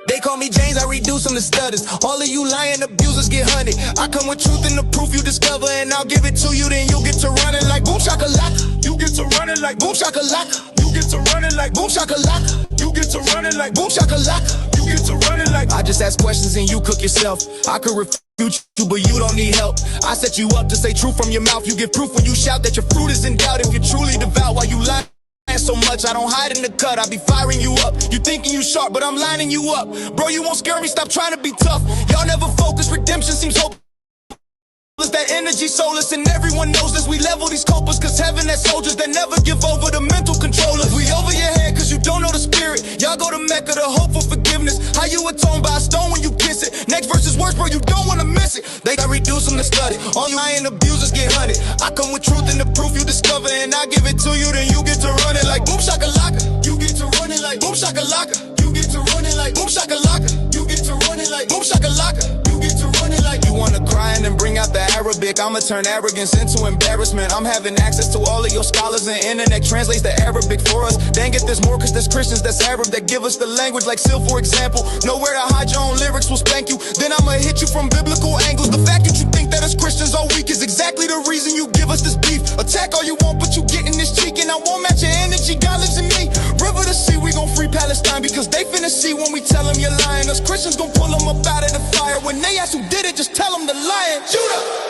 They call me James, I reduce them to stutters. All of you lying abusers get hunted. I come with truth and the proof you discover, and I'll give it to you, then you get to running like boom shakalaka. You get to running like boom shakalaka. You get to running like boom shakalaka. You get to running like boom shakalaka. You get to running like. I just ask questions and you cook yourself. I could refute you, but you don't need help. I set you up to say truth from your mouth. You give proof when you shout that your fruit is in doubt. If you're truly devout while you lie so much, I don't hide in the cut, I be firing you up. You thinking you sharp, but I'm lining you up. Bro, you won't scare me, stop trying to be tough. Y'all never focus, redemption seems hopeless. That energy soulless, and everyone knows this. We level these copers, cause heaven has soldiers that never give over to mental controllers. We over your head cause you don't know the spirit. Y'all go to Mecca to hope for forgiveness. How you atone by a stone when you kiss it? Next verse is worse, bro, you don't wanna miss it. They got reduce them to study. All lying abusers get hunted. I come with truth and the proof you discover, and I give it to you, then you get to run it like boom shakalaka. You get to run it like boom shakalaka. You get to run it like boom shakalaka. You get to run it like boom shakalaka. You get to run it like. You wanna cry and then bring out the Arabic. I'ma turn arrogance into embarrassment. I'm having access to all of your scholars, and internet translates the Arabic for us. Dang it, there's more cause there's Christians that's Arab that give us the language like Sil, for example. Nowhere to hide your own lyrics will spank you. Then I'ma hit you from biblical angles. The fact that you think that us Christians are weak is exactly the reason you give us this beef. Attack all you want, but you getting this cheek, and I won't match your energy. God lives in me. River to sea, we gon' free Palestine, because they finna see when we tell them you're lying. Us Christians gon' pull them up out of the fire. When they ask who did it, just tell them the lion. Judah!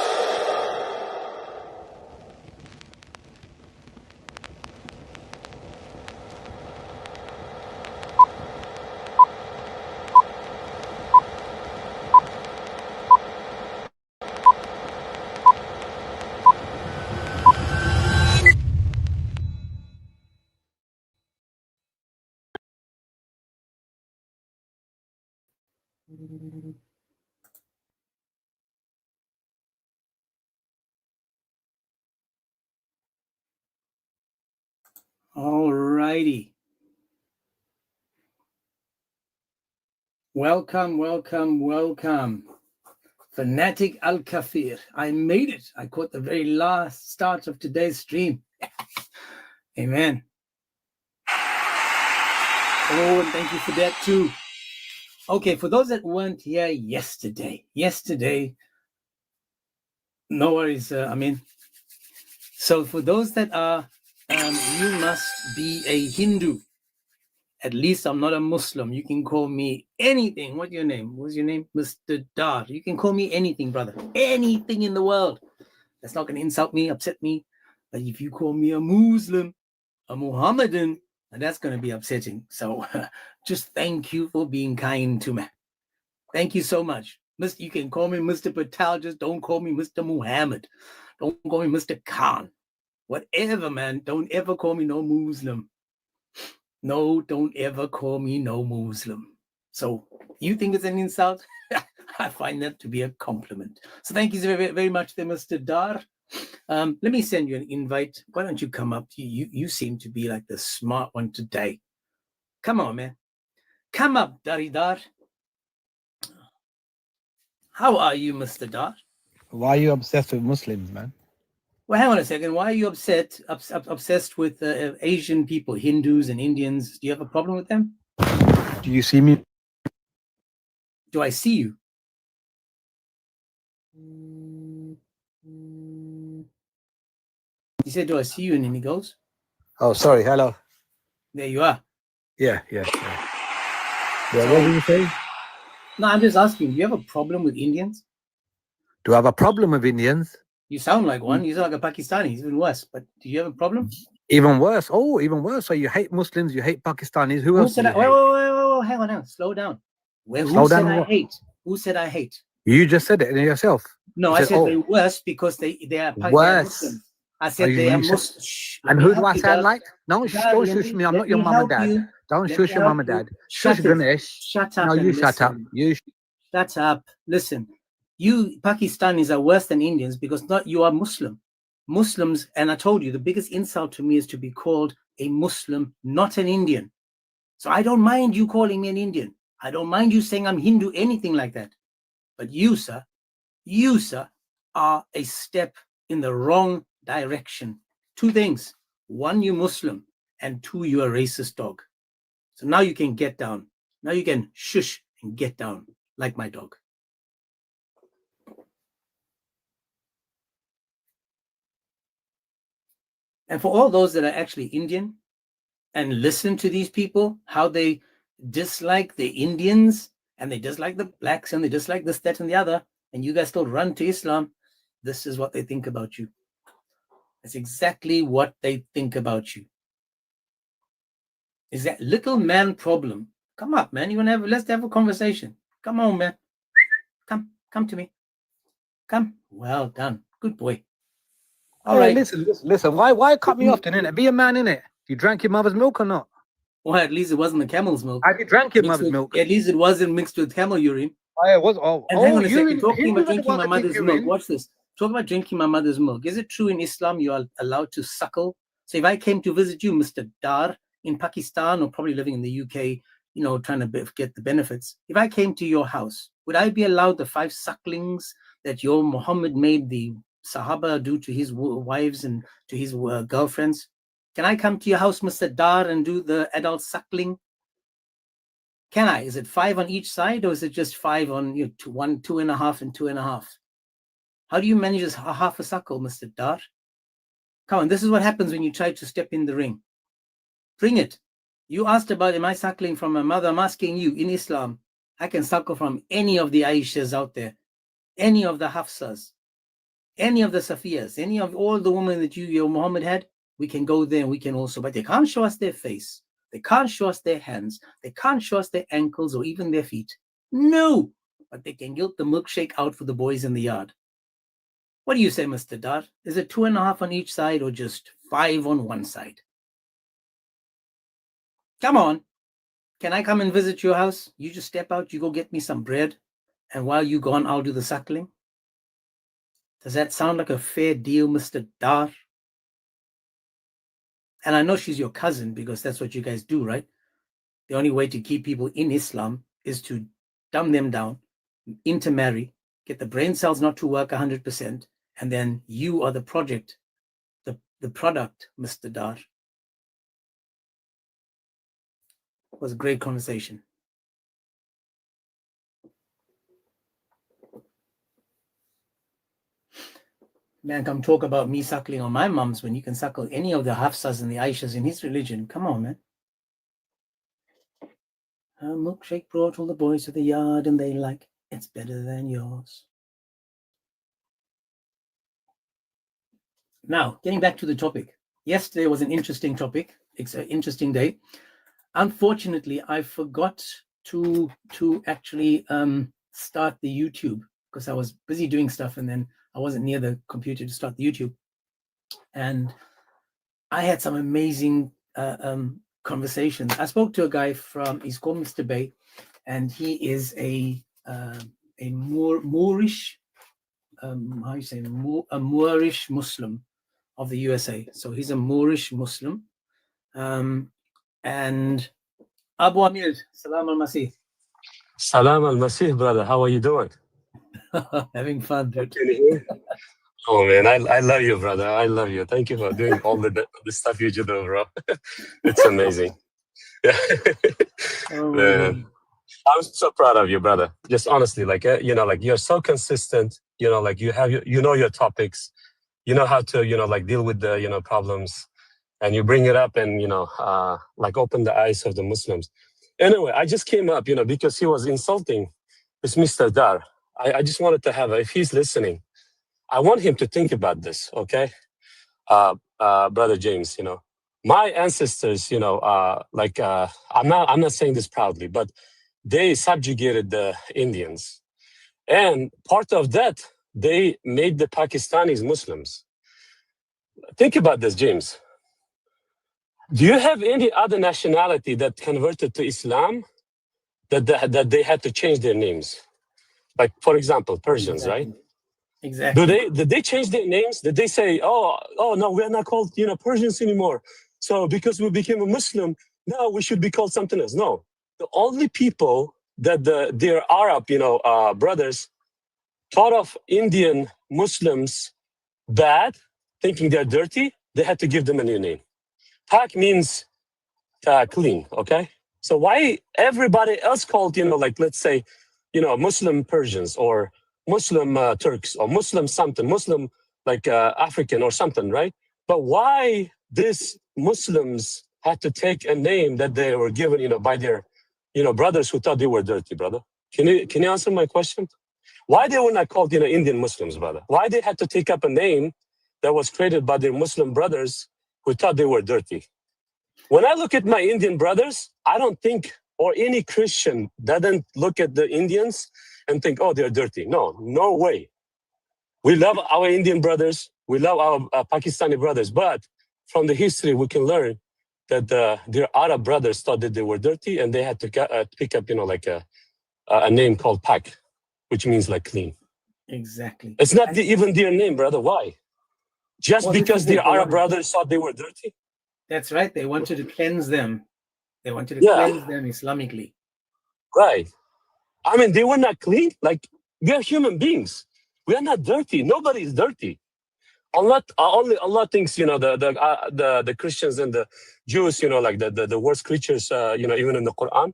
All righty. Welcome, welcome, welcome. Fanatic Al-Kafir. I made it. I caught the very last start of today's stream. Amen. Oh, and thank you for that too. Okay, for those that weren't here yesterday, no worries, so for those that are, you must be a Hindu. At least I'm not a Muslim. You can call me anything. What's your name? What's your name? Mr. Dar. You can call me anything, brother. Anything in the world. That's not going to insult me, upset me. But if you call me a Muslim, a Muhammadan, that's going to be upsetting. So just thank you for being kind to me. Thank you so much. You can call me Mr. Patel. Just don't call me Mr. Muhammad. Don't call me Mr. Khan. Whatever, man. Don't ever call me no Muslim. No, don't ever call me no Muslim. So you think it's an insult? I find that to be a compliment. So thank you very, very much there, Mr. Dar. Let me send you an invite. Why don't you come up? You seem to be like the smart one today. Come on, man. Come up, Daridar. How are you, Mr. Dar? Why are you obsessed with Muslims, man? Well, hang on a second. Why are you obsessed with Asian people, Hindus and Indians? Do you have a problem with them? Do you see me? Do I see you? He said, do I see you? And then he goes. Oh, sorry. Hello. There you are. Yeah. What did you say? No, I'm just asking, do you have a problem with Indians? Do I have a problem with Indians? You sound like one. You sound like a Pakistani. It's even worse. But do you have a problem? Even worse. Oh, even worse. So you hate Muslims, you hate Pakistanis. Who else? Wait, hang on. Slow down. Who said I hate? Who said I hate? You just said it yourself. No, I said they're worse because they are Muslims. I said they are Muslims. And who do I sound like? No, don't shush me. I'm not your mum and dad. Don't shush your mum and dad. Shush Ganesh. Shut up. No, you shut up. Shut up. Listen. You Pakistanis are worse than Indians because you are Muslim. Muslims, and I told you, the biggest insult to me is to be called a Muslim, not an Indian. So I don't mind you calling me an Indian. I don't mind you saying I'm Hindu, anything like that. But you, sir, are a step in the wrong direction. Two things. One, you Muslim. and 2, you're a racist dog. So now you can get down. Now you can shush and get down like my dog. And for all those that are actually Indian and listen to these people, how they dislike the Indians and they dislike the blacks and they dislike this, that, and the other, and you guys still run to Islam, this is what they think about you. That's exactly what they think about you. Is that little man problem. Come up, man. You want to have, let's have a conversation. Come on, man. Come to me. Come. Well done. Good boy. All right. Listen. Why cut me off then, innit? Be a man, innit? You drank your mother's milk or not? Well, at least it wasn't the camel's milk. Have you drank your mother's milk? At least it wasn't mixed with camel urine. Oh, it was. And hang on a second. Talking about drinking my mother's milk. Watch this. Talk about drinking my mother's milk. Is it true in Islam you are allowed to suckle? So if I came to visit you, Mr. Dar, in Pakistan or probably living in the UK, you know, trying to get the benefits. If I came to your house, would I be allowed the 5 sucklings that your Muhammad made the Sahaba do to his wives and to his girlfriends? Can I come to your house, Mr. Dar, and do the adult suckling? Can I? Is it 5 on each side or is it just 5 on 1, 2.5, and 2.5? How do you manage a half a suckle, Mr. Dar? Come on, this is what happens when you try to step in the ring. Bring it. You asked about, am I suckling from my mother? I'm asking you, in Islam, I can suckle from any of the Aishas out there, any of the Hafsas, any of the Safiyas, any of all the women that your Muhammad had. We can go there and we can also, but they can't show us their face. They can't show us their hands. They can't show us their ankles or even their feet. No, but they can get the milkshake out for the boys in the yard. What do you say, Mr. Dar? Is it 2.5 on each side or just 5 on one side? Come on. Can I come and visit your house? You just step out, you go get me some bread, and while you're gone, I'll do the suckling. Does that sound like a fair deal, Mr. Dar? And I know she's your cousin because that's what you guys do, right? The only way to keep people in Islam is to dumb them down, intermarry, get the brain cells not to work 100%, and then you are the project, the product, Mr. Dar. It was a great conversation. Man, come talk about me suckling on my mums when you can suckle any of the Hafsas and the Aishas in his religion. Come on, man. A milkshake brought all the boys to the yard and they like, it's better than yours. Now, getting back to the topic. Yesterday was an interesting topic. It's an interesting day. Unfortunately, I forgot to actually start the YouTube because I was busy doing stuff and then I wasn't near the computer to start the YouTube. And I had some amazing conversations. I spoke to a guy he's called Mr. Bay, and he is a Moorish, a Moorish Muslim of the USA. So he's a Moorish Muslim. And Abu Amir, Salam al-Masih. Salam al-Masih, brother. How are you doing? Having fun, dude. Can you hear? Oh, man, I love you, brother. I love you. Thank you for doing all the stuff you do, bro. It's amazing. Yeah. Oh, man. I'm so proud of you, brother. Just honestly, like, like you're so consistent, like you have, your topics, how to, like deal with the, problems, and you bring it up and, like open the eyes of the Muslims. Anyway, I just came up, because he was insulting this Mr. Dar. I just wanted to have, if he's listening, I want him to think about this, okay? Brother James, my ancestors, I'm not saying this proudly, but they subjugated the Indians. And part of that, they made the Pakistanis Muslims. Think about this, James. Do you have any other nationality that converted to Islam that they had to change their names? Like, for example, Persians, exactly. Right? Exactly. Did they change their names? Did they say, oh no, we're not called Persians anymore? So because we became a Muslim, now we should be called something else? No. The only people that their Arab, brothers thought of Indian Muslims bad, thinking they're dirty, they had to give them a new name. Pak means clean, okay? So why everybody else called, like let's say, Muslim Persians or Muslim Turks or Muslim something, Muslim like African or something, right? But why these Muslims had to take a name that they were given, by their, brothers who thought they were dirty, brother? Can you answer my question? Why they were not called, Indian Muslims, brother? Why they had to take up a name that was created by their Muslim brothers who thought they were dirty? When I look at my Indian brothers, I don't think, or any Christian doesn't look at the Indians and think, oh, they're dirty. No way. We love our Indian brothers. We love our Pakistani brothers. But from the history, we can learn that their Arab brothers thought that they were dirty and they had to pick up, like a name called Pak, which means like clean. Exactly. It's not even their name, brother. Why? Just because their Arab brothers thought they were dirty? That's right. They wanted to cleanse them. They wanted to cleanse them Islamically. Right. I mean, they were not clean. Like, we are human beings. We are not dirty. Nobody is dirty. Only Allah thinks, the Christians and the Jews, like the worst creatures, even in the Quran.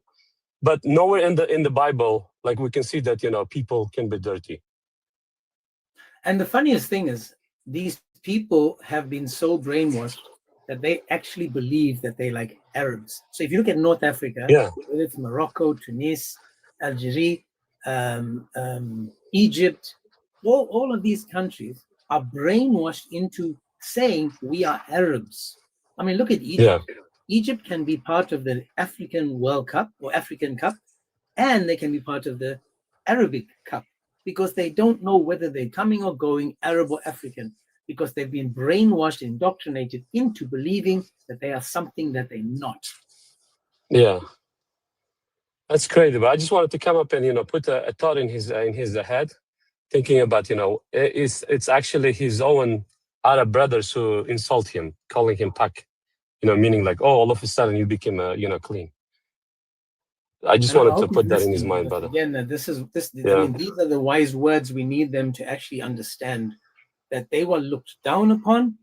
But nowhere in the Bible, like we can see that, people can be dirty. And the funniest thing is, these people have been so brainwashed that they actually believe that they like Arabs. So if you look at North Africa, whether it's Morocco, Tunis, Algeria, Egypt, all of these countries are brainwashed into saying we are Arabs. I mean, look at Egypt. Yeah. Egypt can be part of the African World Cup or African Cup, and they can be part of the Arabic Cup because they don't know whether they're coming or going Arab or African, because they've been brainwashed, indoctrinated into believing that they are something that they're not. Yeah, that's crazy. But I just wanted to come up and put a thought in his head, thinking about it's actually his own Arab brothers who insult him, calling him Pak, meaning like, oh, all of a sudden you became clean. I just wanted to put that in his mind, brother. Again, I mean, these are the wise words we need them to actually understand. That they were looked down upon,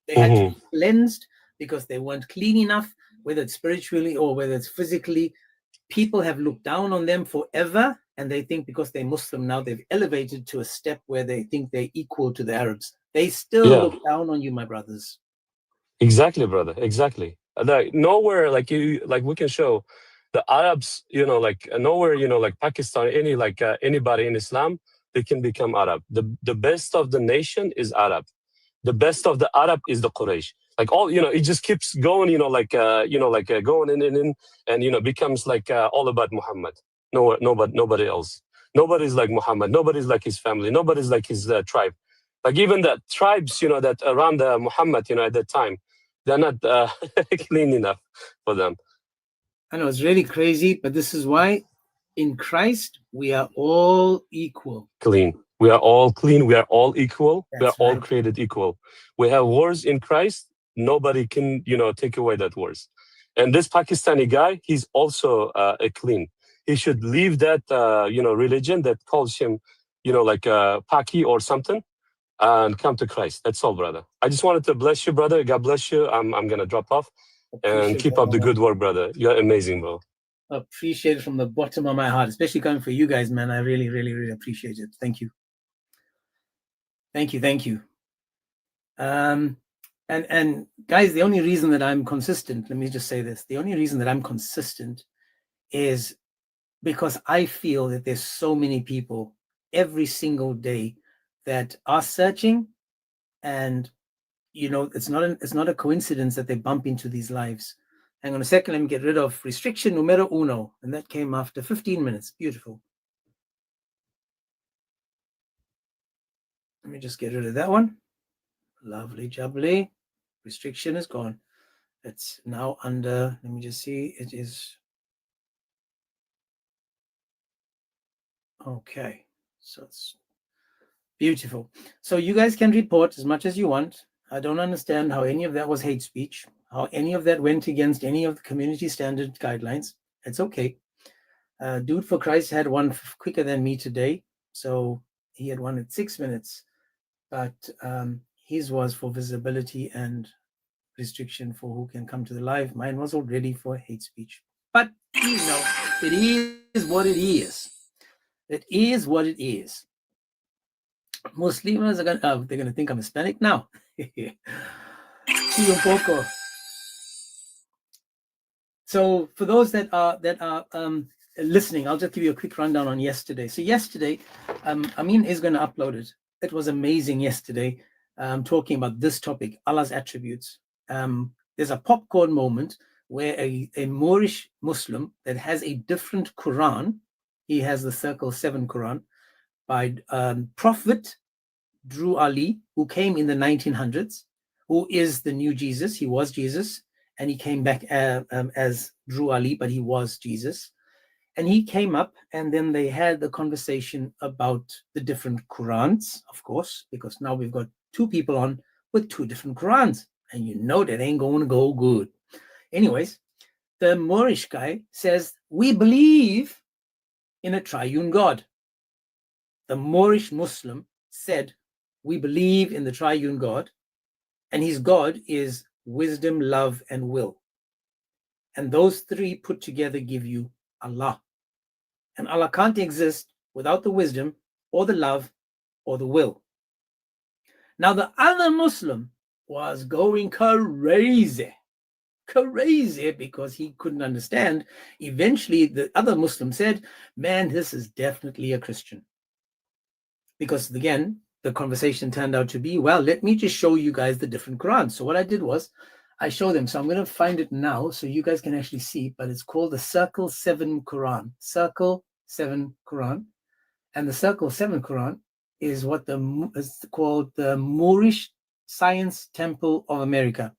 they had to be cleansed because they weren't clean enough, whether it's spiritually or whether it's physically. People have looked down on them forever, and they think because they're Muslim now, they've elevated to a step where they think they're equal to the Arabs. They still look down on you, my brothers. Exactly, brother. Exactly. Like nowhere, like we can show the Arabs, like nowhere, like Pakistan, anybody in Islam, they can become Arab. The best of the nation is Arab. The best of the Arab is the Quraysh. Like all, it just keeps going, going in, and becomes like all about Muhammad. Nobody else. Nobody's like Muhammad. Nobody's like his family. Nobody's like his tribe. Like even the tribes, that around Muhammad, at that time, they're not clean enough for them. I know it's really crazy, but this is why. In Christ, we are all equal. Clean. We are all clean. We are all equal. We are all created equal. We have wars in Christ. Nobody can, take away that wars. And this Pakistani guy, he's also a clean. He should leave that, religion that calls him, Paki or something, and come to Christ. That's all, brother. I just wanted to bless you, brother. God bless you. I'm gonna drop off and keep up the good work, brother. You're amazing, bro. Appreciate it from the bottom of my heart, especially coming for you guys, man. I really, really, really appreciate it. Thank you. And guys, the only reason that I'm consistent, let me just say this, the only reason that I'm consistent is because I feel that there's so many people every single day that are searching, and it's not a coincidence that they bump into these lives. Hang on a second, let me get rid of restriction numero uno. And that came after 15 minutes. Beautiful. Let me just get rid of that one. Lovely jubbly. Restriction is gone. It's now under, let me just see. It is. Okay. So it's beautiful. So you guys can report as much as you want. I don't understand how any of that was hate speech, how any of that went against any of the community standard guidelines. It's okay. Dude for Christ had one quicker than me today. So he had one at 6 minutes, but his was for visibility and restriction for who can come to the live. Mine was already for hate speech. But, you know, it is what it is. It is what it is. Muslims are they're gonna think I'm Hispanic now. Sí, un poco. So for those that are listening, I'll just give you a quick rundown on yesterday. So yesterday, Amin is going to upload it. It was amazing yesterday, talking about this topic, Allah's attributes. There's a popcorn moment where a Moorish Muslim that has a different Quran, he has the Circle 7 Quran, by Prophet Drew Ali, who came in the 1900s, who is the new Jesus. He was Jesus, and he came back as Drew Ali, but he was Jesus. And he came up, and then they had the conversation about the different Qurans, of course, because now we've got two people on with two different Qurans, and you know that ain't going to go good. Anyways, the Moorish guy says, we believe in a triune God. The Moorish Muslim said, we believe in the triune God, and his God is wisdom, love, and will. And those three put together give you Allah. And Allah can't exist without the wisdom or the love or the will. Now the other Muslim was going crazy because he couldn't understand. Eventually the other Muslim said, man, this is definitely a Christian. Because again, the conversation turned out to be, well, let me just show you guys the different Qurans. So what I did was I showed them. So I'm going to find it now so you guys can actually see, but it's called the Circle 7 Quran. Circle 7 Quran. And the Circle 7 Quran is what is called the Moorish Science Temple of America.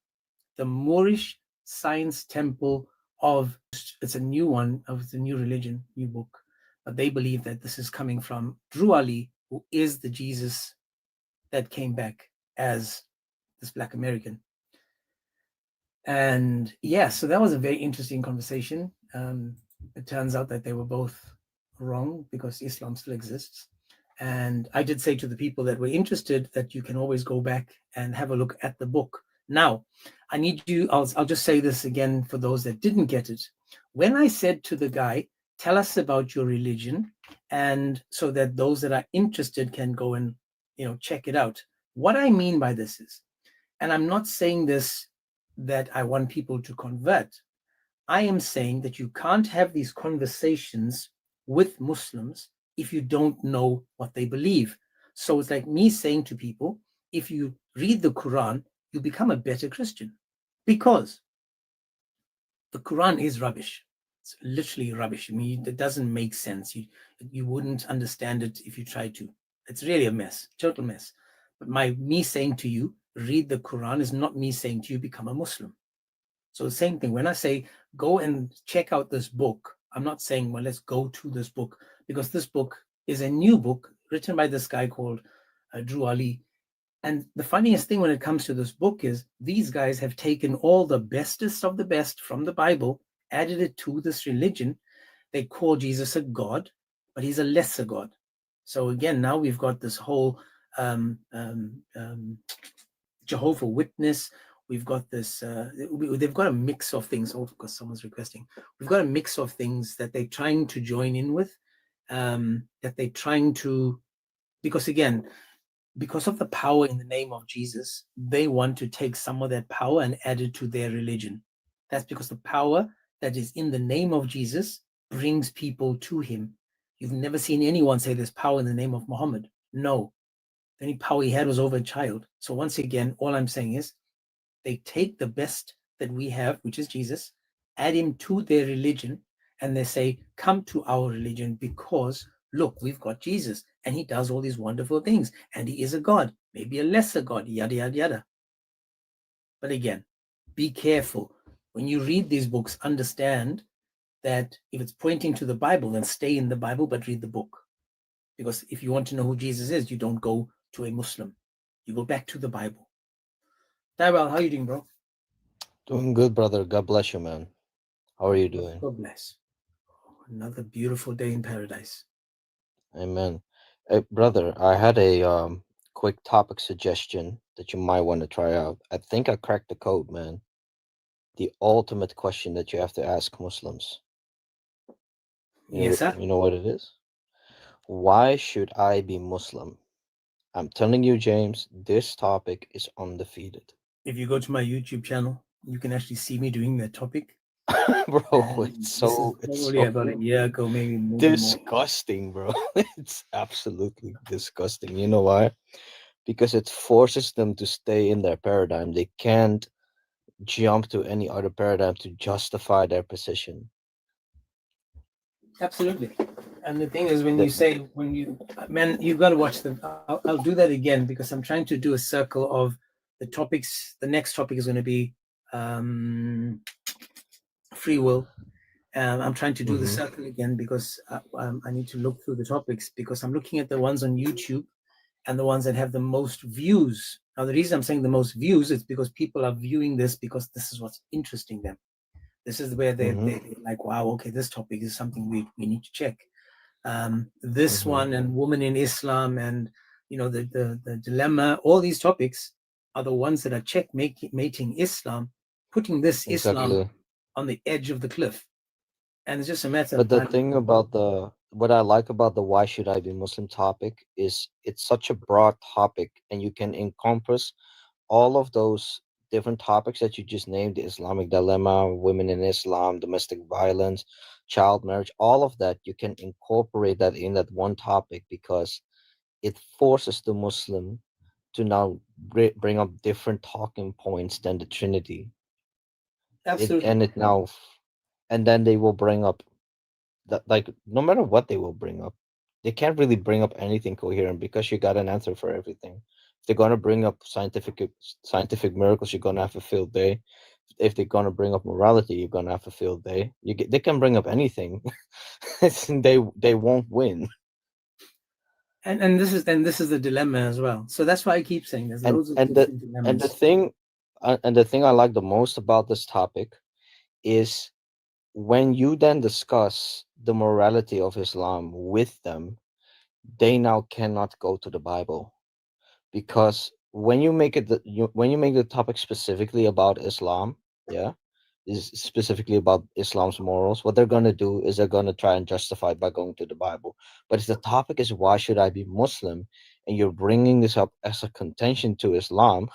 The Moorish Science Temple of, it's a new one, it's a new religion, new book. But they believe that this is coming from Drew Ali, who is the Jesus that came back as this Black American. And yeah, so that was a very interesting conversation. It turns out that they were both wrong because Islam still exists. And I did say to the people that were interested that you can always go back and have a look at the book. Now, I need you, I'll just say this again for those that didn't get it. When I said to the guy, tell us about your religion, and so that those that are interested can go and, check it out. What I mean by this is, and I'm not saying this that I want people to convert. I am saying that you can't have these conversations with Muslims if you don't know what they believe. So it's like me saying to people, if you read the Quran, you become a better Christian, because the Quran is rubbish. It's literally rubbish. I mean, it doesn't make sense. You wouldn't understand it if you tried to. It's really a mess, total mess. But me saying to you, read the Quran, is not me saying to you, become a Muslim. So the same thing, when I say, go and check out this book, I'm not saying, well, let's go to this book, because this book is a new book written by this guy called Drew Ali. And the funniest thing when it comes to this book is these guys have taken all the bestest of the best from the Bible, added it to this religion. They call Jesus a God, but he's a lesser God. So again, now we've got this whole Jehovah Witness. We've got this, they've got a mix of things. Oh, because someone's requesting. We've got a mix of things that they're trying to join in with, that they're trying to, because again, because of the power in the name of Jesus, they want to take some of that power and add it to their religion. That's because the power that is in the name of Jesus brings people to him. You've never seen anyone say there's power in the name of Muhammad. No. The only power he had was over a child. So once again, all I'm saying is they take the best that we have, which is Jesus, add him to their religion, and they say, come to our religion because, look, we've got Jesus, and he does all these wonderful things, and he is a God, maybe a lesser God, yada, yada, yada. But again, be careful. When you read these books, understand that if it's pointing to the Bible, then stay in the Bible, but read the book. Because if you want to know who Jesus is, you don't go to a Muslim. You go back to the Bible. Tyrell, how are you doing, bro? Doing good, brother. God bless you, man. How are you doing? God bless. Another beautiful day in paradise. Amen. Hey, brother, I had a quick topic suggestion. that you might want to try out. I think I cracked the code, man. The ultimate question that you have to ask Muslims. Yes, sir. You know what it is? Why should I be Muslim? I'm telling you, James, this topic is undefeated. If you go to my YouTube channel, you can actually see me doing that topic. Bro, And it's this so is it's probably so about a year ago, maybe more. disgusting, bro. It's absolutely disgusting. You know why? Because it forces them to stay in their paradigm. They can't jump to any other paradigm to justify their position. Absolutely. And the thing is, when That- you say, when you, man, you've got to watch them. I'll do that again because I'm trying to do a circle of the topics. The next topic is going to be free will. I'm trying to do the Mhm. circle again because I need to look through the topics because I'm looking at the ones on YouTube and the ones that have the most views. Now, the reason I'm saying the most views is because people are viewing this because this is what's interesting them. This is where they're like, wow, okay, this topic is something we need to check. This one and women in Islam and, you know, the dilemma, all these topics are the ones that are checkmating Islam, putting this Islam Exactly. on the edge of the cliff. And it's just a matter But of the time. thing about what I like about the why should I be Muslim topic is it's such a broad topic and you can encompass all of those different topics that you just named, the Islamic dilemma, women in Islam, domestic violence, child marriage, all of that, you can incorporate that in that one topic because it forces the Muslim to now bring up different talking points than the Trinity. Absolutely. And then they will bring up that, like, no matter what they will bring up, they can't really bring up anything coherent because you got an answer for everything. If they're gonna bring up scientific miracles, you're gonna have a field day. If they're gonna bring up morality, you're gonna have a field day. They can bring up anything, and they won't win. And this is the dilemma as well. So that's why I keep saying there's And loads of and the different and the dilemmas. thing I like the most about this topic is when you then discuss the morality of Islam with them, they now cannot go to the Bible because when you make when you make the topic specifically about Islam, yeah, is specifically about Islam's morals, what they're gonna do is they're gonna try and justify it by going to the Bible. But if the topic is why should I be Muslim, and you're bringing this up as a contention to Islam,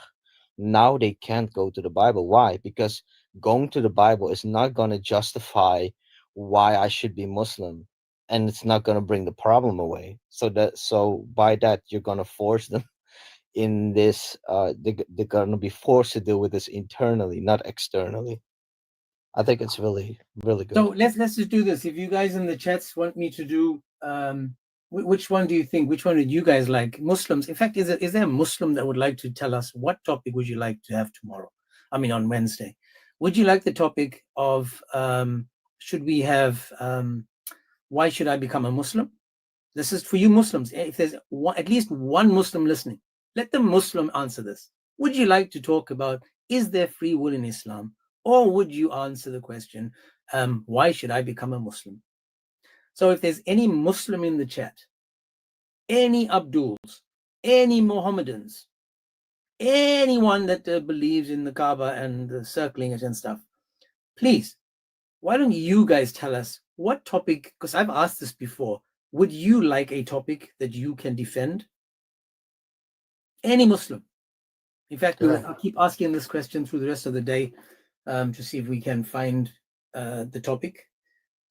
now they can't go to the Bible. Why? Because going to the Bible is not gonna justify why I should be Muslim, and it's not gonna bring the problem away. So by that you're gonna force them in this. They're gonna be forced to deal with this internally, not externally. I think it's really, really good. So let's just do this. If you guys in the chats want me to do, which one do you think? Which one would you guys like? Muslims. In fact, is there a Muslim that would like to tell us what topic would you like to have tomorrow? I mean, on Wednesday. Would you like the topic of should we have why should I become a Muslim? This is for you Muslims. If there's at least one Muslim listening, let the Muslim answer this. Would you like to talk about is there free will in Islam? Or would you answer the question, why should I become a Muslim? So if there's any Muslim in the chat, any Abduls, any Mohammedans, anyone that believes in the Kaaba and circling it and stuff, please, why don't you guys tell us what topic, because I've asked this before, would you like a topic that you can defend? Any Muslim. In fact, I'll keep asking this question through the rest of the day to see if we can find the topic.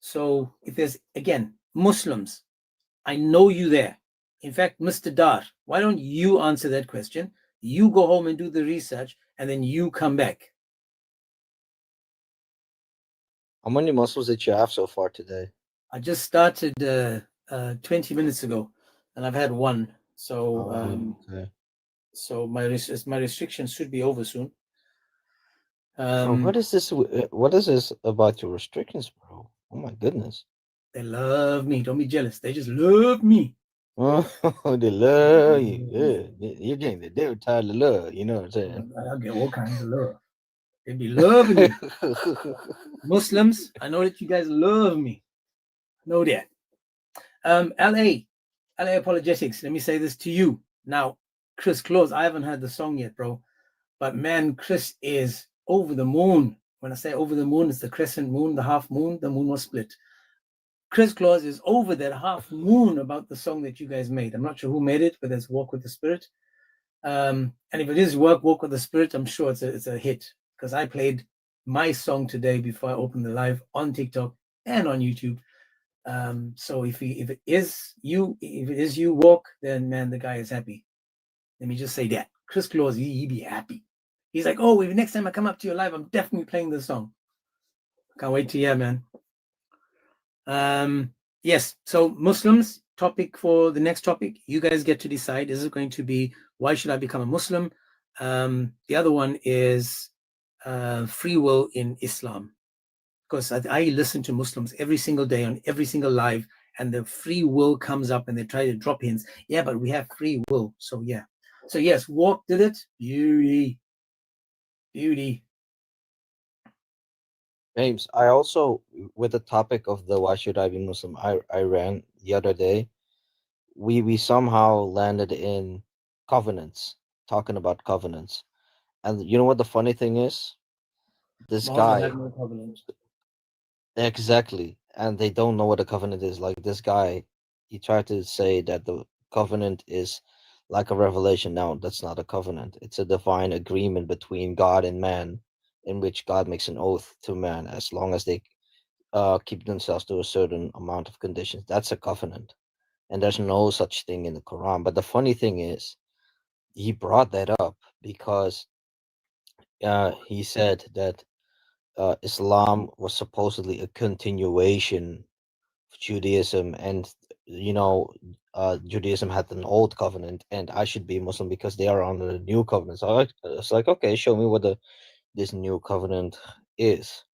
So if there's, again, Muslims, I know you there. In fact, Mr. Dar, why don't you answer that question? You go home and do the research, and then you come back. How many Muslims did you have so far today? I just started 20 minutes ago, and I've had one. So Okay. so my restrictions should be over soon. Bro, what is this? What is this about your restrictions, bro? Oh my goodness. They love me. Don't be jealous. They just love me. Oh, they love you. Yeah, you're getting the devil tired of love. You know what I'm saying? I get all kinds of love. They be loving me. Muslims, I know that you guys love me. Know that. LA Apologetics. Let me say this to you now. Chris Close. I haven't heard the song yet, bro. But man, Chris is over the moon. When I say over the moon, it's the crescent moon, the half moon. The moon was split. Chris Claus is over that half moon about the song that you guys made. I'm not sure who made it, but it's Walk with the Spirit. And if it is Walk with the Spirit, I'm sure it's a hit, because I played my song today before I opened the live on TikTok and on YouTube. So if it is you, Walk, then man, the guy is happy. Let me just say that. Chris Claus, he be happy. He's like, oh, if next time I come up to your live, I'm definitely playing this song. Can't wait to hear, man. Yes, so Muslims, topic for the next topic, you guys get to decide. Is it going to be why should I become a Muslim? The other one is free will in Islam, because I listen to Muslims every single day on every single live, and the free will comes up and they try to drop hints. Yeah, but we have free will. So yeah. So yes, Walk did it. Beauty. James, I also, with the topic of the why should I be Muslim, I ran the other day. We somehow landed in covenants, talking about covenants. And you know what the funny thing is? This Muhammad guy, had no covenant. exactly, and they don't know what a covenant is. Like this guy, he tried to say that the covenant is like a revelation. Now, that's not a covenant. It's a divine agreement between God and man, in which God makes an oath to man as long as they keep themselves to a certain amount of conditions. That's a covenant. And there's no such thing in the Quran. But the funny thing is, he brought that up because he said that Islam was supposedly a continuation of Judaism, and Judaism had an old covenant, and I should be Muslim because they are under the new covenant. So it's like, okay, show me what this new covenant is.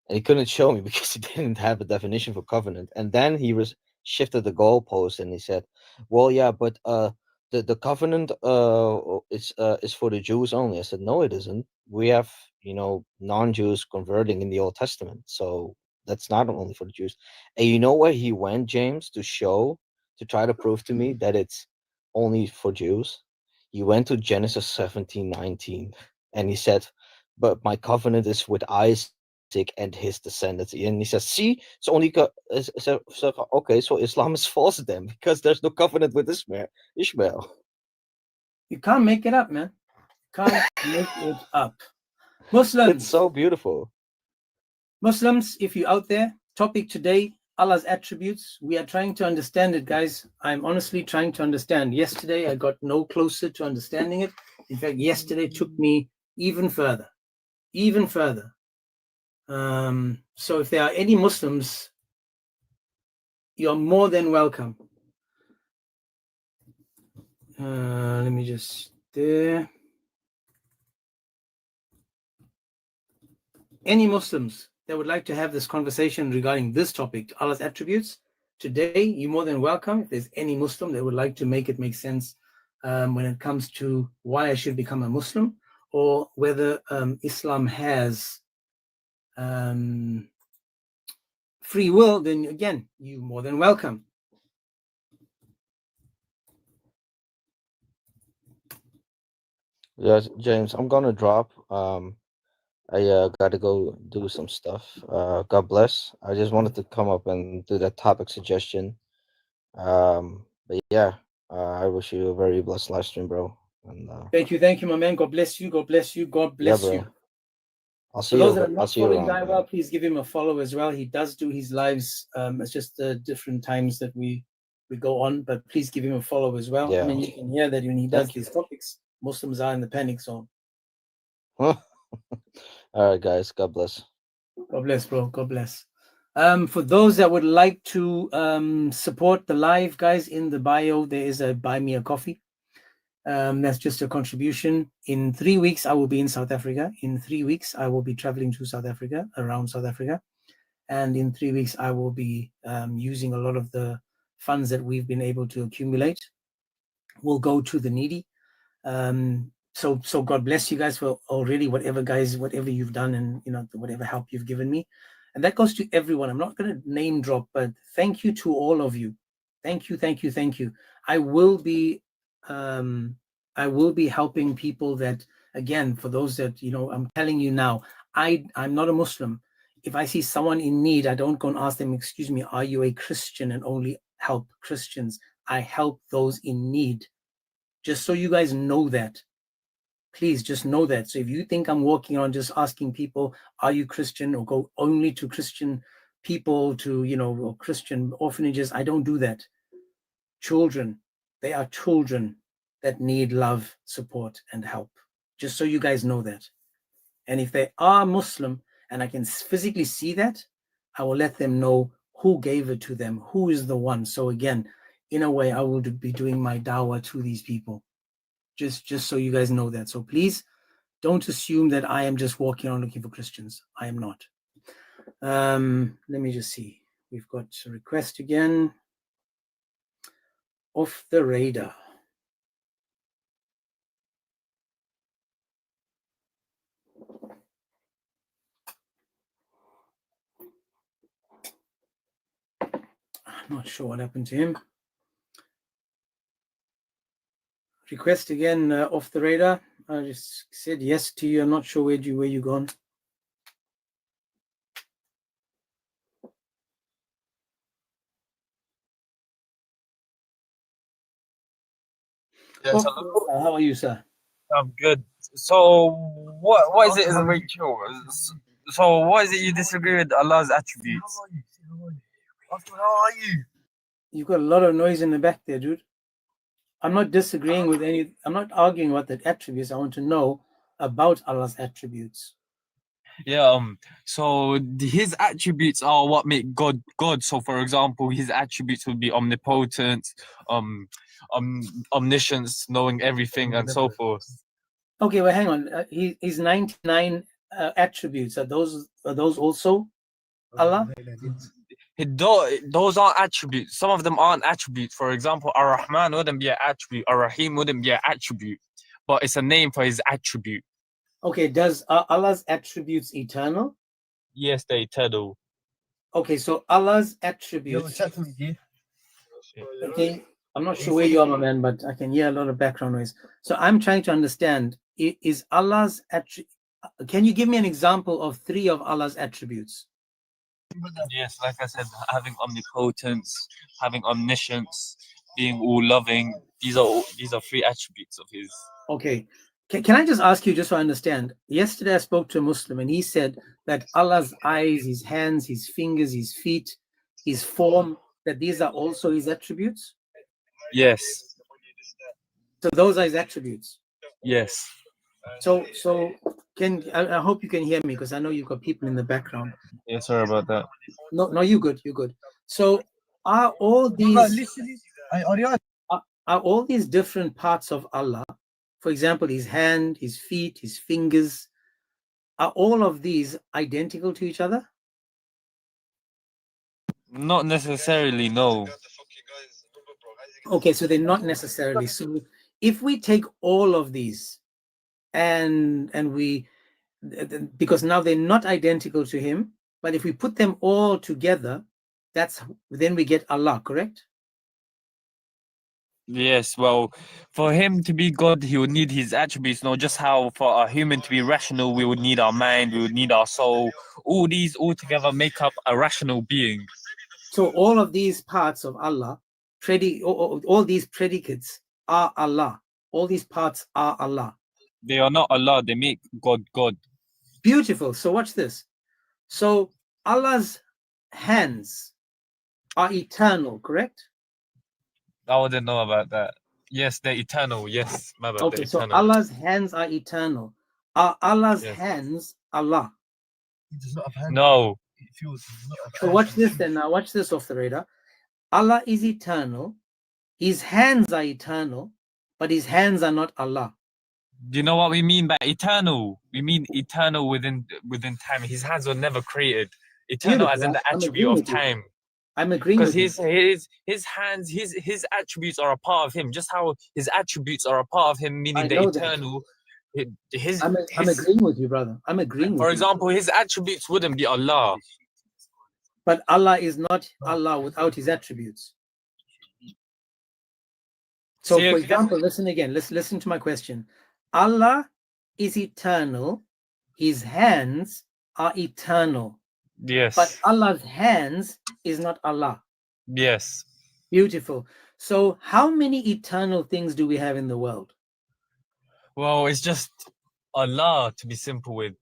And he couldn't show me because he didn't have a definition for covenant. And then he shifted the goalpost and he said, "Well, yeah, but the covenant is for the Jews only." I said, "No, it isn't. We have non-Jews converting in the Old Testament, so that's not only for the Jews." And you know where he went, James, to try to prove to me that it's only for Jews? He went to Genesis 17:19, and he said, "But my covenant is with Isaac and his descendants." And he says, "See, it's only okay, so Islam is false then because there's no covenant with Ishmael." You can't make it up, man. Can't make it up. Muslims. It's so beautiful. Muslims, if you're out there, topic today, Allah's attributes. We are trying to understand it, guys. I'm honestly trying to understand. Yesterday, I got no closer to understanding it. In fact, yesterday took me even further. So if there are any Muslims, you're more than welcome. Let me just there. Any Muslims that would like to have this conversation regarding this topic, Allah's attributes, today, you're more than welcome. If there's any Muslim that would like to make it make sense when it comes to why I should become a Muslim, or whether Islam has free will, then again, you're more than welcome. Yes, James, I'm gonna drop. I gotta go do some stuff. God bless. I just wanted to come up and do that topic suggestion. But yeah, I wish you a very blessed live stream, bro. And thank you, my man. God bless you. God bless you. God bless you. I'll see For those you. that are not following Guy Well, please give him a follow as well. He does do his lives. It's just different times that we go on, but please give him a follow as well. Yeah. I mean, you can hear that when he does these topics, Muslims are in the panic zone. All right, guys. God bless. God bless, bro. God bless. For those that would like to support the live, guys, in the bio, there is a buy me a coffee. That's just a contribution. In 3 weeks, I will be in South Africa. In 3 weeks, I will be traveling to South Africa, around South Africa. And in 3 weeks, I will be using a lot of the funds that we've been able to accumulate. Will go to the needy. So God bless you guys for already, whatever you've done, and whatever help you've given me. And that goes to everyone. I'm not going to name drop, but thank you to all of you. Thank you. I will be I will be helping people that, again, for those that, I'm telling you now, I'm not a Muslim. If I see someone in need, I don't go and ask them, excuse me, are you a Christian, and only help Christians. I help those in need. Just so you guys know that. Please just know that. So if you think I'm walking on just asking people, are you Christian, or go only to Christian people, to, or Christian orphanages, I don't do that. Children, they are children that need love, support, and help. Just so you guys know that. And if they are Muslim and I can physically see that, I will let them know who gave it to them, who is the one. So again, in a way, I will be doing my dawah to these people. Just so you guys know that. So please don't assume that I am just walking around looking for Christians. I am not. Let me just see. We've got a request again. Off the radar. I'm not sure what happened to him. Request again, off the radar. I just said yes to you. I'm not sure where you gone. Yes, Oh, how are you, sir? I'm good. So what is it in Rachel? So what is it you disagree with Allah's attributes? How are you? You've got a lot of noise in the back there, dude. I'm not disagreeing with any, I'm not arguing about the attributes. I want to know about Allah's attributes. Yeah, so his attributes are what make God God. So for example, his attributes would be omnipotence, omniscience, knowing everything, and so forth. Okay, well, hang on. He's 99 attributes. Are those also Allah? Those aren't attributes. Some of them aren't attributes. For example, Ar-Rahman wouldn't be an attribute. Ar-Rahim wouldn't be an attribute, but it's a name for his attribute. Okay, does Allah's attributes eternal? Yes, they're eternal. Okay, so Allah's attributes. Okay, I'm not sure where you are, my man, but I can hear a lot of background noise. So I'm trying to understand, is Allah's can you give me an example of 3 of Allah's attributes? Yes, like I said, having omnipotence, having omniscience, being all loving. These are 3 attributes of his. Okay. Can I just ask you, just so I understand? Yesterday I spoke to a Muslim and he said that Allah's eyes, his hands, his fingers, his feet, his form, that these are also his attributes? Yes. So those are his attributes? Yes. So I hope you can hear me, because I know you've got people in the background. Yeah, sorry about that. No, you're good. So are all these different parts of Allah, for example, his hand, his feet, his fingers, are all of these identical to each other? Not necessarily, no. Okay, so they're not necessarily. So if we take all of these and we, because now they're not identical to him, but if we put them all together, then we get Allah, correct? Yes, well, for him to be God, he would need his attributes. Not just how for a human to be rational, we would need our mind, we would need our soul. All these all together make up a rational being. So all of these parts of Allah, all these predicates are Allah. All these parts are Allah. They are not Allah, they make God God. Beautiful. So watch this. So Allah's hands are eternal, correct? I wouldn't know about that. Yes, they're eternal. Yes, my bad. Okay, so Allah's hands are eternal. Are Allah's hands Allah? No. So watch this then. Now watch this off the radar. Allah is eternal. His hands are eternal, but his hands are not Allah. Do you know what we mean by eternal? We mean eternal within time. His hands were never created. Eternal as in the attribute of time. I'm agreeing with you. Because his hands, his attributes are a part of him. Just how his attributes are a part of him, meaning the eternal. I'm agreeing with you, brother. I'm agreeing with you. For example, his attributes wouldn't be Allah. But Allah is not Allah without his attributes. So, See, for if- example, listen again. Let's listen to my question. Allah is eternal. His hands are eternal. Yes. But Allah's hands is not Allah. Yes. Beautiful. So, how many eternal things do we have in the world? Well, it's just Allah to be simple with.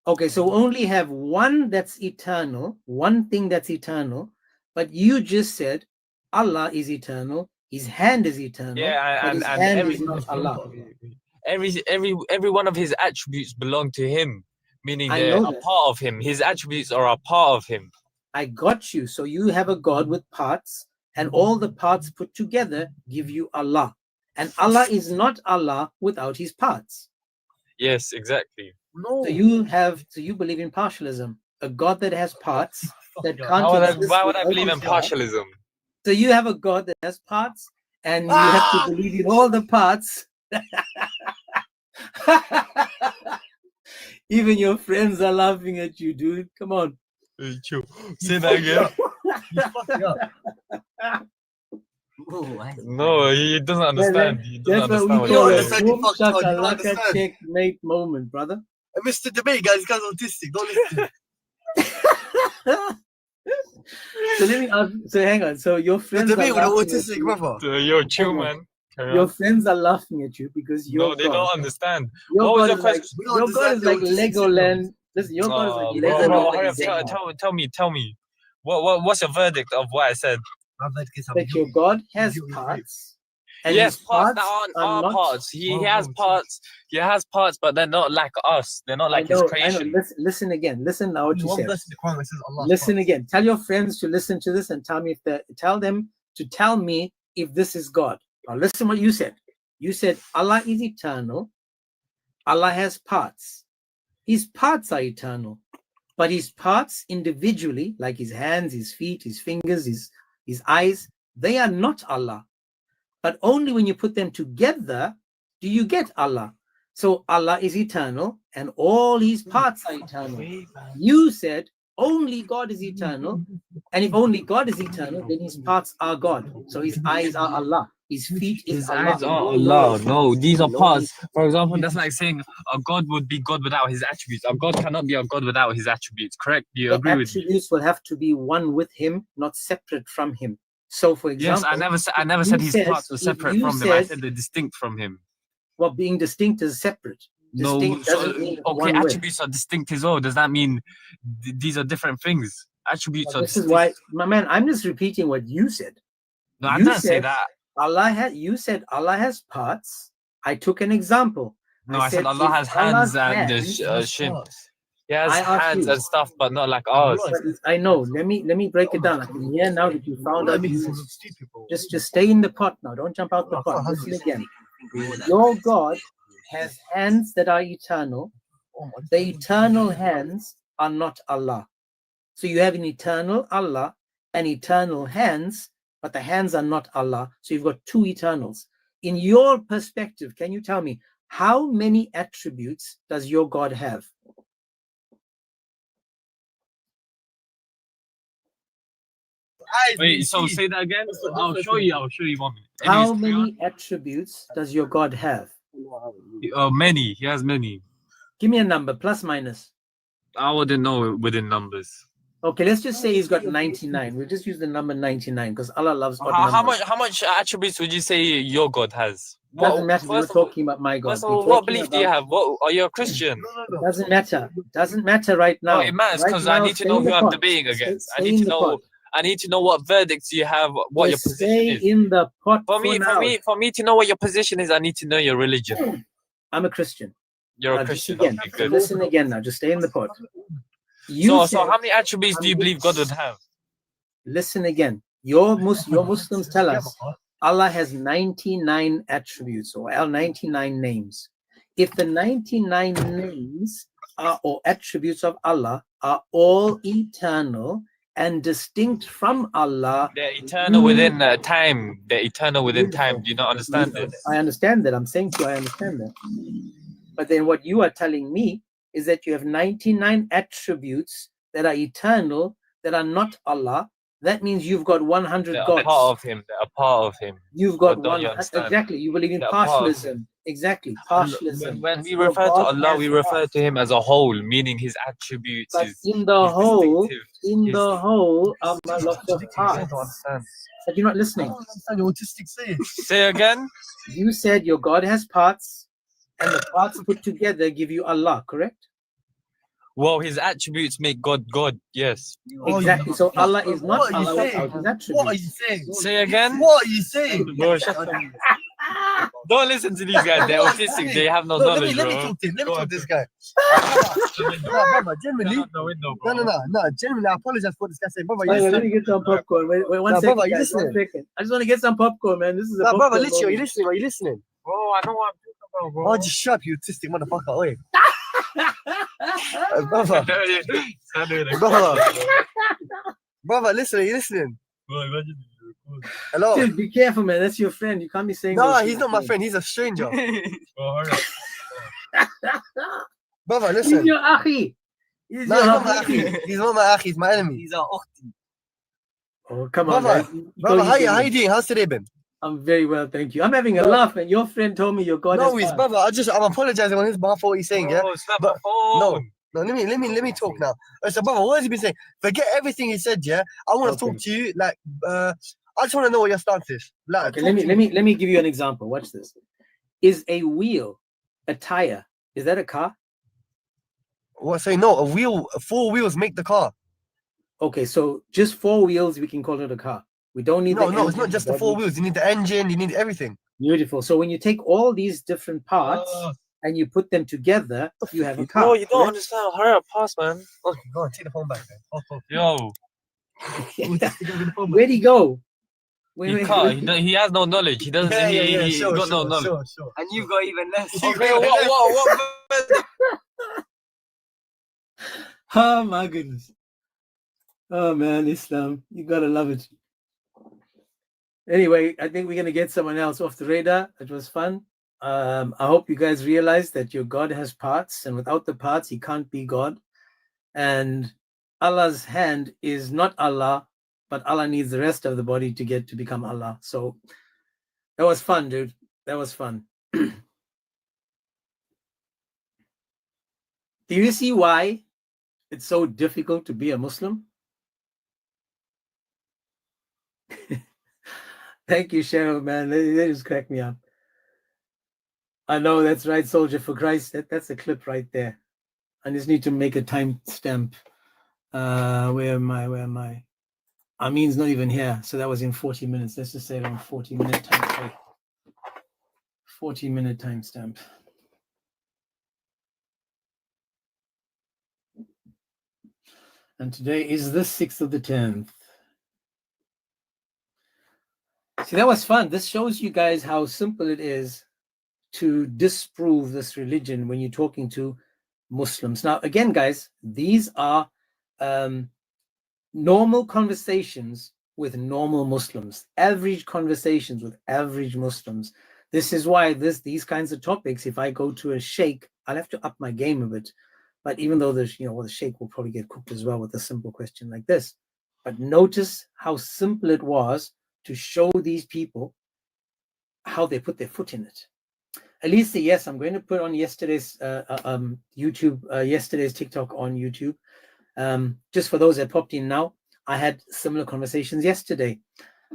Okay, so we only have one that's eternal, one thing that's eternal, but you just said Allah is eternal, his hand is eternal, Yeah, but and, his and hand every is not Allah. every one of his attributes belong to him, meaning I they're know a that. part of him. His attributes are a part of him. I got you. So you have a God with parts, and all the parts put together give you Allah. And Allah is not Allah without his parts. Yes, exactly. No. So you believe in partialism, a God that has parts that can't exist Why would I without believe in his parts. partialism? So you have a God that has parts, and you have to believe in all the parts. Even your friends are laughing at you, dude. Come on. Say that again. No, he doesn't understand. He doesn't That's what we understand. call What a you're saying. understand, you boom fucked up, you don't shakalaka understand. checkmate moment, brother. Mr. Debate, guys, this guy's autistic. Don't listen. So let me ask. So hang on. So your The friends are debate with the laughing at autistic you. brother. Yo, chill, Hang on. man. Carry Your on. friends are laughing at you because your No, they God, don't understand. your What was God your is like question? We don't your God is understand like the autistic Legoland. Listen, your God is like Bro, Legoland. hurry in up. Denmark. Tell me. What's your verdict of what I said? That your God has parts, and Yes, his parts parts that aren't are our not. parts. He has parts. He has parts, but they're not like us. They're not like his I know. creation. Listen again. Listen now what you One said. verse in the Quran that says Allah. Listen again. Tell your friends to listen to this and tell me tell them to tell me if this is God. Now listen what you said. You said Allah is eternal. Allah has parts. His parts are eternal, but his parts individually, like his hands, his feet, his fingers, his eyes, they are not Allah. But only when you put them together do you get Allah. So Allah is eternal and all his parts are eternal. You said only God is eternal, and if only God is eternal, then his parts are God. So his eyes are Allah, his feet is His Allah. eyes are Allah. No, these are parts. For example, that's like saying a God would be God without his attributes. A God cannot be a God without his attributes. Correct? Do you The agree with me? attributes will have to be one with him, not separate from him. So, for Yes, example, I never you said his said- parts were if separate you from him. I said- said they're distinct from him. well, being distinct is separate. No, Distinct doesn't mean okay, one way. attributes are distinct as well. Does that mean these are different things? Attributes Well, are this is distinct. why, my man, I'm just repeating what you said. No, I you didn't say said- that. You said Allah has parts. I took an example. No, I said Allah if has hands Allah's and hands- shin. He has I asked hands you. and stuff, but not like ours. But I know. Let me break it down. I can hear now that you found out. Just stay in the pot now. Don't jump out the pot. Listen again. Your God has hands that are eternal. The eternal hands are not Allah. So you have an eternal Allah and eternal hands, but the hands are not Allah. So you've got two eternals. In your perspective, can you tell me how many attributes does your God have? Wait, so say that again. I'll show you. I'll show you one minute. How Anyways, carry on. many attributes does your God have? Many. He has many. Give me a number, plus minus. I wouldn't know within numbers. Okay, let's just say he's got 99. We'll just use the number 99 because Allah loves odd numbers. How much attributes would you say your God has? Doesn't matter. We're first of all- talking about my God. First of We're all, what talking belief do you about- have? What are you a Christian? Doesn't matter. Doesn't matter right now. No, it matters Right because I now, need to stay know in who the I'm pot. debating Stay- against. stay in the pot. I need to know what verdicts you have, what your Just position stay is. in the pot For me, now. for me to know what your position is, I need to know your religion. I'm a Christian. You're Now, a just Christian. again, Okay, good. listen again now. Just stay in the pot. You So said- how many attributes do you believe God would have? Listen again. Your Muslims tell us Allah has 99 attributes or 99 names. If the 99 names are or attributes of Allah are all eternal and distinct from Allah, They're eternal within time. They're eternal within time. Do you not understand this? I understand that. I'm saying to you, I understand that. But then what you are telling me is that you have 99 attributes that are eternal, that are not Allah, that means you've got 100 They're a gods. part of him. They're a part of him. You've got What don't one. you understand? Exactly. You believe in They're a part of partialism. Exactly. Partialism. When we Your refer to God Allah, has we refer parts. to him as a whole, meaning his attributes, But his, in the his whole, distinctive. in his- the whole are Autistic, lots of autistic, I parts. don't understand. But you're not I listening. don't understand your autistic saying. Say again? You said your God has parts, and the parts put together give you Allah, correct? Well, his attributes make God God, yes. Oh, Exactly. So Allah is not what are you Allah saying? without his What are attributes. you saying? Say again? What are you saying? Bro, shut up. Don't listen to these guys. They're autistic. They have no No, knowledge, let me bro. talk to him. Let me Go talk on. to this guy. Brother, genuinely. No. Genuinely, I apologize for this guy saying, brother, Let you me get some popcorn. Wait, one Nah, second, brother, you guys, one listening? second. I just want to get some popcorn, man. This is a Nah, brother, popcorn literally, are you moment. listening? Are you listening? Bro, I know what I'm talking about, bro. Oh, just shut up, you autistic motherfucker. Oi. Brother, brother, listen, are you listening? Hello? Dude, be careful, man. That's your friend. You can't be saying. No, those he's things, not my man. friend. He's a stranger. Brother, He's listen. your achi. He's No, your he's not my achi. akhi. He's not my akhi. He's my enemy. He's our Oh, come on, Brother, guys. Brother, Go how easy, you man. doing? How's today been? I'm very well, thank you. I'm having a Bro. laugh, and your friend told me your God No, has he's parts. brother. I'm apologizing on his behalf for what he's saying, yeah? Bro, snap But- the phone. No, let me talk now. So, brother, what has he been saying? Forget everything he said, yeah? I want to Okay. talk to you, like, I just want to know what your stance is. Like, Okay, talk to me. let me give you an example. Watch this. Is a wheel a tire? Is that a car? What, say no, four wheels make the car. Okay, so just four wheels, we can call it a car. We don't need No, the it's not engine, just the body. four wheels. You need the engine, you need everything. Beautiful. So when you take all these different parts and you put them together, you have a car. Bro, you don't correct? understand. Hurry up, pass, man. Okay, go on, take the phone back, man. Yo, Where'd he go? he can't. He has no knowledge. He doesn't. He's got no knowledge. Sure. And you've got even less. Okay, what? Oh my goodness. Oh man, Islam. You gotta love it. Anyway, I think we're gonna get someone else off the radar. It was fun. I hope you guys realize that your God has parts, and without the parts, he can't be God. And Allah's hand is not Allah, but Allah needs the rest of the body to become Allah. So that was fun, dude. That was fun. Do you see why it's so difficult to be a Muslim? Thank you, Cheryl, man. They just crack me up. I know, that's right, Soldier for Christ. That's a clip right there. I just need to make a time stamp. Where am I? Amin's not even here, so that was in 40 minutes. Let's just say it on 40-minute time stamp. 40-minute timestamp. And today is the 6th of the 10th. See, that was fun. This shows you guys how simple it is to disprove this religion when you're talking to Muslims. Now, again, guys, these are normal conversations with normal Muslims, average conversations with average Muslims. This is why these kinds of topics, if I go to a sheikh, I'll have to up my game a bit. But even though the sheikh will probably get cooked as well with a simple question like this. But notice how simple it was to show these people how they put their foot in it. Elisa, yes, I'm going to put on yesterday's YouTube, yesterday's TikTok on YouTube. Just for those that popped in now, I had similar conversations yesterday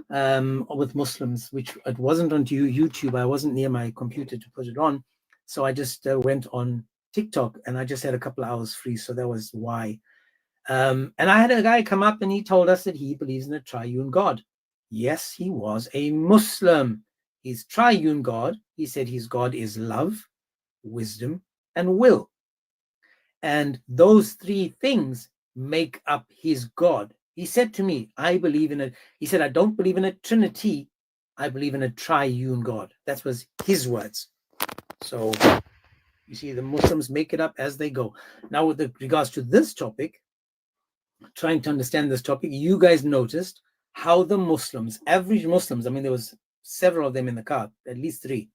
with Muslims, which it wasn't on YouTube. I wasn't near my computer to put it on. So I just went on TikTok and I just had a couple of hours free. So that was why. And I had a guy come up and he told us that he believes in a triune God. Yes, he was a Muslim. His triune God, he said his God is love, wisdom, and will. And those three things make up his God. He said to me, I don't believe in a Trinity. I believe in a triune God. That was his words. So you see, the Muslims make it up as they go. Now, with regards to this topic, trying to understand this topic, you guys noticed how the Muslims, average Muslims, I mean, there was several of them in the car, at least 3.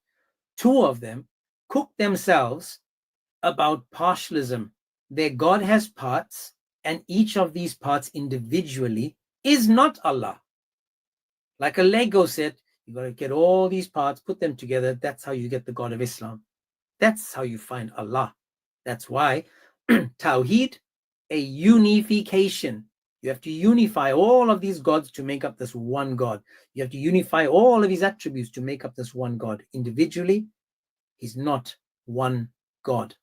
2 of them cooked themselves about partialism. Their God has parts, and each of these parts individually is not Allah. Like a Lego set, you got to get all these parts, put them together. That's how you get the God of Islam. That's how you find Allah. That's why Tawheed, a unification. You have to unify all of these gods to make up this one God. You have to unify all of his attributes to make up this one God. Individually, he's not one God.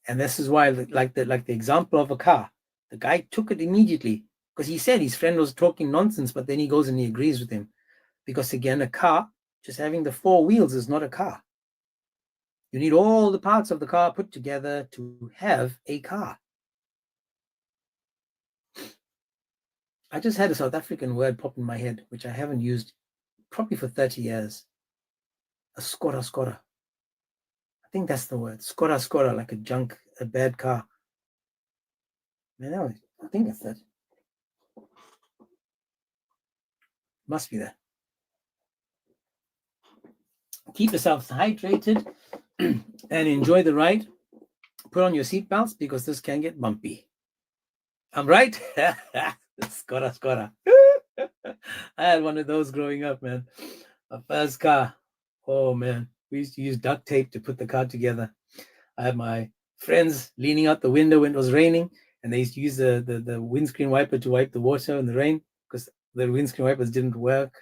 And this is why, like the example of a car, the guy took it immediately because he said his friend was talking nonsense, but then he goes and he agrees with him. Because again, a car, just having the four wheels is not a car. You need all the parts of the car put together to have a car. I just had a South African word pop in my head, which I haven't used probably for 30 years. A skora skora. I think that's the word. Skora skora, like a bad car. Man, I think that's that. Must be that. Keep yourself hydrated and enjoy the ride. Put on your seatbelts because this can get bumpy. I'm right? Skora skora. I had one of those growing up, man. My first car. Oh, man. We used to use duct tape to put the car together. I had my friends leaning out the window when it was raining, and they used to use the windscreen wiper to wipe the water in the rain because the windscreen wipers didn't work.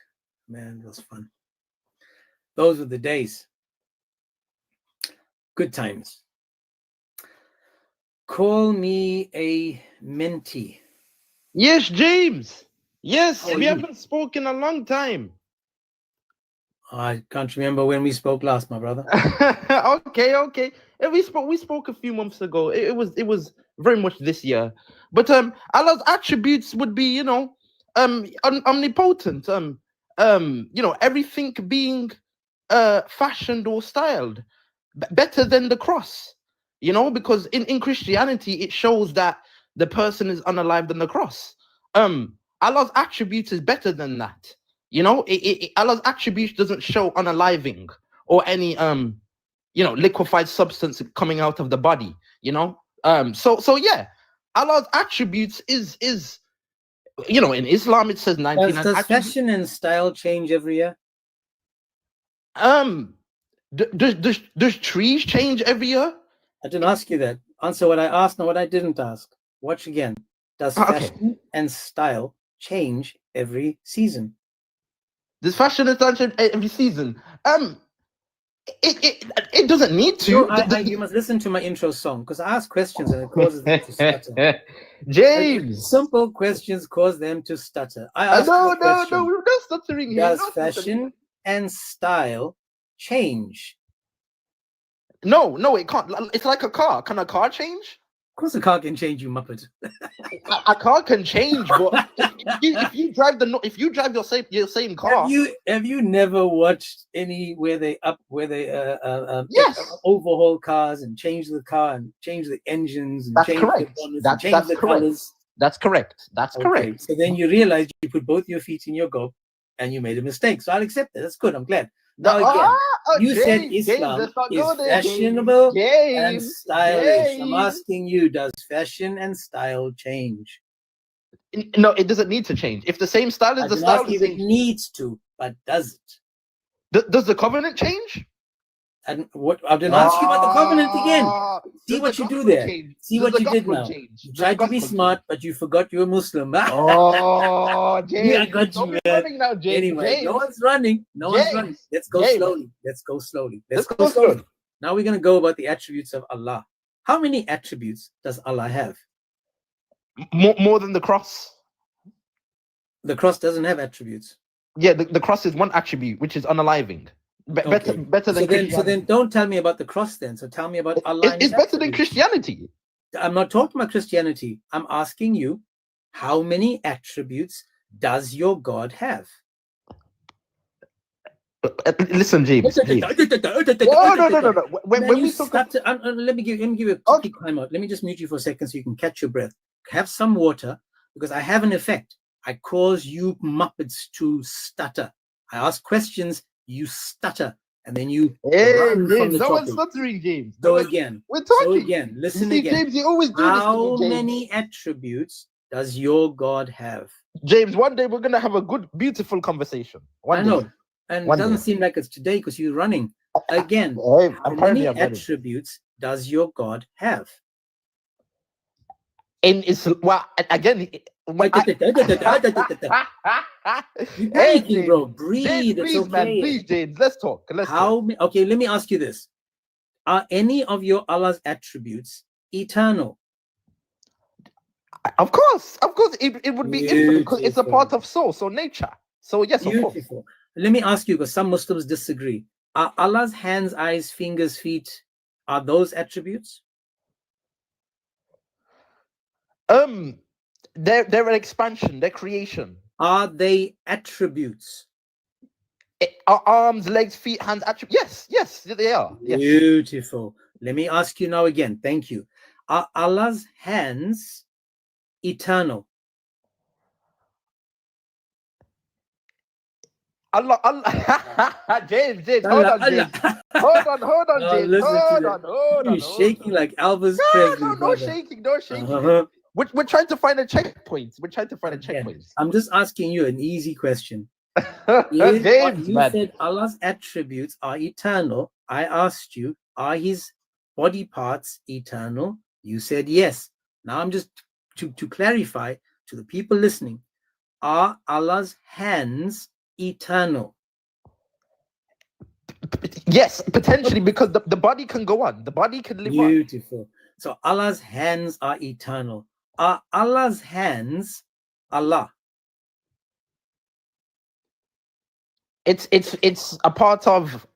Man, it was fun. Those were the days. Good times. Call me a mentee. Yes, James. Yes, How are we you? haven't spoken a long time. I can't remember when we spoke last, my brother. Okay. We spoke a few months ago. It was very much this year. But Allah's attributes would be, omnipotent. Everything being fashioned or styled better than the cross. Because in Christianity it shows that the person is unalived on the cross. Allah's attributes is better than that. Allah's attributes doesn't show unaliving or any liquefied substance coming out of the body. So yeah, Allah's attributes is in Islam it says 99 Does attributes. fashion and style change every year? Does trees change every year? I didn't ask you that. Answer what I asked, not what I didn't ask. Watch again. Does Okay. fashion and style change every season? Does fashion and style change every season? It doesn't need to. No, you must listen to my intro song because I ask questions and it causes them to stutter. James. Simple questions cause them to stutter. I ask you a question. We're not stuttering here. Does No stuttering. fashion and style change? No, it can't. It's like a car. Can a car change? Of course, a car can change, you muppet. A car can change, but if you drive your same car. Have you never watched any where they Yes. overhaul cars and change the car and change the engines and That's change correct. the bonnets and That's change the correct. colors? That's correct. That's Okay, correct. so then you realize you put both your feet in your gob and you made a mistake. So I'll accept it. That's good. I'm glad. Now again, you said Islam let's not is go there, fashionable and James, stylish. I'm James. asking you, does fashion and style change? No, it doesn't need to change. If the same style I is the didn't style, ask you if it needs to, but does it? does the covenant change? And what I didn't ask you about the covenant again. See Does what the you do gospel there. change? See Does what the you did gospel now. change? You Does tried the to be gospel smart, but you forgot you're a Muslim. Oh, James. Yeah, I got don't you, be man. running now, James. Anyway, James. no one's running. No one's James. running. Let's go James. slowly. Let's go slowly. Let's go slowly. Now we're going to go about the attributes of Allah. How many attributes does Allah have? More than the cross. The cross doesn't have attributes. Yeah, the cross is one attribute, which is unaliving. Better than So Christianity. then don't tell me about the cross then. So tell me about Allah. and It's his better than attributes. Christianity. I'm not talking about Christianity. I'm asking you, how many attributes does your God have? Listen, James. No. When we talk let me give you a quick time out. Let me just mute you for a second so you can catch your breath. Have some water because I have an effect. I cause you muppets to stutter. I ask questions, you stutter, and then you Hey, run from James, the no one's topic. stuttering, James. So No one- again, we're so talking. again, You listen see, again. James, you always do this to How me, James. many attributes does your God have? James, one day we're gonna have a good, beautiful conversation. One I day. know, and One it doesn't day. seem like it's today because you're running. Again, Hey, how apparently many I'm ready. attributes does your God have? In well, again, when You're Hey, panicking, bro. James, Breathe. It's please, man, okay. please, James, let's talk. Let's talk. How? Okay, let me ask you this: are any of your Allah's attributes eternal? Of course, it would be infinite because it's a part Beautiful. of soul, so nature. So yes, of course. Beautiful. Let me ask you, because some Muslims disagree. Are Allah's hands, eyes, fingers, feet, are those attributes? They're an expansion, they're creation. Are they attributes? Are arms, legs, feet, hands, attributes? Yes, they are. Yes. Beautiful. Let me ask you now again. Thank you. Are Allah's hands eternal? Allah, James, hold Allah, on, James. Hold on, Oh, James. listen to Hold that. on, hold on. You're shaking like Elvis No, Presley, no brother. shaking, no shaking. Uh-huh. We're trying to find a checkpoint. We're trying to find a Again, checkpoint. I'm just asking you an easy question. James, You man. said Allah's attributes are eternal. I asked you, are his body parts eternal? You said yes. Now I'm just to clarify to the people listening, are Allah's hands eternal? Yes, potentially, because the body can go on. The body can live on. Beautiful. So Allah's hands are eternal. Are Allah's hands Allah? It's a part of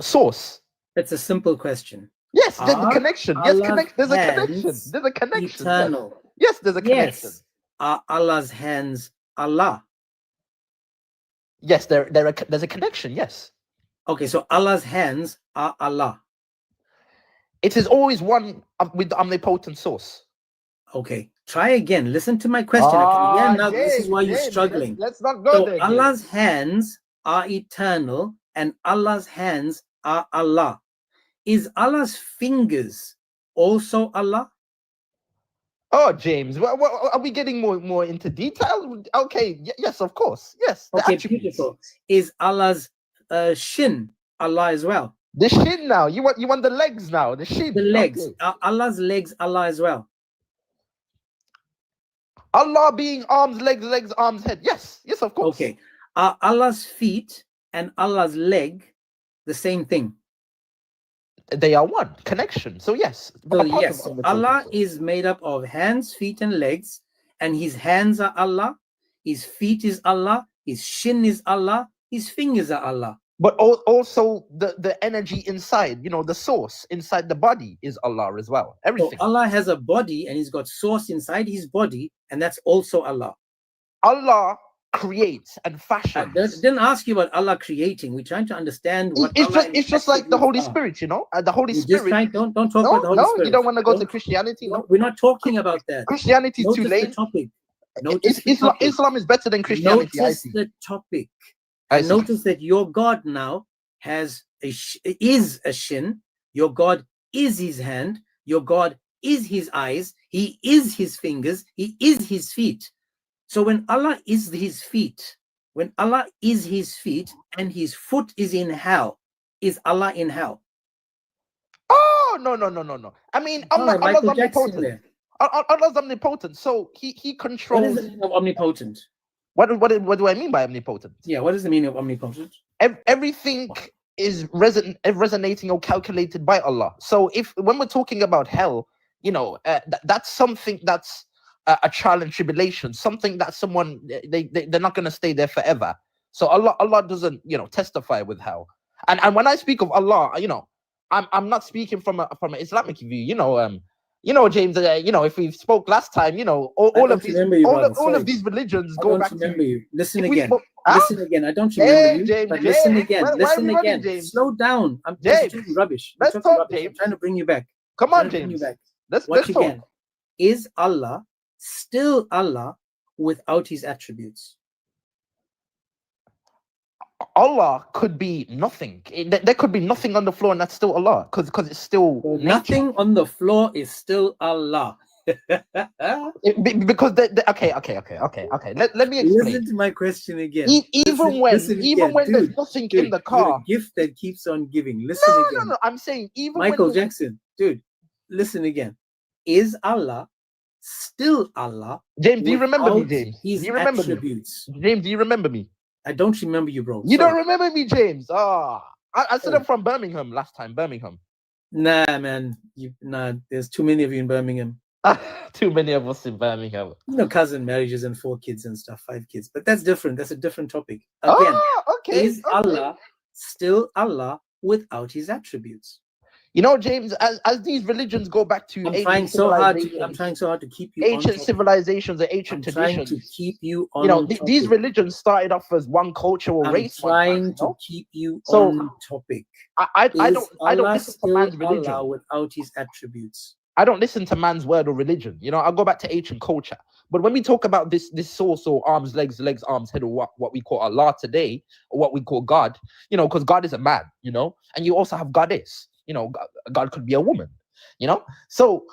source. That's a simple question. Yes, there's a Are connection. Yes, Allah's there's a connection. hands There's a connection. eternal? Yes, there's a connection. Yes. Are Allah's hands Allah? Yes, there's a connection. Yes. Okay, so Allah's hands are Allah. It is always one with the omnipotent source. Okay, try again. Listen to my question. Yeah, now this is James, why you're James, struggling. Let's not go So there. Allah's hands are eternal and Allah's hands are Allah. Is Allah's fingers also Allah? Oh, James, are we getting more into detail? Okay, yes, of course. Yes. the Okay, attributes. beautiful. Is Allah's shin Allah as well? The shin now. You want the legs now. The shin. The legs. Okay. Are Allah's legs Allah as well? Allah being arms, legs, arms, head. Yes, of course. Okay. Are Allah's feet and Allah's leg the same thing? They are one connection. So yes. So a part yes, of Allah omnipotent source. is made up of hands, feet, and legs, and his hands are Allah, his feet is Allah, his shin is Allah, his fingers are Allah. But also the energy inside, the source inside the body is Allah as well. So Everything. Allah has a body and he's got source inside his body, and that's also Allah. Allah creates and I fashions. didn't ask you about Allah creating. We're trying to understand what It's just like the Holy Spirit. Spirit, the Holy Just Spirit. try, don't talk about the Holy Spirit. You don't want to go to Don't- Christianity. no, No, we're not talking about that. Christianity is too Notice late. the topic. Notice the Islam, topic. Islam is better than Christianity. I Notice see. the topic. I see. Notice that your God now is a shin. Your God is his hand. Your God is his eyes. He is his fingers. He is his feet. So when Allah is his feet, and his foot is in hell, is Allah in hell? Oh no. I mean, Allah's Michael Jackson omnipotent. there. Allah's omnipotent, so he What is controls. the meaning of omnipotent? What do I mean by omnipotent? Yeah, what is the meaning of omnipotent? Everything is resonating or calculated by Allah. So when we're talking about hell, that's something that's a trial and tribulation, something that someone they're not going to stay there forever. So Allah doesn't testify with hell. And when I speak of Allah, I'm not speaking from an Islamic view. James, if we spoke last time, all of these religions I go don't back remember to. you. Listen if we again. spoke- Huh? Listen again. I don't remember Hey, you. James, But listen James, again. why are Listen we running, again. James? Slow down. I'm James, talking rubbish. let's I'm talking talk, rubbish. I'm James. trying to bring you back. Come Trying on, to bring you James. back. Let's Watch talk. again. Is Allah still Allah without his attributes? Allah could be nothing. There could be nothing on the floor, and that's still Allah, because it's still nature. Nothing on the floor is still Allah. Because okay. Let me explain. Listen to my question again. Even when again. there's Dude, nothing dude, in the you're car. a gift that keeps on giving. Listen again. No. I'm saying even Michael when Jackson, dude, listen again. Is Allah still Allah? James, do you remember me, without James? His Do you remember me? attributes. James, do you remember me? I don't remember you, bro. You Sorry. don't remember me, James? I said Oh. I'm from Birmingham last time. Birmingham. Nah, man. There's too many of you in Birmingham. Too many of us in Birmingham. You know, cousin marriages and 4 kids and stuff, 5 kids. But that's different. That's a different topic. Again, Okay. is Allah still Allah without his attributes? You know, James, as these religions go back to I'm ancient trying so hard civilizations, to keep you on ancient topic. civilizations and I'm ancient trying traditions. to keep you on You know, topic. these religions started off as one culture or I'm race. one trying time, to you know? keep you So, on topic. I don't Allah listen to still man's religion. Allah without his attributes? I don't listen to man's word or religion. You know, I go back to ancient culture. But when we talk about this source or arms, legs, arms, head, or what we call Allah today, or what we call God, you know, because God is a man, you know, and you also have goddess. You know, God could be a woman, you know. So,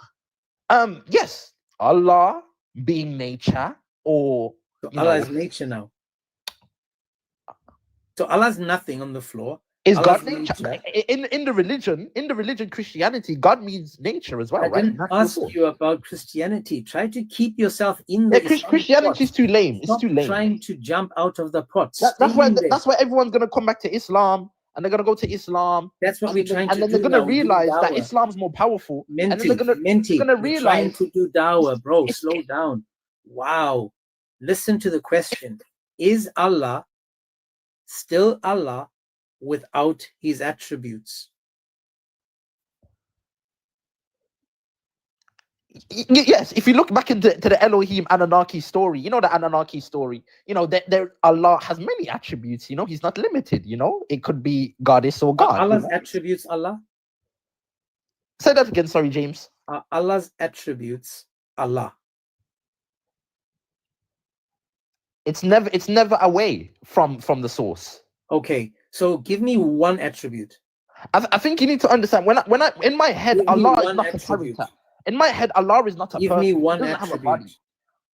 yes, Allah being nature, or So you Allah know, is nature now. So Allah's nothing on the floor. is Allah's God nature? nature. In the religion Christianity, God means nature as well, I right? didn't Natural ask source. you about Christianity. Try to keep yourself in the Yeah, Islamic Christianity is pot. too lame. It's Stop too lame. trying to jump out of the pot. That's Stay in there. why everyone's gonna come back to Islam, and they're gonna go to Islam. That's what we're trying And to then they're do gonna now. We're doing realize that dawah. Islam's more powerful. And then Menti, they're Menti, gonna we're trying realize to do dawah, bro. it's- Slow down. Wow. Listen to the question. Is Allah still Allah without his attributes? yes, if you look back into the Elohim Anunnaki story, you know the Anunnaki story, you know that Allah has many attributes, you know, he's not limited, you know, it could be goddess or God. Are Allah's you know? attributes Allah? Say that again, sorry, James. Are Allah's attributes Allah? It's never away from the source. Okay, so give me one attribute. I think you need to understand when I in my head, Give me Allah is one not attribute. a character. In my head, Allah is not a Give person. me He one doesn't have a body. attribute.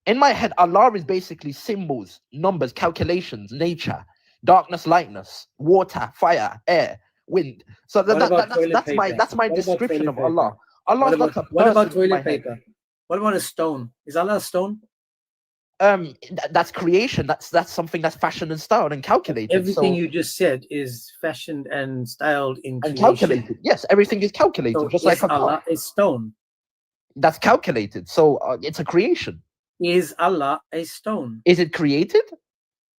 In my head, Allah is basically symbols, numbers, calculations, nature, darkness, lightness, water, fire, air, wind. So What about toilet that's my paper? that's my What about description toilet of Allah. paper? Allah What is not about, a what about person in my toilet head. paper? What about a stone? Is Allah a stone? That's creation. That's something that's fashioned and styled and calculated. Everything So- you just said is fashioned and styled in and creation. calculated. Yes, everything is calculated, So just is like a car. Allah a stone? That's calculated. So it's a creation. Is Allah a stone? Is it created?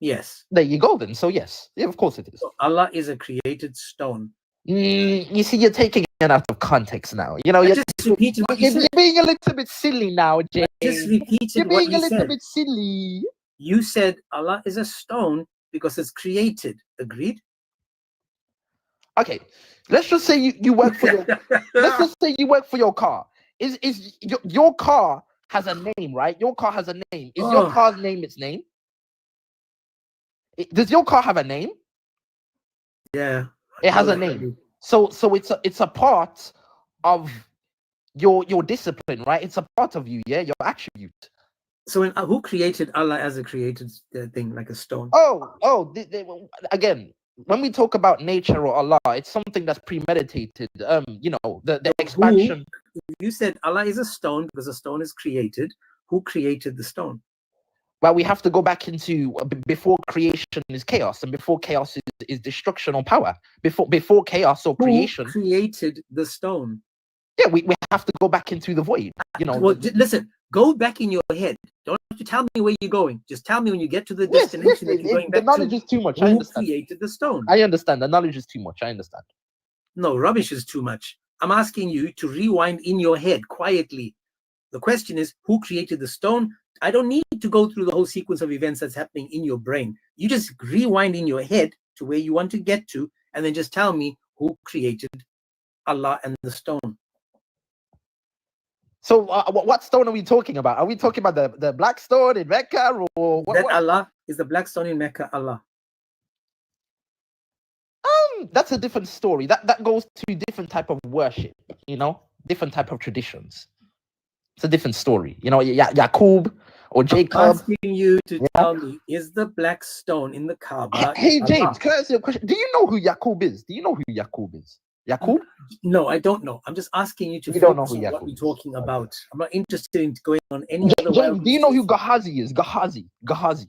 Yes. There you go. Then. So yes, yeah, of course it is. So Allah is a created stone. You see, you're taking it out of context now. You know, I you're, just repeated what you you're said. being a little bit silly now, James. Just You're repeated what being a you little said. bit silly. You said Allah is a stone because it's created. Agreed? Okay, let's just say you work for your. Let's just say you work for your car. Is your car has a name, right? Your car has a name. Is your Oh. car's name its name? Does your car have a name? Yeah. It has a name. So it's a part of your discipline, right? It's a part of you, yeah, your attribute. So who created Allah as a created thing, like a stone? Again, when we talk about nature or Allah, it's something that's premeditated. You know, the So expansion. You said Allah is a stone because a stone is created. Who created the stone? Well, we have to go back into before creation is chaos, and before chaos is destruction or power. Before chaos or creation, Who created the stone? yeah, we have to go back into the void. You know, Well, listen, go back in your head. Don't you tell me where you're going. Just tell me when you get to the yes, destination that you're going the back knowledge to. is too much. I Who understand. created the stone? I understand. The knowledge is too much. I understand. No, rubbish is too much. I'm asking you to rewind in your head quietly. The question is, who created the stone? I don't need to go through the whole sequence of events that's happening in your brain. You just rewind in your head to where you want to get to, and then just tell me who created Allah and the stone. So, what stone are we talking about? Are we talking about the black stone in Mecca, or what? That Allah is the black stone in Mecca, Allah. that's a different story. That goes to different type of worship, you know, different type of traditions. It's a different story, you know. Yaqub or I'm Jacob. asking you to tell me, is the black stone in the Kaaba? Hey Allah? James, can I ask you a question? Do you know who Yaqub is? Do you know who Yaqub is? Yaqub? No, I don't know. I'm just asking you to You don't know focus who on what Yaqub we're is. talking about. I'm not interested in going on any other. James, do you know who Gehazi? Gehazi is? Gehazi.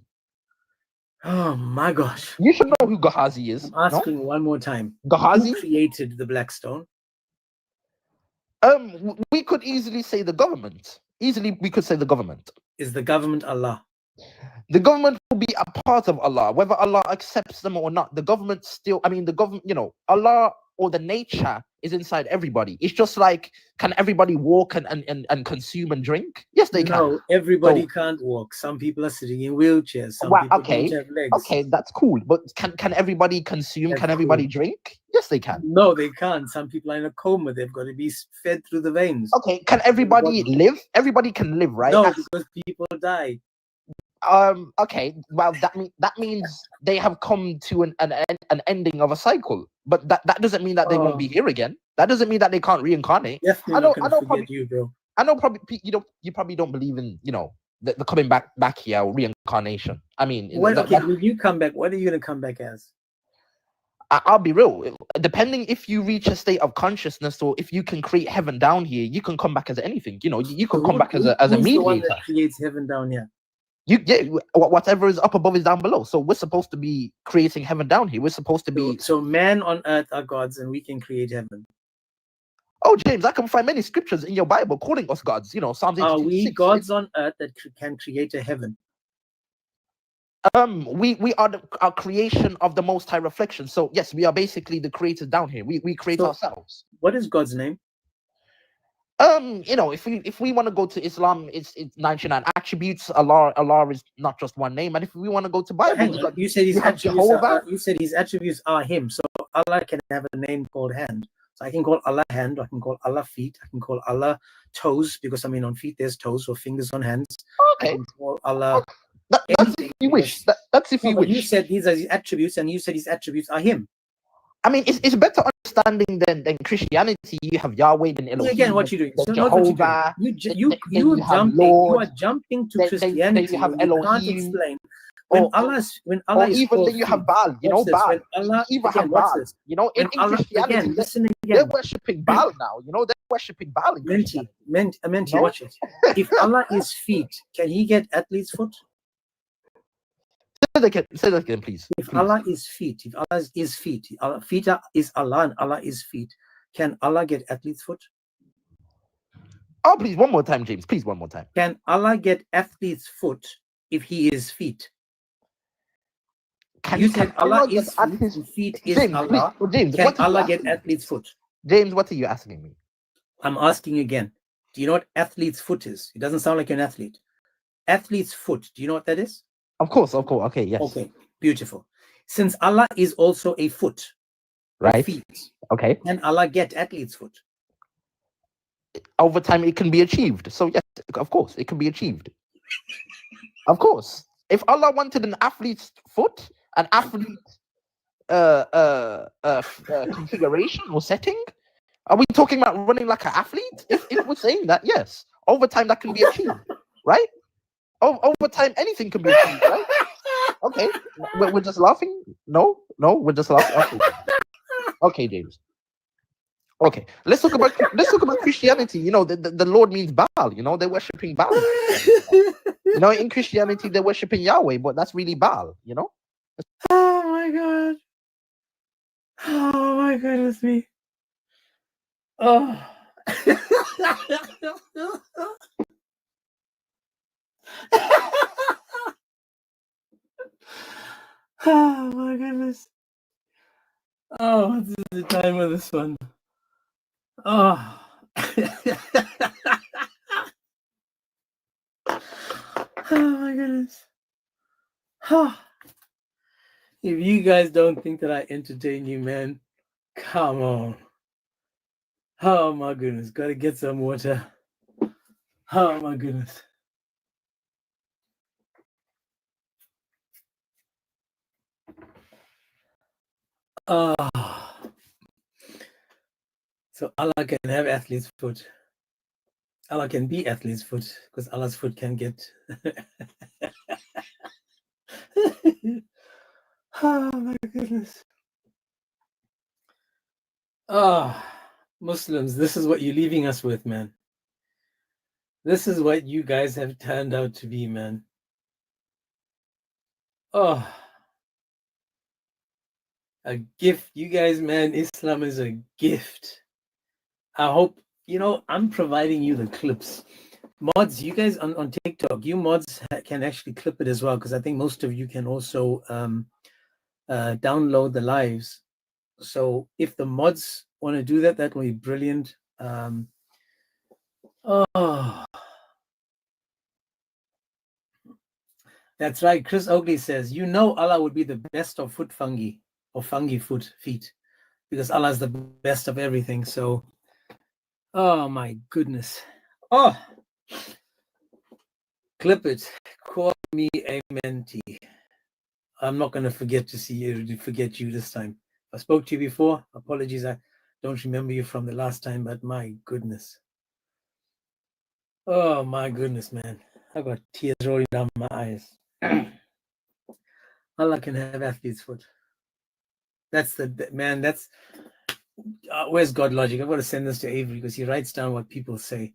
Oh my gosh! You should know who Gehazi is. I'm asking one more time. Gehazi? Who created the black stone? We could easily say the government. Easily, we could say the government. Is the government Allah? The government will be a part of Allah, whether Allah accepts them or not. The government still, I mean, the government, you know, Allah or the nature is inside everybody. It's just like, can everybody walk and consume and drink? Yes, they can. No, everybody So- can't walk. Some people are sitting in wheelchairs. Some Well, people okay, don't have legs. Okay, that's cool. But can everybody consume? That's Can everybody cool. drink? Yes, they can. No, they can't. Some people are in a coma. They've got to be fed through the veins. Okay, can everybody live? Everybody can live, right? No, because people die. Okay, well that means they have come to an ending of a cycle, but that doesn't mean that they won't be here again. That doesn't mean that they can't reincarnate. Definitely I know not going to forget probably, you, bro. I know probably you probably don't believe in, you know, the coming back here or reincarnation. I mean, When you come back, what are you going to come back as? I'll be real. Depending if you reach a state of consciousness or if you can create heaven down here, you can come back as anything. You know, you can come back as a Who's the one mediator. that creates heaven down here? You get whatever is up above is down below. So we're supposed to be creating heaven down here. We're supposed to be. So man on earth are gods, and we can create heaven. Oh, James, I can find many scriptures in your Bible calling us gods. You know, Psalms 82. Are we gods on earth that can create a heaven? We are our creation of the Most High reflection. So yes, we are basically the creators down here. We create So- ourselves. What is God's name? You know, if we want to go to Islam, it's 99 attributes. Allah is not just one name. And if we want to go to Bible, Hang we on. got- You said his you have attributes. Jehovah. You said his attributes are Him. So Allah can have a name called hand. So I can call Allah hand. I can call Allah feet. I can call Allah toes because I mean on feet there's toes or fingers on hands. I Okay, can call Allah. that's if anything you wish. because- That's if No, you but you wish. said these are his attributes, and you said his attributes are Him. I mean, it's better understanding than Christianity. You have Yahweh, then Elohim. Again, what you doing? then So not what Jehovah. you doing. then You you have jumping. You are Lord, jumping to then Christianity. you have when you can't Elohim, explain when or- Allah or is even called then you have feet. Baal. You know, Watch this, Baal. when Allah- You even again, have watch Baal. this. You know, in When Allah Christianity, again, listen they're again. worshipping Baal now. You know, they're worshipping Baal in Menti, Christianity. Menti, No? watch it. If Allah is feet, can He get athlete's foot? Say that again, please. If Please. Allah is feet, if Allah is feet, feet is Allah and Allah is feet, can Allah get athlete's foot? Oh, please, one more time, James. Please, one more time. Can Allah get athlete's foot if He is feet? Can You said Allah get is at feet, his- and feet is James, Allah. please, James, Can what are you Allah get asking me? athlete's foot? James, what are you asking me? I'm asking again. Do you know what athlete's foot is? It doesn't sound like you're an athlete. Athlete's foot. Do you know what that is? Of course. Okay, yes. Okay, beautiful. Since Allah is also a foot, or Right. feet, Okay. can Allah get athlete's foot? Over time, it can be achieved. So yes, of course, it can be achieved. Of course, if Allah wanted an athlete's foot, an athlete configuration or setting, are we talking about running like an athlete? If we're saying that, yes, over time that can be achieved, right? Over time, anything can be achieved, right? Okay, we're just laughing. No, we're just laughing. Okay, James. Okay, let's talk about Christianity. You know, the Lord means Baal. You know, they're worshiping Baal. You know, in Christianity, they're worshiping Yahweh, but that's really Baal. You know. Oh my God. Oh my goodness me. Oh. Oh my goodness. Oh, this is the time of this one. Oh. Oh my goodness. Oh. If you guys don't think that I entertain you, man, come on. Oh my goodness. Gotta get some water. Oh my goodness. So Allah can have athlete's foot. Allah can be athlete's foot because Allah's foot can get. Oh my goodness. Muslims, this is what you're leaving us with, man. This is what you guys have turned out to be, man. Oh, a gift. You guys, man, Islam is a gift. I hope, I'm providing you the clips. Mods, you guys on TikTok, you mods can actually clip it as well, because I think most of you can also download the lives. So if the mods want to do that, that will be brilliant. That's right. Chris Oakley says, Allah would be the best of foot fungi, or fungi feet, because Allah is the best of everything. So, oh my goodness. Oh, clip it. Call me a mentee. I'm not going to forget you this time. I spoke to you before. Apologies. I don't remember you from the last time, but my goodness. Oh my goodness, man. I got tears rolling down my eyes. Allah can have athlete's foot. That's where's God logic? I've got to send this to Avery because he writes down what people say.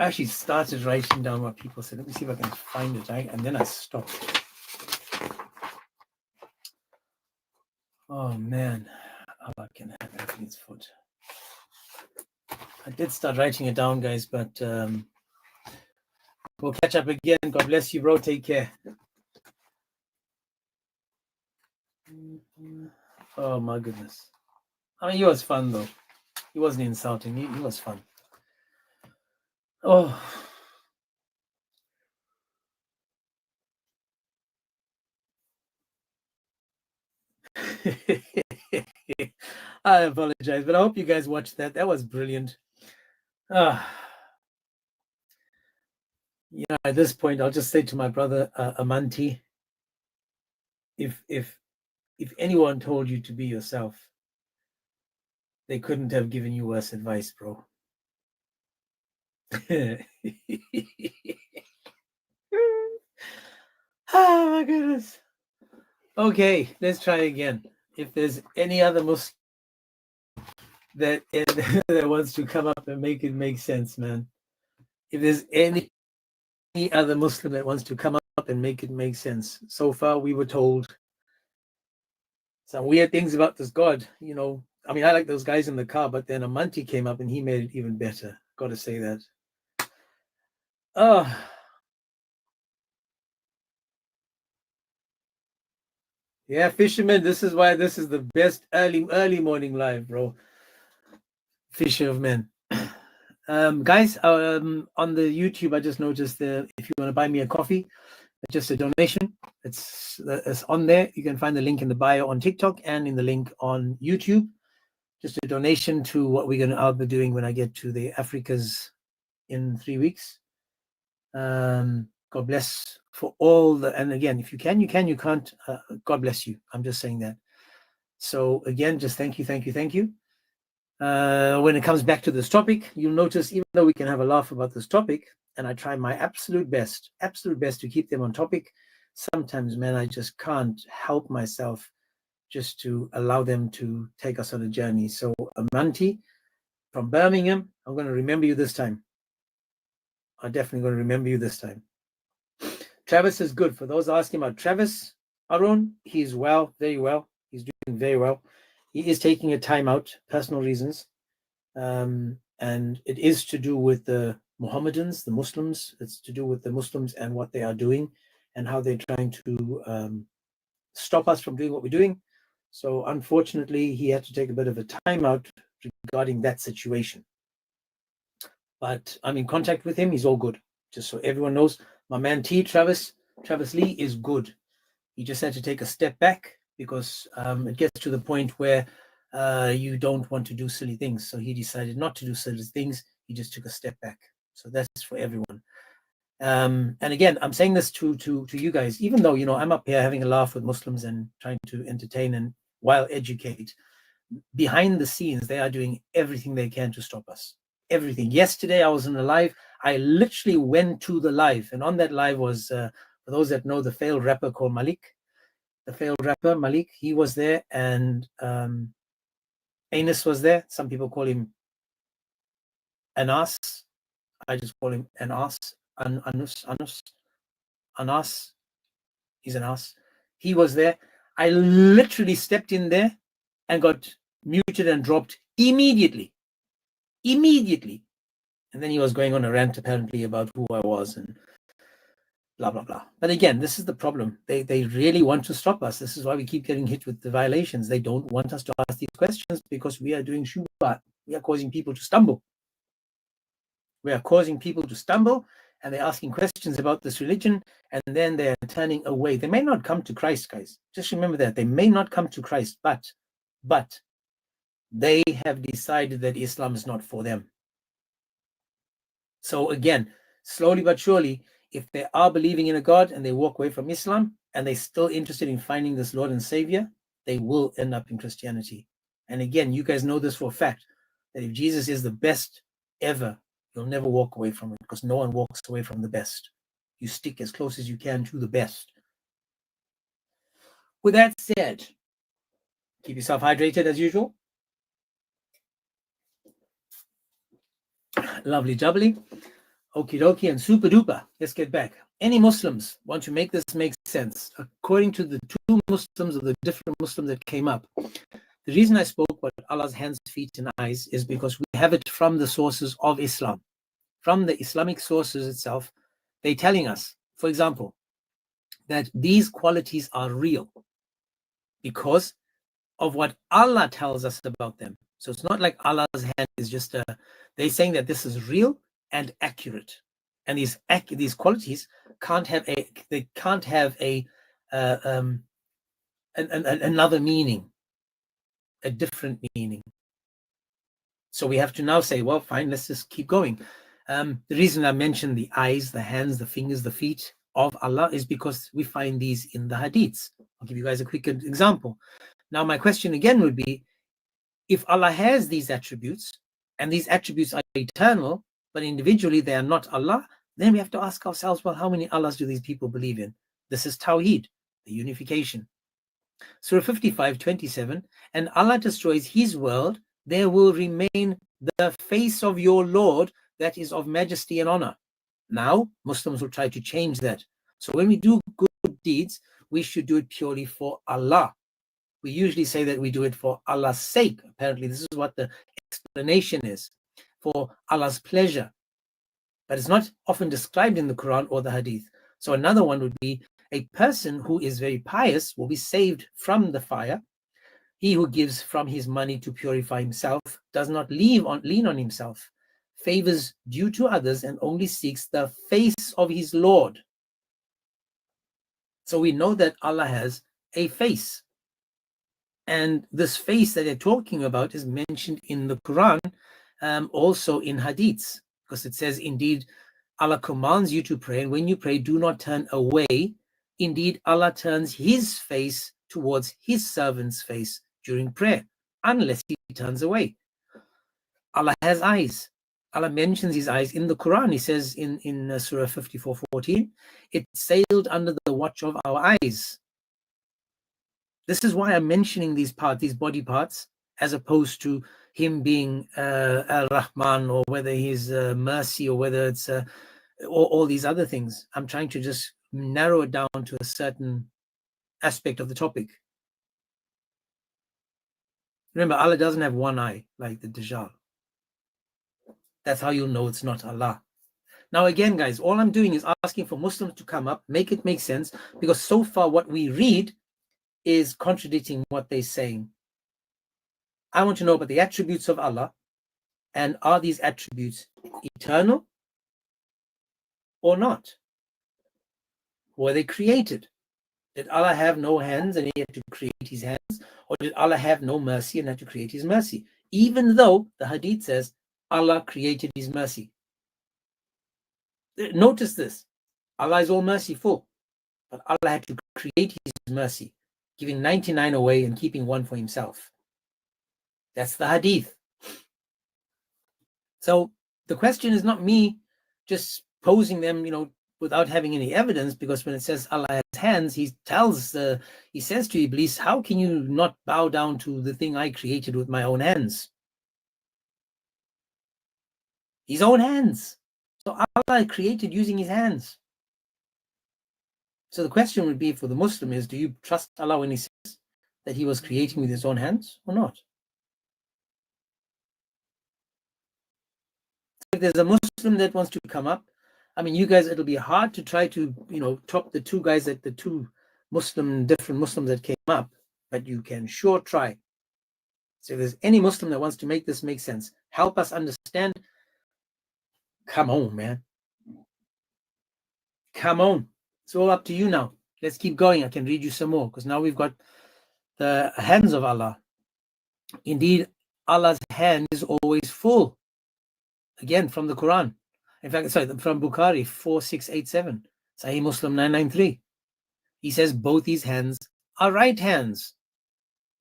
I actually started writing down what people said. Let me see if I can find it, and then I stopped. Oh man, Allah can have athlete's foot. I did start writing it down, guys, but we'll catch up again. God bless you, bro. Take care. Oh my goodness. I mean, he was fun though. He wasn't insulting. He was fun. Oh. I apologize, but I hope you guys watched that. That was brilliant. At this point, I'll just say to my brother Amanti, if anyone told you to be yourself, they couldn't have given you worse advice, bro. Oh my goodness. Okay, let's try again. If there's any other Muslim that wants to come up and make it make sense, man. If there's any other Muslim that wants to come up and make it make sense. So far, we were told some weird things about this God. I mean, I like those guys in the car, but then Amanti came up and he made it even better. Got to say that. Yeah, fisherman, this is why this is the best early morning live, bro. Fisher of men. Guys, on the YouTube, I just noticed that if you want to buy me a coffee, just a donation. It's on there. You can find the link in the bio on TikTok and in the link on YouTube. Just a donation to what I'll be doing when I get to the Africas in 3 weeks. God bless for all and again, if you can, you can, you can't, God bless you. I'm just saying that. So again, just thank you. When it comes back to this topic, you'll notice, even though we can have a laugh about this topic, and I try my absolute best to keep them on topic, sometimes, man, I just can't help myself just to allow them to take us on a journey. So Amanti from Birmingham, I'm going to remember you this time. I'm definitely going to remember you this time. Travis is good. For those asking about Travis, Arun, he's well, very well. He's doing very well. He is taking a time out, personal reasons. And it is to do with the Mohammedans, the Muslims. It's to do with the Muslims and what they are doing and how they're trying to stop us from doing what we're doing. So unfortunately, he had to take a bit of a time out regarding that situation. But I'm in contact with him. He's all good. Just so everyone knows, my man Travis Lee is good. He just had to take a step back because it gets to the point where you don't want to do silly things. So he decided not to do silly things. He just took a step back. So that's for everyone. And again, I'm saying this to you guys, even though, you know, I'm up here having a laugh with Muslims and trying to entertain and while educate. Behind the scenes, they are doing everything they can to stop us. Everything. Yesterday, I was in a live. I literally went to the live, and on that live was, for those that know, the failed rapper called Malik. The failed rapper Malik, he was there, and Anus was there. Some people call him Anas. I just call him Anas. Anas. He's an ass. He was there. I literally stepped in there and got muted and dropped immediately. Immediately. And then he was going on a rant apparently about who I was and blah, blah, blah. But again, this is the problem. They really want to stop us. This is why we keep getting hit with the violations. They don't want us to ask these questions because we are doing shubhat. We are causing people to stumble. We are causing people to stumble, and they're asking questions about this religion, and then they're turning away. They may not come to Christ, guys. Just remember that. They may not come to Christ, but they have decided that Islam is not for them. So again, slowly but surely, if they are believing in a God and they walk away from Islam and they're still interested in finding this Lord and Savior, they will end up in Christianity. And again, you guys know this for a fact, that if Jesus is the best ever, you'll never walk away from it, because no one walks away from the best. You stick as close as you can to the best. With that said, keep yourself hydrated as usual. Lovely jubbly. Okie dokie and super duper. Let's get back. Any Muslims want to make this make sense? According to the two Muslims, or the different Muslims that came up, the reason I spoke about Allah's hands, feet, and eyes is because we have it from the sources of Islam. From the Islamic sources itself, they're telling us, for example, that these qualities are real because of what Allah tells us about them. So it's not like Allah's hand is just a, they're saying that this is real and accurate. And these qualities can't have another meaning, a different meaning. So we have to now say, well, fine, let's just keep going. The reason I mentioned the eyes, the hands, the fingers, the feet of Allah is because we find these in the hadiths. I'll give you guys a quick example. Now, my question again would be, if Allah has these attributes, and these attributes are eternal, but individually they are not Allah, then we have to ask ourselves, well, how many Allahs do these people believe in? This is Tawheed, the unification. Surah 55:27, and Allah destroys his world, there will remain the face of your Lord that is of majesty and honor. Now, Muslims will try to change that. So when we do good deeds, we should do it purely for Allah. We usually say that we do it for Allah's sake. Apparently, this is what the explanation is, for Allah's pleasure. But it's not often described in the Quran or the Hadith. So another one would be, a person who is very pious will be saved from the fire. He who gives from his money to purify himself does not lean on himself, favors due to others, and only seeks the face of his Lord. So we know that Allah has a face. And this face that they're talking about is mentioned in the Quran, also in Hadiths, because it says, indeed, Allah commands you to pray, and when you pray, do not turn away. Indeed, Allah turns his face towards his servant's face during prayer, unless he turns away. Allah has eyes. Allah mentions his eyes in the Quran. He says in Surah 54:14, it sailed under the watch of our eyes. This is why I'm mentioning these body parts, as opposed to him being Al-Rahman, or whether he's mercy, or whether it's all these other things. I'm trying to just narrow it down to a certain aspect of the topic. Remember, Allah doesn't have one eye like the Dajjal. That's how you'll know it's not Allah. Now, again, guys, all I'm doing is asking for Muslims to come up, make it make sense, because so far what we read is contradicting what they're saying. I want to know about the attributes of Allah, and are these attributes eternal or not? Were they created? Did Allah have no hands and he had to create his hands? Or did Allah have no mercy and had to create his mercy? Even though the Hadith says Allah created his mercy. Notice this. Allah is all merciful, but Allah had to create his mercy, giving 99 away and keeping one for himself. That's the hadith. So the question is not me just posing them, without having any evidence, because when it says Allah has hands, he says to Iblis, how can you not bow down to the thing I created with my own hands? His own hands. So Allah created using his hands. So the question would be for the Muslim is, do you trust Allah when he says that he was creating with his own hands or not? If there's a Muslim that wants to come up, I mean, you guys, it'll be hard to try to, top the two different Muslims that came up, but you can sure try. So if there's any Muslim that wants to make this make sense, help us understand, come on, man. Come on. It's all up to you now. Let's keep going. I can read you some more, because now we've got the hands of Allah. Indeed, Allah's hand is always full. Again, from the Quran. In fact, from Bukhari 4687, Sahih Muslim 993. He says both his hands are right hands.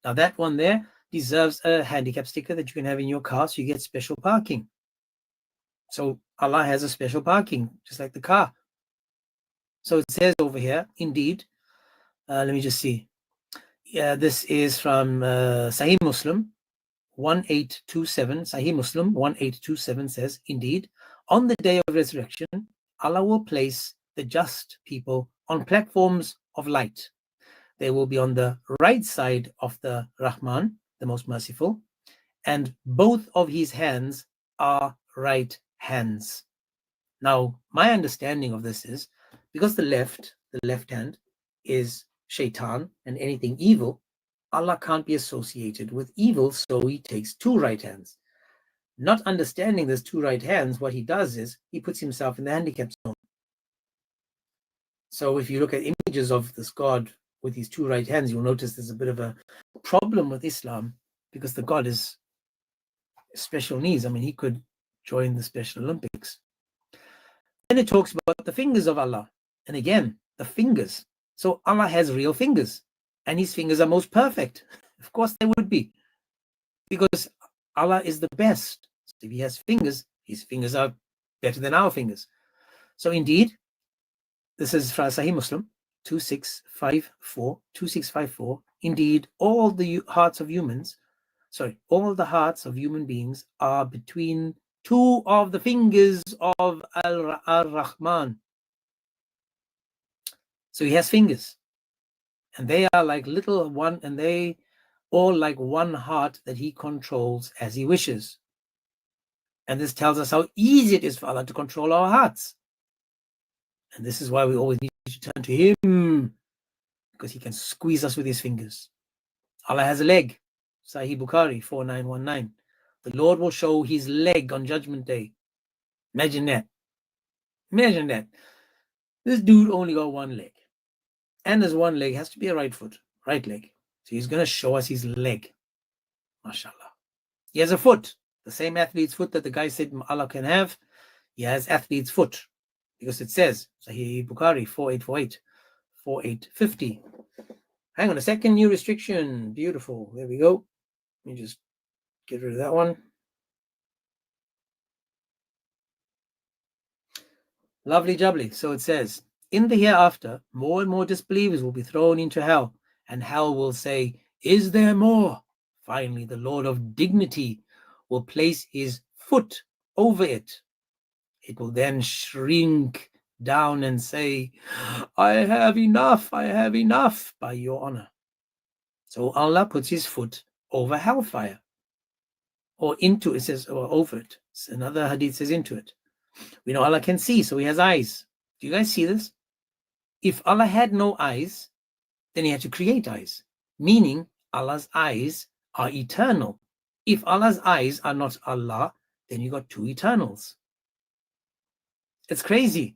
Now that one there deserves a handicap sticker that you can have in your car, so you get special parking. So Allah has a special parking, just like the car. So it says over here, indeed, let me just see. Yeah, this is from Sahih Muslim 1827. Sahih Muslim 1827 says, indeed, on the day of resurrection, Allah will place the just people on platforms of light. They will be on the right side of the Rahman, the most merciful, and both of his hands are right hands. Now, my understanding of this is, because the left hand is shaitan and anything evil, Allah can't be associated with evil, so he takes two right hands. Not understanding those two right hands, what he does is he puts himself in the handicap zone. So if you look at images of this God with his two right hands, you'll notice there's a bit of a problem with Islam, because the God is special needs. I mean, he could join the Special Olympics. Then it talks about the fingers of Allah. And again, the fingers. So Allah has real fingers, and his fingers are most perfect. Of course they would be, because Allah is the best. So if he has fingers, his fingers are better than our fingers. So indeed, this is from Sahih Muslim 2654. Indeed, all the hearts of human beings are between two of the fingers of Ar-Rahman. So he has fingers, and they are like little one, and they all like one heart that he controls as he wishes. And this tells us how easy it is for Allah to control our hearts. And this is why we always need to turn to him, because he can squeeze us with his fingers. Allah has a leg. Sahih Bukhari 4919. The Lord will show his leg on Judgment Day. Imagine that. Imagine that. This dude only got one leg. And his one leg has to be a right foot, right leg. So he's going to show us his leg. MashaAllah. He has a foot. The same athlete's foot that the guy said Allah can have. He has athlete's foot. Because it says, Sahih Bukhari 4850. Hang on a second, new restriction. Beautiful. There we go. Let me just get rid of that one. Lovely jubbly. So it says, in the hereafter, more and more disbelievers will be thrown into hell, and hell will say, is there more? Finally, the Lord of dignity will place his foot over it. It will then shrink down and say, I have enough by your honor. So Allah puts his foot over hellfire, or into it, says, or over it. So another hadith says into it. We know Allah can see, so he has eyes. Do you guys see this? If Allah had no eyes, then he had to create eyes, meaning Allah's eyes are eternal. If Allah's eyes are not Allah, then you got two eternals. It's crazy.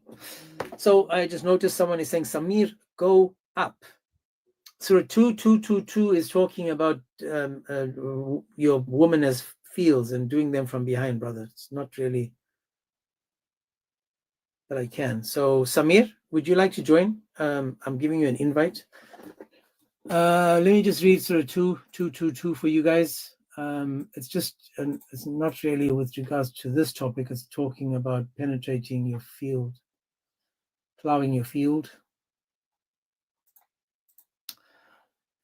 So I just noticed someone is saying, Samir, go up. Surah 2222 is talking about your woman as fields and doing them from behind, brother. It's not really, but I can. So Samir, would you like to join? I'm giving you an invite. Let me just read sort of 2 for you guys. It's just, it's not really with regards to this topic. It's talking about penetrating your field, plowing your field.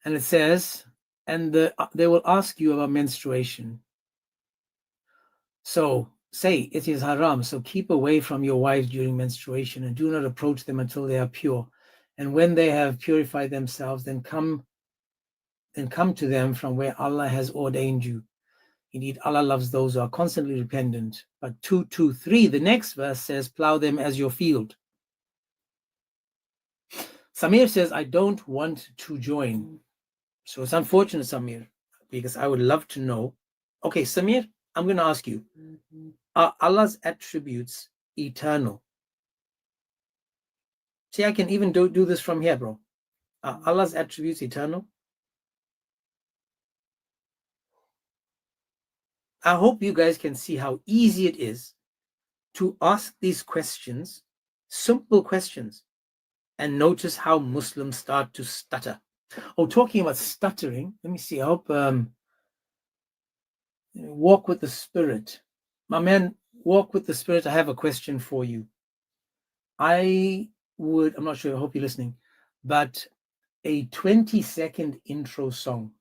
And it says, and they will ask you about menstruation. So say it is haram. So keep away from your wives during menstruation and do not approach them until they are pure. And when they have purified themselves, then come to them from where Allah has ordained you. Indeed, Allah loves those who are constantly repentant. But 2:3, the next verse says, plow them as your field. Samir says, I don't want to join. So it's unfortunate, Samir, because I would love to know. Okay, Samir, I'm going to ask you, are Allah's attributes eternal? See, I can even do this from here, bro. Are Allah's attributes eternal? I hope you guys can see how easy it is to ask these questions, simple questions, and notice how Muslims start to stutter. Oh, talking about stuttering, let me see. I hope walk with the Spirit. My man, walk with the Spirit. I have a question for you. I'm not sure, I hope you're listening, but a 20-second intro song,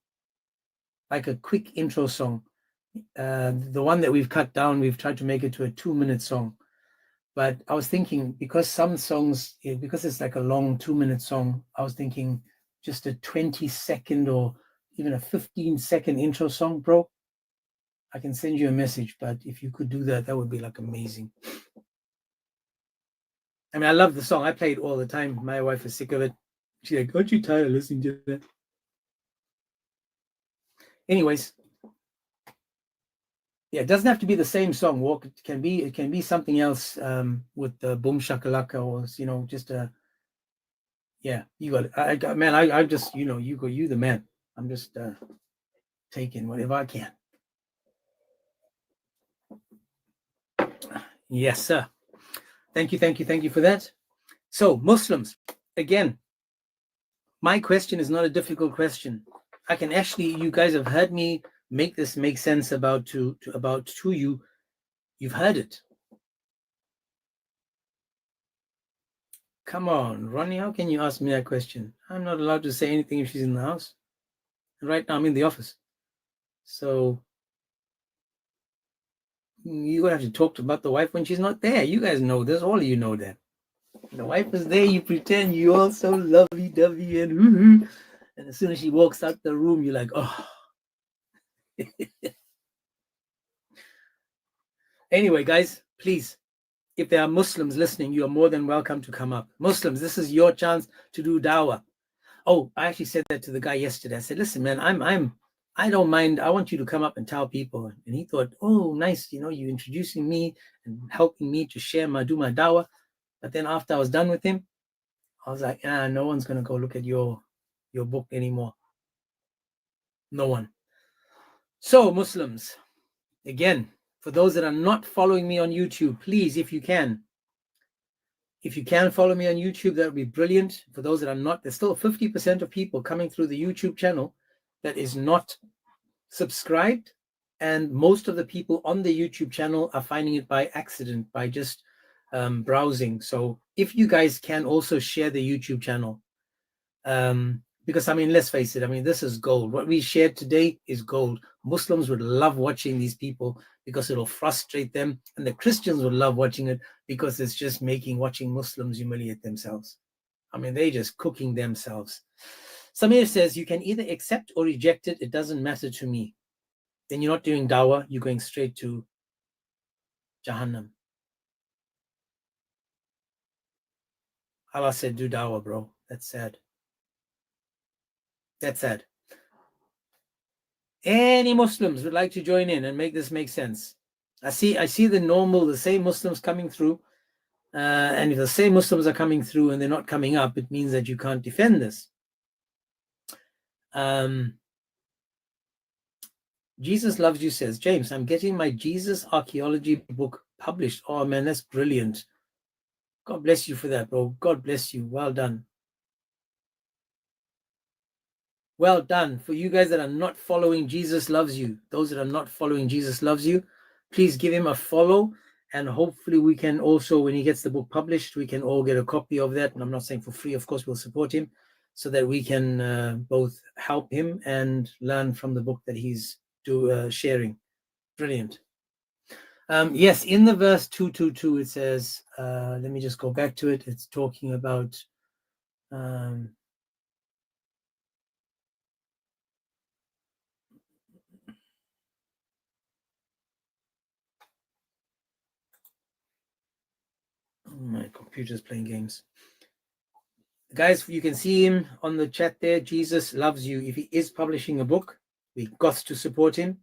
like a quick intro song. The one that we've cut down, we've tried to make it to a 2-minute song. But I was thinking, because some songs, because it's like a long 2-minute song, I was thinking just a 20-second or even a 15-second intro song, bro. I can send you a message, but if you could do that, that would be like amazing. I mean, I love the song. I play it all the time. My wife is sick of it. She's like, aren't you tired of listening to that? Anyways, yeah, it doesn't have to be the same song. Walk. It can be something else with the boom shakalaka, or just a. Yeah, you got it. I just you the man. I'm just taking whatever I can. Yes, sir. Thank you for that. So Muslims, again, my question is not a difficult question. I can actually, you guys have heard me make this make sense about to you. You've heard it. Come on, Ronnie, how can you ask me that question? I'm not allowed to say anything if she's in the house. Right now I'm in the office. So you're gonna have to talk about the wife when she's not there. You guys know this, all of you know that. The wife is there, you pretend you all so lovey-dovey and hoo-hoo. And as soon as she walks out the room, you're like, oh. Anyway, guys, please, if there are Muslims listening, you are more than welcome to come up. Muslims, this is your chance to do dawah. Oh, I actually said that to the guy yesterday. I said, listen, man, I don't mind. I want you to come up and tell people. And he thought, oh, nice, you introducing me and helping me to do my dawah. But then after I was done with him, I was like, no one's going to go look at your book anymore. No one. So Muslims, again, for those that are not following me on YouTube, please, if you can follow me on YouTube, that would be brilliant. For those that are not, there's still 50% of people coming through the YouTube channel that is not subscribed. And most of the people on the YouTube channel are finding it by accident, by just browsing. So if you guys can also share the YouTube channel, because let's face it, this is gold. What we shared today is gold. Muslims would love watching these people because it'll frustrate them, and the Christians would love watching it because it's just watching Muslims humiliate themselves. They're just cooking themselves. Samir says, you can either accept or reject it. It doesn't matter to me. Then you're not doing dawah. You're going straight to Jahannam. Allah said, do dawah, bro. That's sad. That's sad. Any Muslims would like to join in and make this make sense? I see the same Muslims coming through. And if the same Muslims are coming through and they're not coming up, it means that you can't defend this. Jesus Loves You says, James, I'm getting my Jesus archaeology book published. Oh man, that's brilliant. God bless you for that, bro. God bless you. Well done. Well done. For you guys that are not following Jesus Loves You, those that are not following Jesus Loves You, please give him a follow. And hopefully we can also, when he gets the book published, we can all get a copy of that. And I'm not saying for free, of course, we'll support him so that we can both help him and learn from the book that he's sharing. Brilliant. Yes, in the verse 222, it says, let me just go back to it. It's talking about my computer's playing games. Guys, you can see him on the chat there. Jesus Loves You. If he is publishing a book, we got to support him.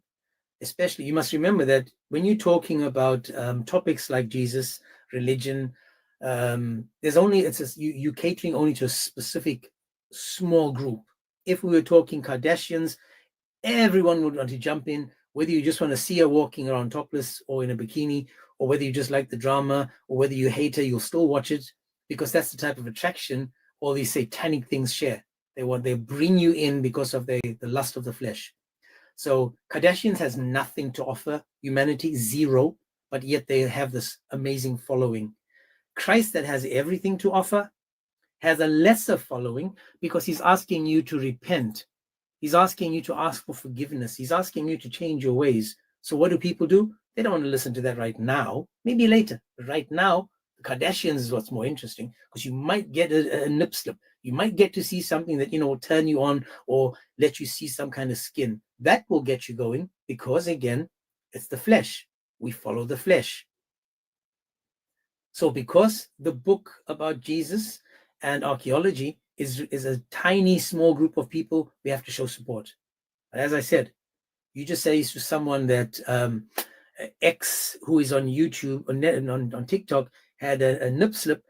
Especially, you must remember that when you're talking about topics like Jesus, religion, there's only, you catering only to a specific small group. If we were talking Kardashians, everyone would want to jump in, whether you just want to see her walking around topless or in a bikini, or whether you just like the drama, or whether you hate her, you'll still watch it, because that's the type of attraction all these satanic things share. They bring you in because of the lust of the flesh. So Kardashians has nothing to offer humanity, zero, but yet they have this amazing following. Christ, that has everything to offer, has a lesser following because he's asking you to repent. He's asking you to ask for forgiveness. He's asking you to change your ways. So what do people do? They don't want to listen to that right now, maybe later. But right now, the Kardashians is what's more interesting, because you might get a nip slip. You might get to see something that, will turn you on or let you see some kind of skin. That will get you going because, again, it's the flesh. We follow the flesh. So because the book about Jesus and archaeology is a tiny, small group of people, we have to show support. But as I said, you just say to someone that X, who is on YouTube, on TikTok, had a nip slip,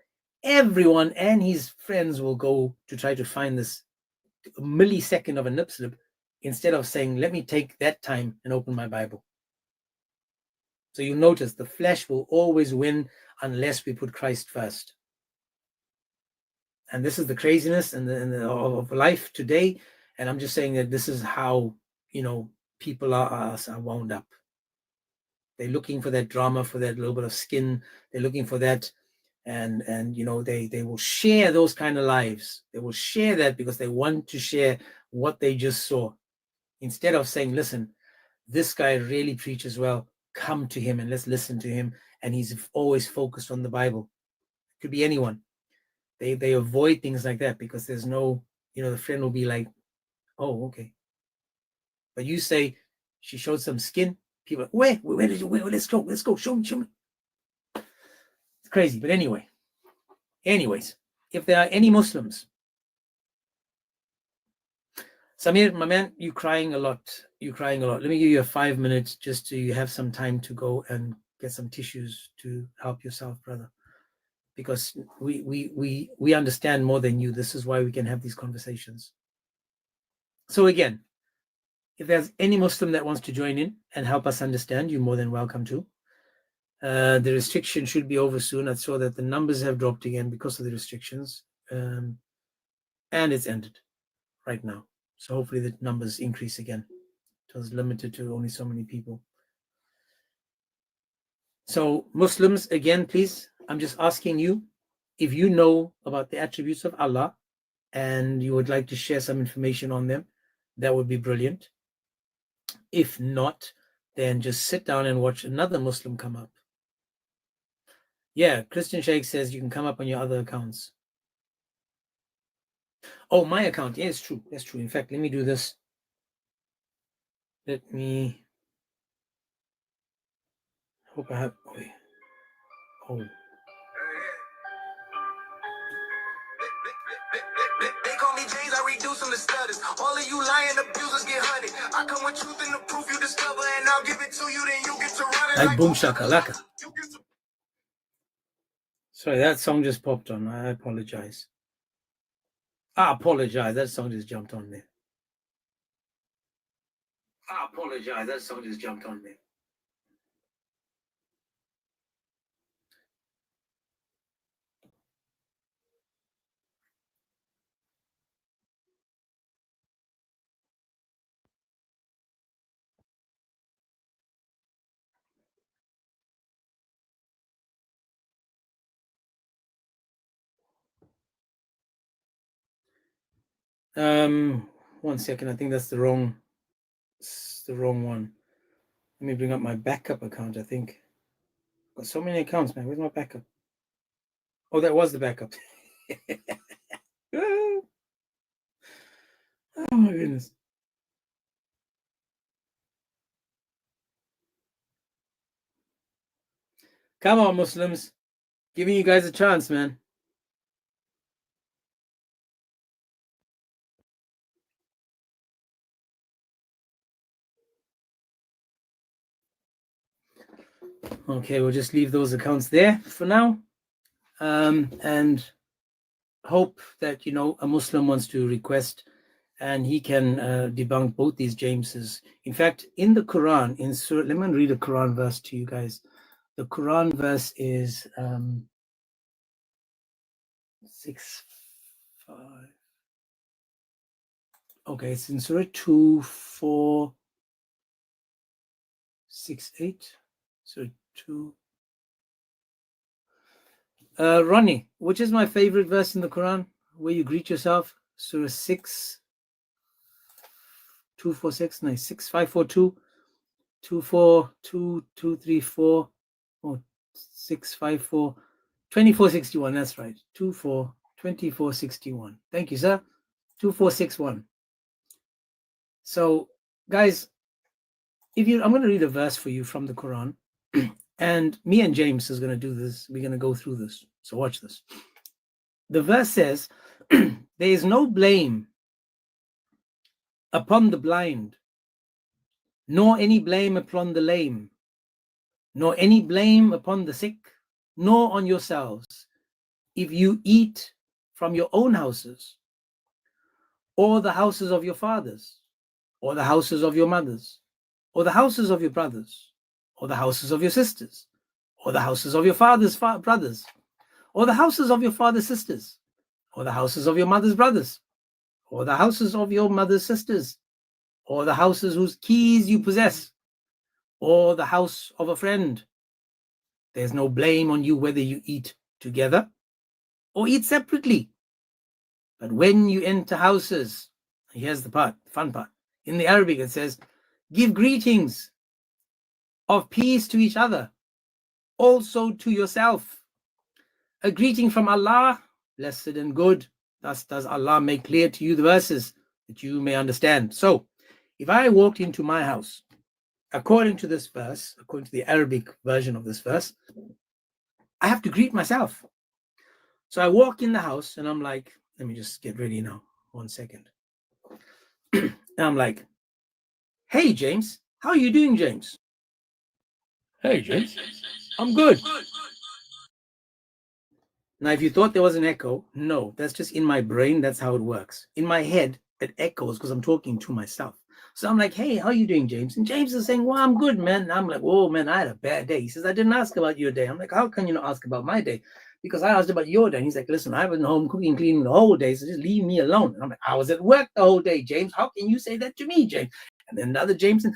everyone and his friends will go to try to find this millisecond of a nip slip instead of saying, let me take that time and open my Bible. So you notice the flesh will always win unless we put Christ first. And this is the craziness of life today. And I'm just saying that this is how, people are wound up. They're looking for that drama, for that little bit of skin. They're looking for that. And they will share those kind of lives. They will share that because they want to share what they just saw. Instead of saying, listen, this guy really preaches well. Come to him and let's listen to him. And he's always focused on the Bible. It could be anyone. They avoid things like that because there's no, the friend will be like, oh, okay. But you say, she showed some skin. People are, where did you, let's go, show me. It's crazy. But anyways, if there are any Muslims, Samir, my man, you're crying a lot. Let me give you a 5 minutes just to have some time to go and get some tissues to help yourself, brother. Because we understand more than you. This is why we can have these conversations. So again, if there's any Muslim that wants to join in and help us understand, you're more than welcome to. The restriction should be over soon. I saw that the numbers have dropped again because of the restrictions. And it's ended right now. So hopefully the numbers increase again. It was limited to only so many people. So Muslims, again, please, I'm just asking you, if you know about the attributes of Allah and you would like to share some information on them, that would be brilliant. If not, then just sit down and watch another Muslim come up. Yeah, Christian Sheikh says you can come up on your other accounts. Oh, my account. Yeah, it's true. That's true. In fact, let me do this. Let me. Hope I have. Oh. They call me James, I reduce them to stutters. All of you lying abusers get hunted. I come with truth and the proof you discover, and I'll give it to you, then you get to run it Like Boom Shakalaka. Sorry, that song just popped on. I apologize. That song just jumped on there. 1 second. I think that's the wrong one. Let me bring up my backup account. I think got so many accounts, man. Where's my backup? Oh, that was the backup. Oh my goodness. Come on, Muslims. Giving you guys a chance, man. Okay, we'll just leave those accounts there for now. And hope that, you know, a Muslim wants to request and he can debunk both these Jameses. In fact, in the Quran, in Surah, let me read a Quran verse to you guys. The Quran verse is 6:5. Okay, it's in Surah 2:4-6:8. So 2. Ronnie, which is my favorite verse in the Quran where you greet yourself? Surah 6:246. No, 6:542. 2:4-2-2-3-4. Oh, 6:5-4. 2461. That's right. 24:2461. Thank you, sir. 2461. So, guys, I'm going to read a verse for you from the Quran, and me and James is going to do this. We're going to go through this. So watch this. The verse says, there is no blame upon the blind, nor any blame upon the lame, nor any blame upon the sick, nor on yourselves, if you eat from your own houses, or the houses of your fathers, or the houses of your mothers, or the houses of your brothers, or the houses of your sisters, or the houses of your father's brothers, or the houses of your father's sisters, or the houses of your mother's brothers, or the houses of your mother's sisters, or the houses whose keys you possess, or the house of a friend. There's no blame on you whether you eat together or eat separately. But when you enter houses, here's the part, the fun part. In the Arabic it says, give greetings of peace to each other, also to yourself. A greeting from Allah, blessed and good. Thus does Allah make clear to you the verses that you may understand. So, if I walked into my house, according to this verse, according to the Arabic version of this verse, I have to greet myself. So I walk in the house and I'm like, let me just get ready now. 1 second. And I'm like, hey, James, how are you doing, James? Hey, James, I'm good. Now, if you thought there was an echo, no, that's just in my brain. That's how it works. In my head, it echoes because I'm talking to myself. So I'm like, hey, how are you doing, James? And James is saying, well, I'm good, man. And I'm like, whoa, man, I had a bad day. He says, I didn't ask about your day. I'm like, how can you not ask about my day? Because I asked about your day. And he's like, listen, I was home cooking, cleaning the whole day, so just leave me alone. And I'm like, I was at work the whole day, James. How can you say that to me, James? And then the other James, and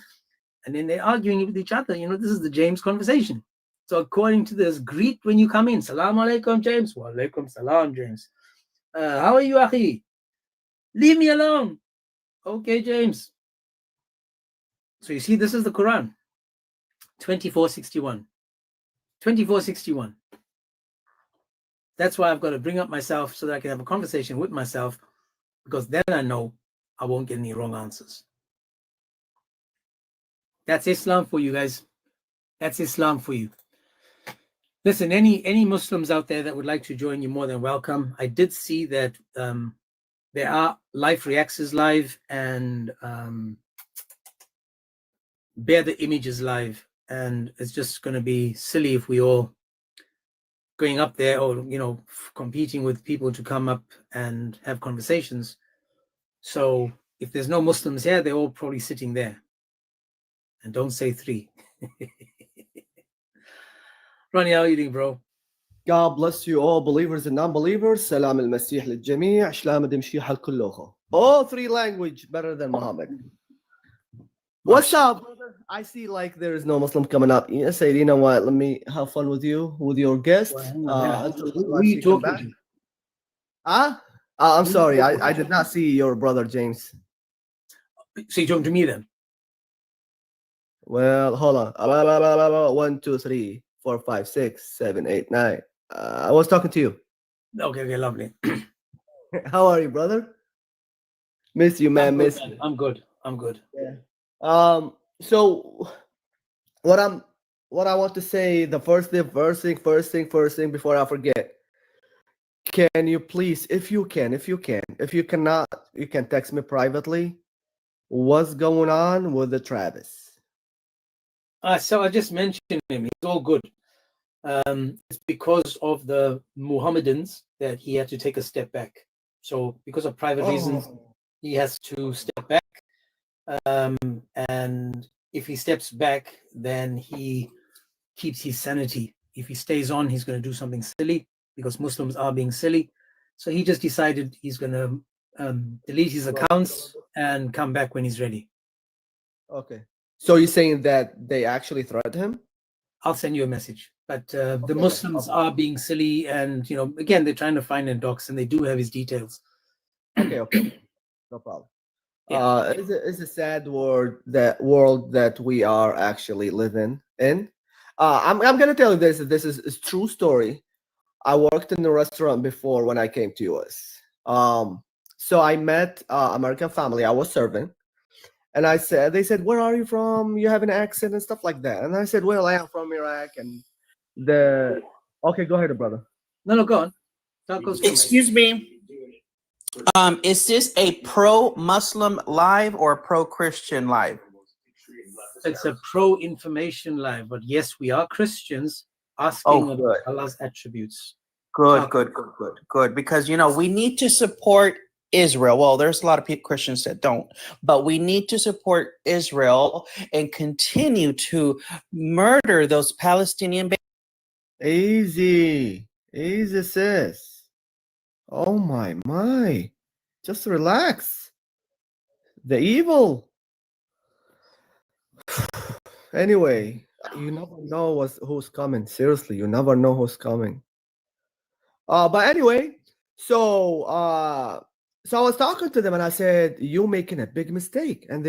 then they're arguing with each other. You know, this is the James conversation. So according to this, greet when you come in. Salam alaikum, James. Wa alaikum salam, James. How are you, Akhi? Leave me alone. Okay, James. So you see, this is the Quran. 2461. 2461. That's why I've got to bring up myself so that I can have a conversation with myself, because then I know I won't get any wrong answers. That's Islam for you guys. That's Islam for you. Listen, any Muslims out there that would like to join, you're more than welcome. I did see that there are Life Reacts live and Bear the Images live, and it's just going to be silly if we all going up there or, you know, competing with people to come up and have conversations. So if there's no Muslims here, they're all probably sitting there. And don't say 3. Ronnie, how are you doing, bro? God bless you all, believers and non-believers. Salam al-Masih lil-Jami'. Shlam ad-Dimshi hal-kulloho. All 3 language better than Muhammad. What's up, brother? I see like there is no Muslim coming up. You say, you know what? Let me have fun with you, with your guest. Who are you talking to? I'm sorry, I did not see your brother James. So you're talking to me then? Well, hold on. 1, 2, 3, 4, 5, 6, 7, 8, 9. I was talking to you. Okay, lovely. How are you, brother? Miss you, man. Miss you. I'm good. I'm good. So what I want to say, the first thing before I forget. Can you please, if you cannot, you can text me privately. What's going on with the Travis? So I just mentioned him. He's all good. It's because of the Muhammadans that he had to take a step back. So because of private reasons, he has to step back. And if he steps back, then he keeps his sanity. If he stays on, he's going to do something silly because Muslims are being silly. So he just decided he's going to delete his accounts and come back when he's ready. Okay. So you're saying that they actually threatened him? I'll send you a message. But the Muslims are being silly, and again, they're trying to find a docs, and they do have his details. Okay. No problem. Yeah. It's a sad world that we are actually living in. I'm gonna tell you this. This is a true story. I worked in a restaurant before when I came to US. So I met American family. I was serving, and they said, "Where are you from? You have an accent and stuff like that." And I said, "Well, I am from Iraq." And okay, go ahead, brother. No, go on. Excuse me. Is this a pro-Muslim live or pro-Christian live? It's a pro-information live, but yes, we are Christians asking about Allah's attributes. Good. Because we need to support Israel. Well, there's a lot of Christians that don't, but we need to support Israel and continue to murder those Palestinian babies. Easy, sis. Oh my. Just relax. The evil. Anyway, you never know who's coming. Seriously, you never know who's coming. But anyway, so I was talking to them and I said, "You're making a big mistake." And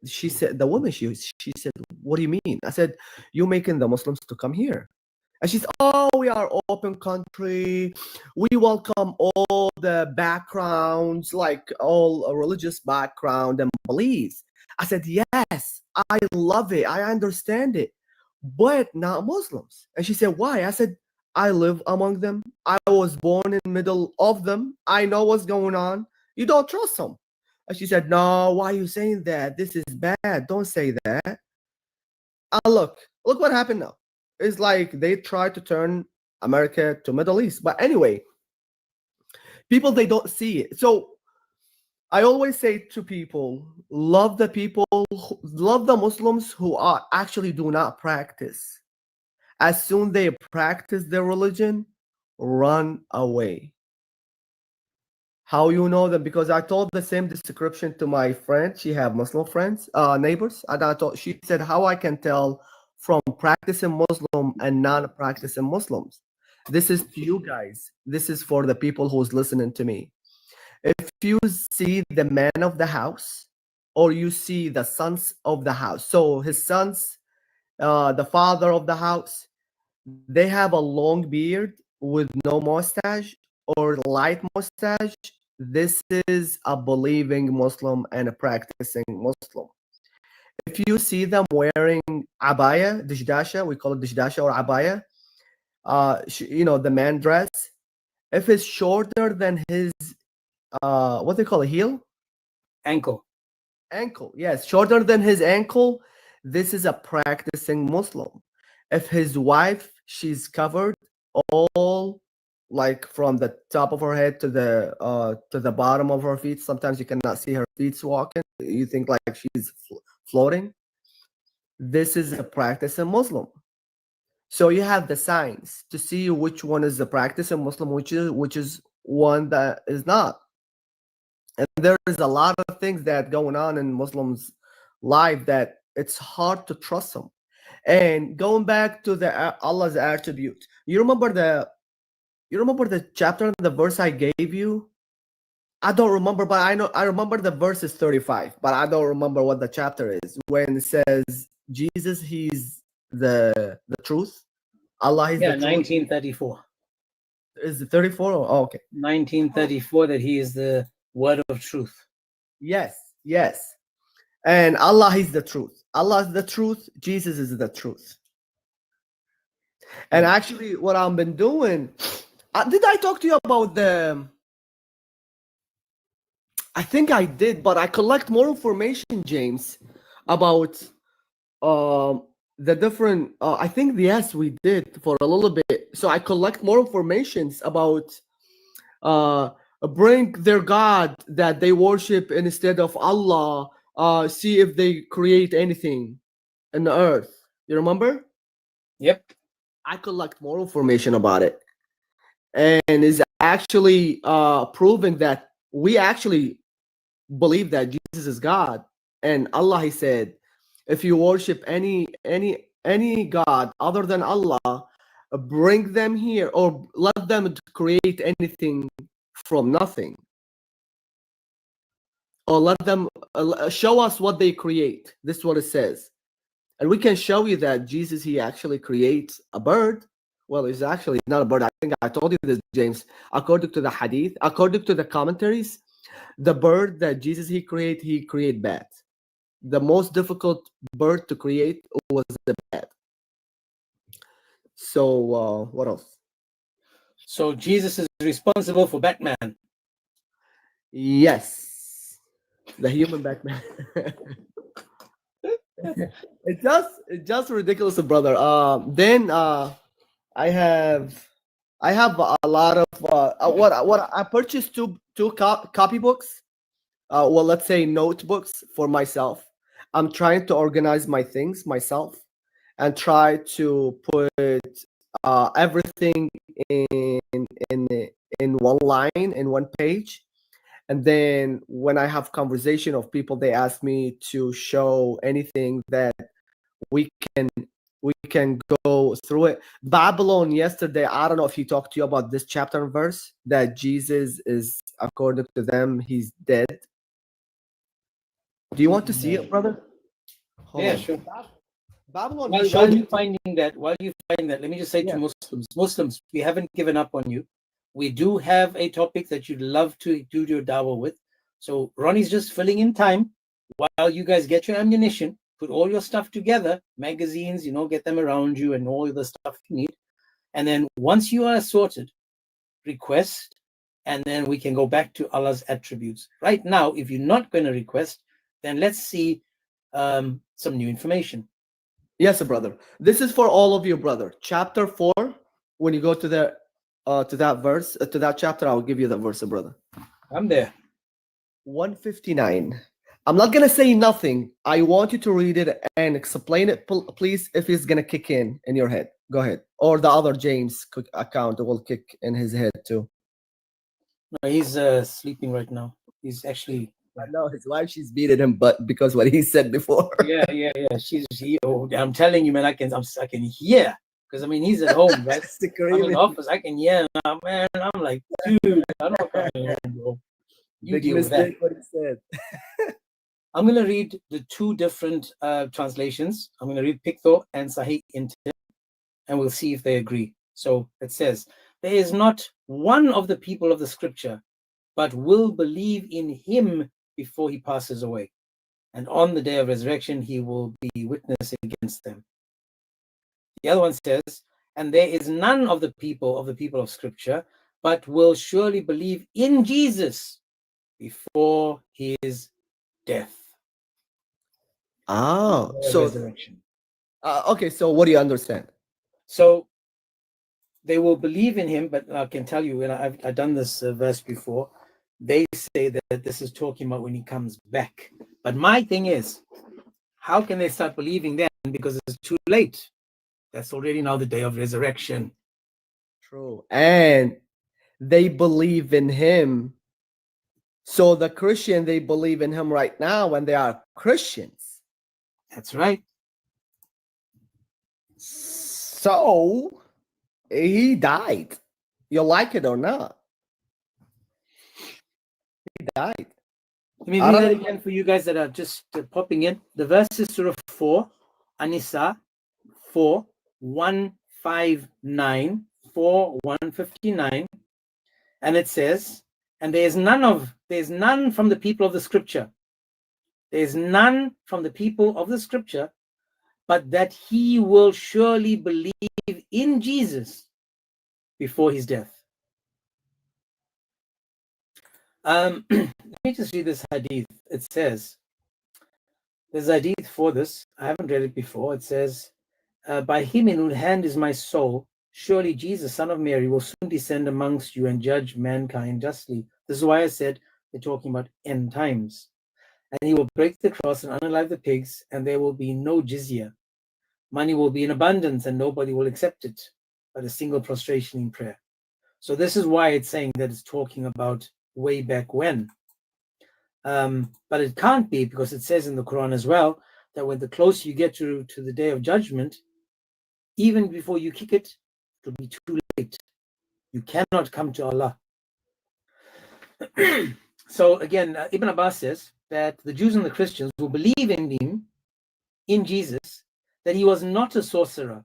she said, "What do you mean?" I said, "You're making the Muslims to come here." And she said, "Oh, we are open country. We welcome all the backgrounds, like all religious background and beliefs." I said, "Yes, I love it. I understand it, but not Muslims." And she said, "Why?" I said, "I live among them. I was born in the middle of them. I know what's going on. You don't trust them." And she said, "No, why are you saying that? This is bad. Don't say that." Look what happened now. It's like they try to turn America to Middle East. But anyway, people, they don't see it. So I always say to people, love the Muslims who actually do not practice. As soon they practice their religion, run away. How you know them? Because I told the same description to my friend. She have Muslim friends, neighbors. And she said, "How I can tell from practicing Muslim and non-practicing Muslims?" This is to you guys. This is for the people who's listening to me. If you see the man of the house, or you see the sons of the house, so his sons, the father of the house, they have a long beard with no mustache or light mustache, this is a believing Muslim and a practicing Muslim. If you see them wearing abaya, dishdasha, we call it dishdasha or abaya, the man dress, if it's shorter than his, what they call a heel? Ankle, yes, shorter than his ankle, this is a practicing Muslim. If his wife, she's covered all, like from the top of her head to the bottom of her feet, sometimes you cannot see her feet walking, you think like she's floating, this is a practicing Muslim. So you have the signs to see which one is the practicing Muslim, which is one that is not. And there is a lot of things that going on in Muslims' life that it's hard to trust them. And going back to the Allah's attribute, you remember the chapter and the verse I gave you I don't remember, but I remember the verse is 35, but I don't remember what the chapter is. When it says Jesus, he's the truth. Allah is Yeah, the truth. 1934. Is it 34? Oh, okay. 1934, that he is the word of truth. Yes, yes. And Allah is the truth. Allah is the truth. Jesus is the truth. And actually, what I've been doing, did I talk to you about the? I think I did, but I collect more information, James, about the different. I think yes, we did for a little bit. So I collect more informations about bring their God that they worship instead of Allah. See if they create anything in the earth. You remember? Yep. I collect more information about it, and is actually proving that we actually believe that Jesus is God. And Allah, he said, if you worship any God other than Allah, bring them here or let them create anything from nothing, or let them show us what they create. This is what it says. And we can show you that Jesus, he actually creates a bird. Well, it's actually not a bird. I think I told you this, James. According to the hadith, according to the commentaries, the bird that Jesus he create bat. The most difficult bird to create was the bat. So what else? So Jesus is responsible for Batman. Yes, the human Batman. It's just ridiculous, brother. Then I have a lot of what I purchased two copybooks. Well, let's say notebooks for myself. I'm trying to organize my things myself and try to put everything in one line, in one page. And then when I have conversation of people, they ask me to show anything that we can go through it. Babylon yesterday, I don't know if he talked to you about this chapter and verse, that Jesus is, according to them, he's dead. Do you want to see it, brother? Hold Yeah, on. sure. Babylon, While you find that, let me just say Yeah. to Muslims, we haven't given up on you. We do have a topic that you'd love to do your dawah with. So Ronnie's just filling in time while you guys get your ammunition, put all your stuff together, magazines, get them around you and all the stuff you need. And then once you are sorted, request, and then we can go back to Allah's attributes. Right now, if you're not going to request, then let's see some new information. Yes, brother. This is for all of you, brother. Chapter 4. When you go to that verse, to that chapter, I'll give you the verse, brother. I'm there. 159. I'm not gonna say nothing. I want you to read it and explain it, please. If it's gonna kick in your head, go ahead. Or the other James account will kick in his head too. No, he's sleeping right now. He's actually. No, his wife, she's beating him, but because what he said before. Yeah. I'm telling you, man, I can hear, because I mean he's at home, right? I'm in the office, I can hear now, man. I'm like, dude, I don't know, bro. You Big deal with that. mistake what he said. I'm gonna read the two different translations. I'm gonna read Pickthor and Sahih Inter, and we'll see if they agree. So it says, there is not one of the people of the scripture, but will believe in him before he passes away. And on the day of resurrection, he will be witness against them. The other one says, and there is none of the people of scripture, but will surely believe in Jesus before his death. Oh, so resurrection. Okay, so what do you understand? So they will believe in him, but I can tell you, and I've done this verse before, they say that this is talking about when he comes back. But my thing is, how can they start believing then? Because it's too late. That's already now the day of resurrection. True. And they believe in him. So the Christian, they believe in him right now when they are Christians. That's right. So he died. You like it or not? died. Let me I read don't that know. again for you guys that are just popping in. The verse is Surah 4, An-Nisa 4, 159, 4, 159. And it says, and there's none from the people of the scripture. There's none from the people of the scripture, but that he will surely believe in Jesus before his death. Let me just read this hadith. It says, there's a hadith for this. I haven't read it before. It says, by him in whose hand is my soul, surely Jesus, son of Mary, will soon descend amongst you and judge mankind justly. This is why I said they're talking about end times. And he will break the cross and unalive the pigs, and there will be no jizya. Money will be in abundance, and nobody will accept it, but a single prostration in prayer. So this is why it's saying that it's talking about way back when. But it can't be, because it says in the Quran as well that when the closer you get to the day of judgment, even before you kick it, it will be too late. You cannot come to Allah. So again, Ibn Abbas says that the Jews and the Christians will believe in him, in Jesus, that he was not a sorcerer,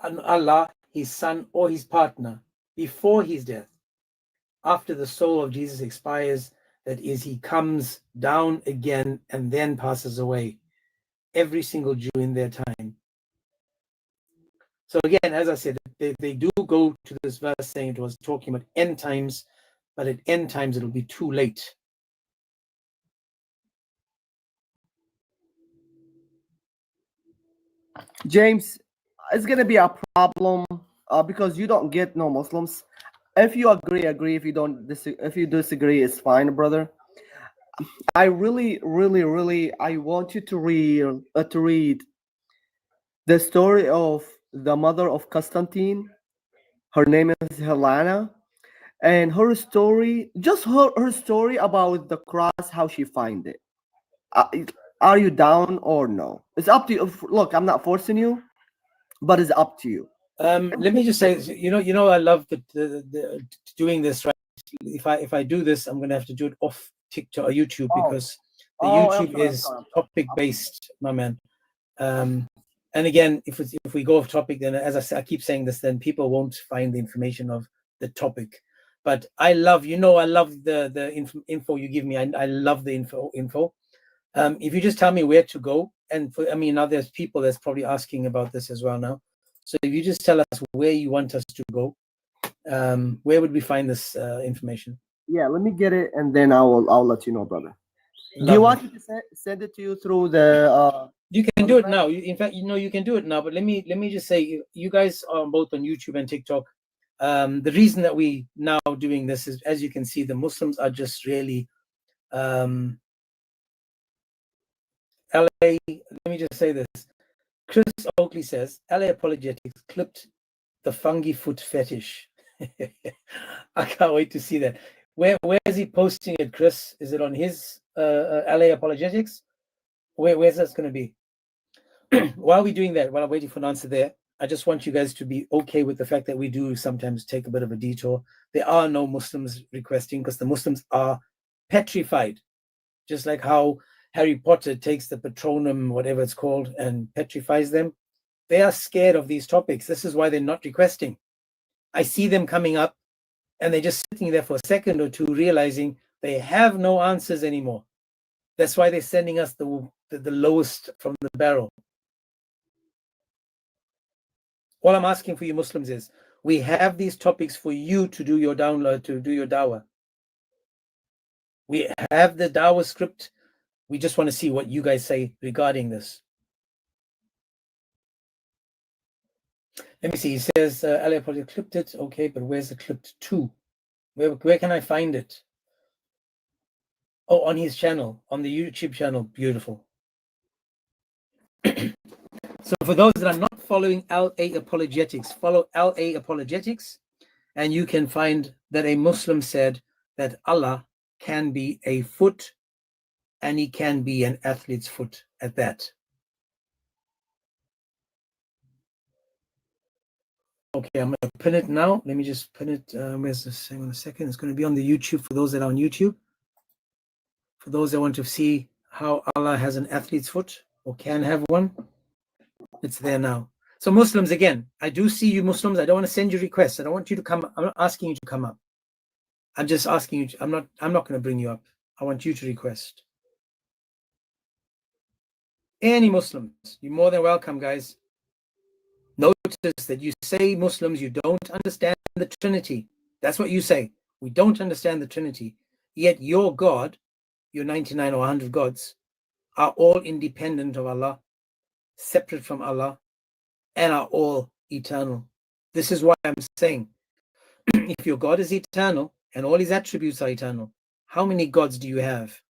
and Allah, his son, or his partner before his death. After the soul of Jesus expires, that is, he comes down again and then passes away. Every single Jew in their time. So again, as I said, they do go to this verse saying it was talking about end times, but at end times it'll be too late. James, it's gonna be a problem because you don't get no Muslims. If you agree, agree. If you don't, if you disagree, it's fine, brother. I really, I want you to read the story of the mother of Constantine. Her name is Helena, and her story, just her story about the cross, how she find it. Are you down or no? It's up to you. Look, I'm not forcing you, but it's up to you. Let me just say, you know, I love the doing this. Right? If I do this, I'm going to have to do it off TikTok or YouTube, because the YouTube is topic based, my man. And again, if we go off topic, then as I said, I keep saying this, then people won't find the information of the topic. But I love, I love the info you give me. I love the info. If you just tell me where to go, and now there's people that's probably asking about this as well now. So if you just tell us where you want us to go, where would we find this information? Yeah, let me get it, and then I'll let you know, brother. Do you want me to send it to you through the? You can do it now. In fact, you can do it now. But let me just say, you guys are both on YouTube and TikTok. The reason that we now doing this is, as you can see, the Muslims are just really. LA, let me just say this. Chris Oakley says, LA Apologetics clipped the fungi foot fetish. I can't wait to see that. Where is he posting it, Chris? Is it on his LA Apologetics? Where's that going to be? While we're doing that, while I'm waiting for an answer there, I just want you guys to be okay with the fact that we do sometimes take a bit of a detour. There are no Muslims requesting, because the Muslims are petrified. Just like how Harry Potter takes the Patronum, whatever it's called, and petrifies them. They are scared of these topics. This is why they're not requesting. I see them coming up, and they're just sitting there for a second or two, realizing they have no answers anymore. That's why they're sending us the lowest from the barrel. All I'm asking for you Muslims is, we have these topics for you to do your download, to do your dawah. We have the dawah script. We just want to see what you guys say regarding this. Let me see. He says, LA Project clipped it. Okay, but where's the clipped to? Where can I find it? Oh, on his channel, on the YouTube channel. Beautiful. So for those that are not following LA Apologetics, follow LA Apologetics, and you can find that a Muslim said that Allah can be a foot, and he can be an athlete's foot at that. Okay, I'm going to pin it now. Let me just pin it. Where's this? Hang on a second. It's going to be on the YouTube for those that are on YouTube. For those that want to see how Allah has an athlete's foot or can have one, it's there now. So Muslims, again, I do see you Muslims. I don't want to send you requests. I don't want you to come. I'm not asking you to come up. I'm just asking you. I'm not going to bring you up. I want you to request. Any Muslims, you're more than welcome, guys. Notice that you say Muslims, you don't understand the Trinity. That's what you say. We don't understand the Trinity. Yet your God, your 99 or 100 gods, are all independent of Allah, separate from Allah, and are all eternal. This is why I'm saying, if your God is eternal and all his attributes are eternal, how many gods do you have?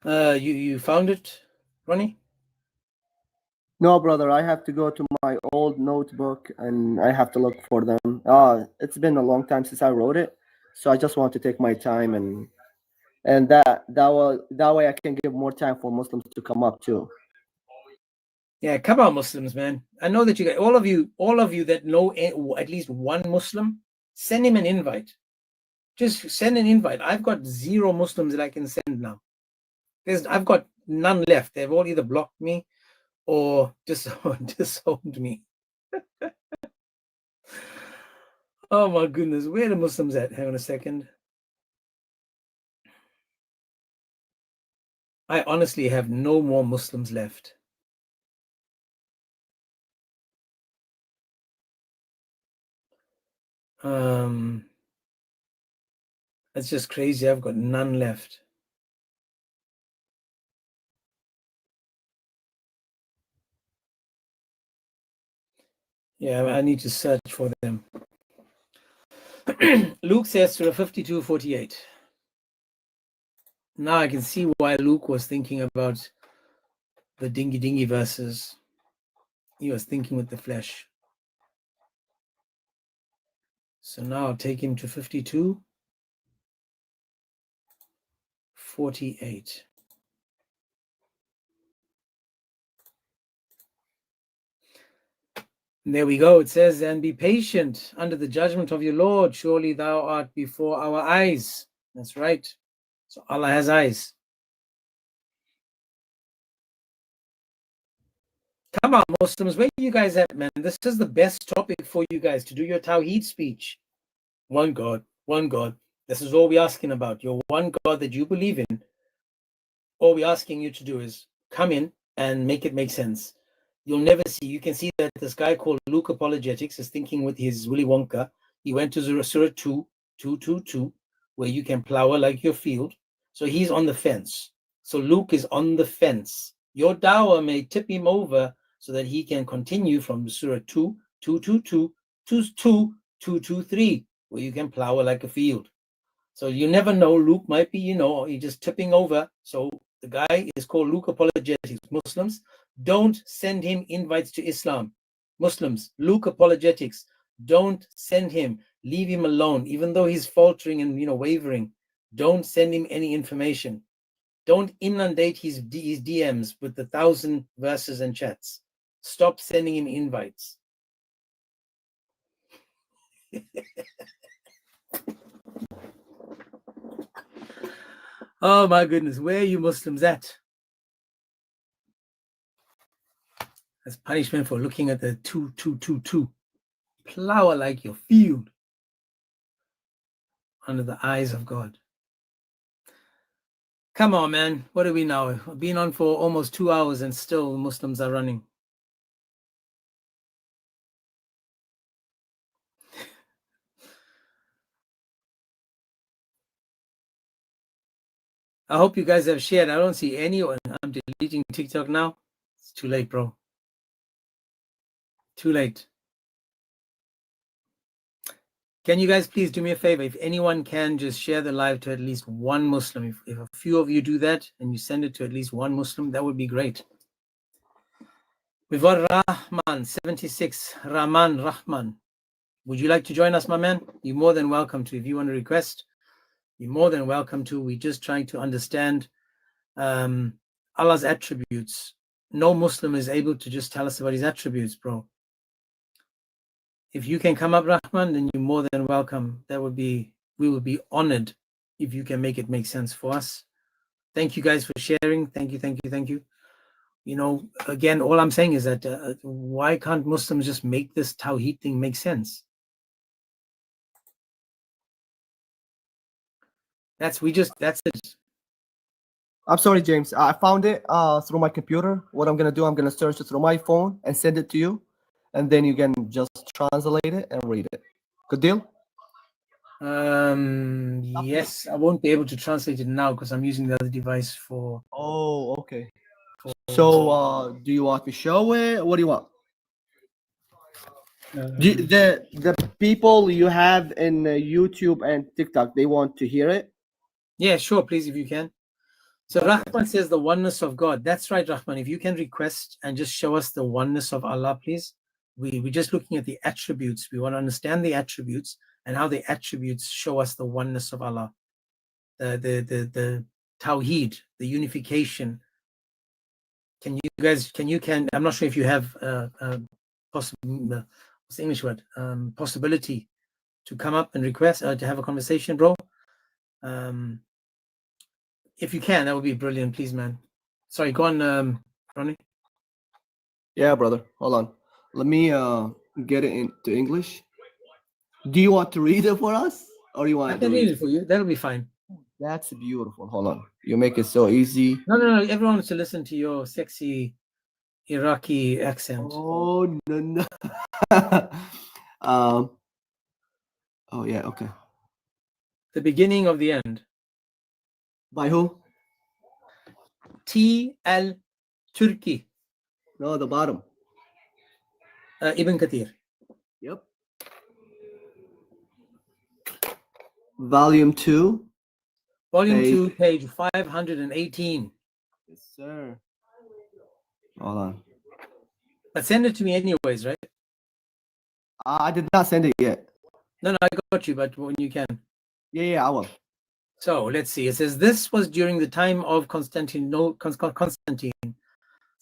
You found it, Ronnie? No, brother, I have to go to my old notebook and I have to look for them. It's been a long time since I wrote it, so I just want to take my time and that way I can give more time for Muslims to come up too. Yeah, come on, Muslims, man. I know that you guys, all of you that know at least one Muslim, send him an invite. Just send an invite. I've got 0 Muslims that I can send now. I've got none left. They've all either blocked me or disowned me. Oh my goodness, where are the Muslims at? Hang on a second. I honestly have no more Muslims left. That's just crazy. I've got none left. Yeah, I need to search for them. Luke says Surah 52:48. Now I can see why Luke was thinking about the dingy verses. He was thinking with the flesh. So now I'll take him to 52:48. And there we go. It says, and be patient under the judgment of your Lord. Surely thou art before our eyes. That's right. So Allah has eyes. Come on, Muslims, where you guys at, man? This is the best topic for you guys to do your Tawheed speech. One God, one God. This is all we're asking about. Your one God that you believe in. All we're asking you to do is come in and make it make sense. You'll never see. You can see that this guy called Luke Apologetics is thinking with his Willy Wonka. He went to Surah 2:222, where you can plow like your field. So he's on the fence. So Luke is on the fence. Your dawah may tip him over so that he can continue from Surah 2:222 to 2:223, where you can plow like a field. So you never know. Luke might be, he's just tipping over. So the guy is called Luke Apologetics. Muslims, don't send him invites to Islam. Muslims, Luke Apologetics, don't send him. Leave him alone. Even though he's faltering and wavering, don't send him any information. Don't inundate his DMs with 1,000 verses and chats. Stop sending him invites. Oh my goodness, where are you Muslims at? As punishment for looking at the 2:222. Plow like your field under the eyes of God. Come on, man. What are we now? We've been on for almost 2 hours and still Muslims are running. I hope you guys have shared. I don't see anyone. I'm deleting TikTok now. It's too late, bro. Too late. Can you guys please do me a favor? If anyone can just share the live to at least one Muslim. If a few of you do that and you send it to at least one Muslim, that would be great. We've got Rahman 76. Rahman. Would you like to join us, my man? You're more than welcome to. If you want to request, you're more than welcome to. We're just trying to understand Allah's attributes. No Muslim is able to just tell us about his attributes, bro. If you can come up, Rahman, then you're more than welcome. We will be honored if you can make it make sense for us. Thank you guys for sharing. Thank you. You know, again, all I'm saying is that why can't Muslims just make this Tawheed thing make sense? That's it. I'm sorry, James. I found it through my computer. What I'm gonna do, I'm gonna search it through my phone and send it to you, and then you can just translate it and read it. Good deal? Yes, I won't be able to translate it now because I'm using the other device for. Oh, okay. So, do you want me to show it? What do you want? The people you have in YouTube and TikTok, they want to hear it. Yeah, sure, please, if you can. So Rahman says the oneness of God. That's right, Rahman. If you can request and just show us the oneness of Allah, please. We're just looking at the attributes. We want to understand the attributes and how the attributes show us the oneness of Allah, the Tawheed, the unification. Can I'm not sure if you have what's the English word? Possibility to come up and request to have a conversation, bro. If you can, that would be brilliant, please, man. Sorry, go on, Ronnie. Yeah, brother. Hold on. Let me get it into English. Do you want to read it for us, or you want? I can read it for you. That'll be fine. That's beautiful. Hold on. You make it so easy. No. Everyone wants to listen to your sexy Iraqi accent. Oh no. Oh yeah. Okay. The beginning of the end. By who? T. Al-Turki. No, the bottom. Ibn Kathir. Yep. Volume 2. Volume 2, page 518. Yes, sir. Hold on. But send it to me anyways, right? I did not send it yet. No, I got you, but when you can. Yeah, I will. So let's see. It says this was during the time of Constantine,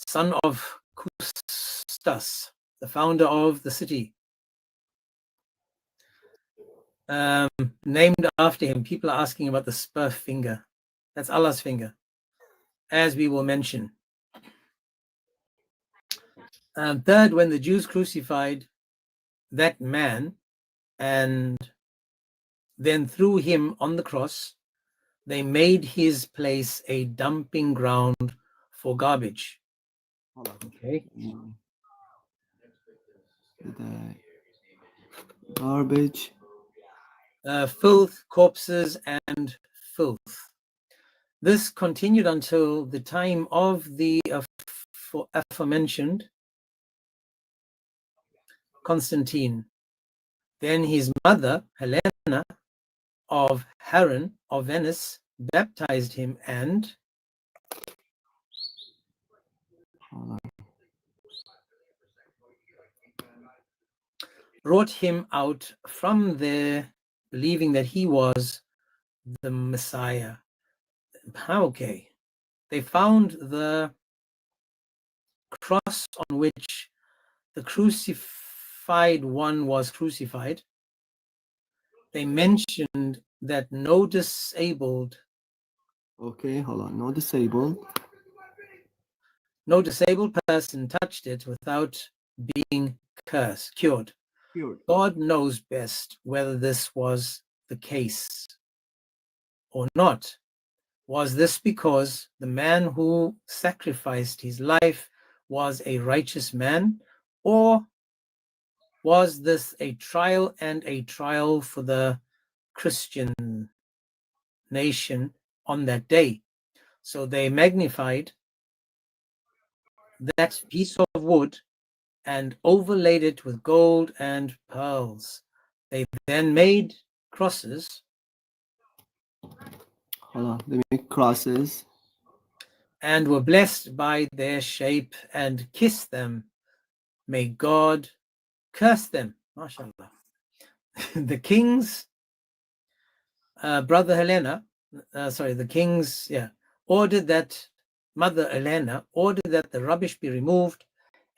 son of Custas, the founder of the city. Named after him. People are asking about the spur finger. That's Allah's finger, as we will mention. Third, when the Jews crucified that man and then threw him on the cross, they made his place a dumping ground for garbage. Okay. Garbage. Filth, corpses, and filth. This continued until the time of the aforementioned Constantine. Then his mother, Helena of Haran of Venice, baptized him and brought him out from there, believing that he was the Messiah. Okay. They found the cross on which the crucified one was crucified. They mentioned that no disabled. Okay, hold on. No disabled. No disabled person touched it without being cured. God knows best whether this was the case or not. Was this because the man who sacrificed his life was a righteous man, or was this a trial for the Christian nation on that day? So they magnified that piece of wood and overlaid it with gold and pearls. They then made crosses. Hold on, they make crosses. And were blessed by their shape and kissed them. May God curse them. MashaAllah. The king's brother Helena, the king's, ordered that Mother Elena ordered that the rubbish be removed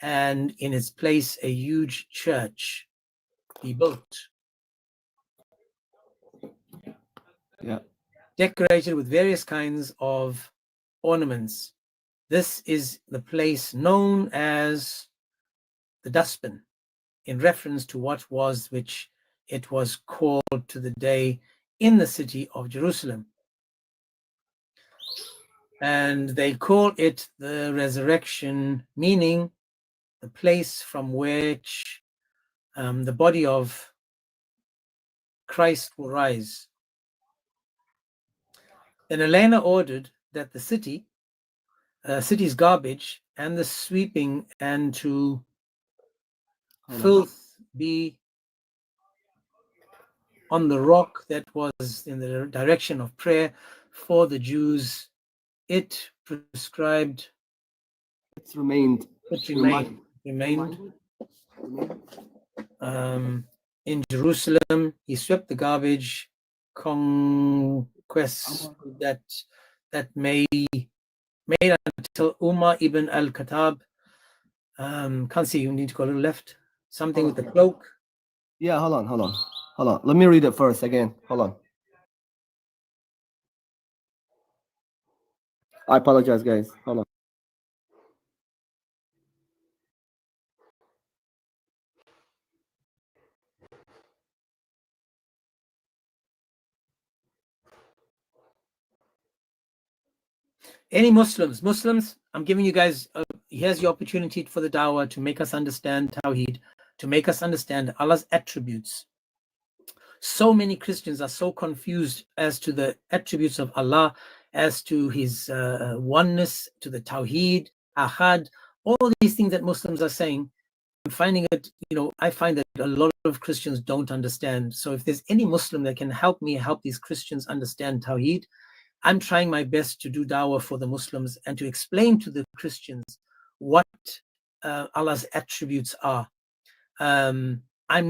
and in its place a huge church be built. Yeah. Decorated with various kinds of ornaments. This is the place known as the dustbin, in reference to which it was called to the day in the city of Jerusalem. And they call it the resurrection, meaning the place from which the body of Christ will rise. Then Elena ordered that the city's garbage and the sweeping and to filth be on the rock that was in the direction of prayer for the Jews. It prescribed. It's remained. It remained. In Jerusalem, he swept the garbage. Conquests that made until Umar ibn al-Khattab. Can't see. You need to go a little left. Something with the cloak. Yeah, hold on. Let me read it first again. Hold on. I apologize, guys. Hold on. Any Muslims, I'm giving you guys, here's the opportunity for the dawah to make us understand Tawheed, to make us understand Allah's attributes. So many Christians are so confused as to the attributes of Allah, as to his oneness, to the Tawheed, Ahad, all these things that Muslims are saying. I'm finding it, I find that a lot of Christians don't understand. So if there's any Muslim that can help me help these Christians understand Tawheed, I'm trying my best to do dawah for the Muslims and to explain to the Christians what Allah's attributes are. I'm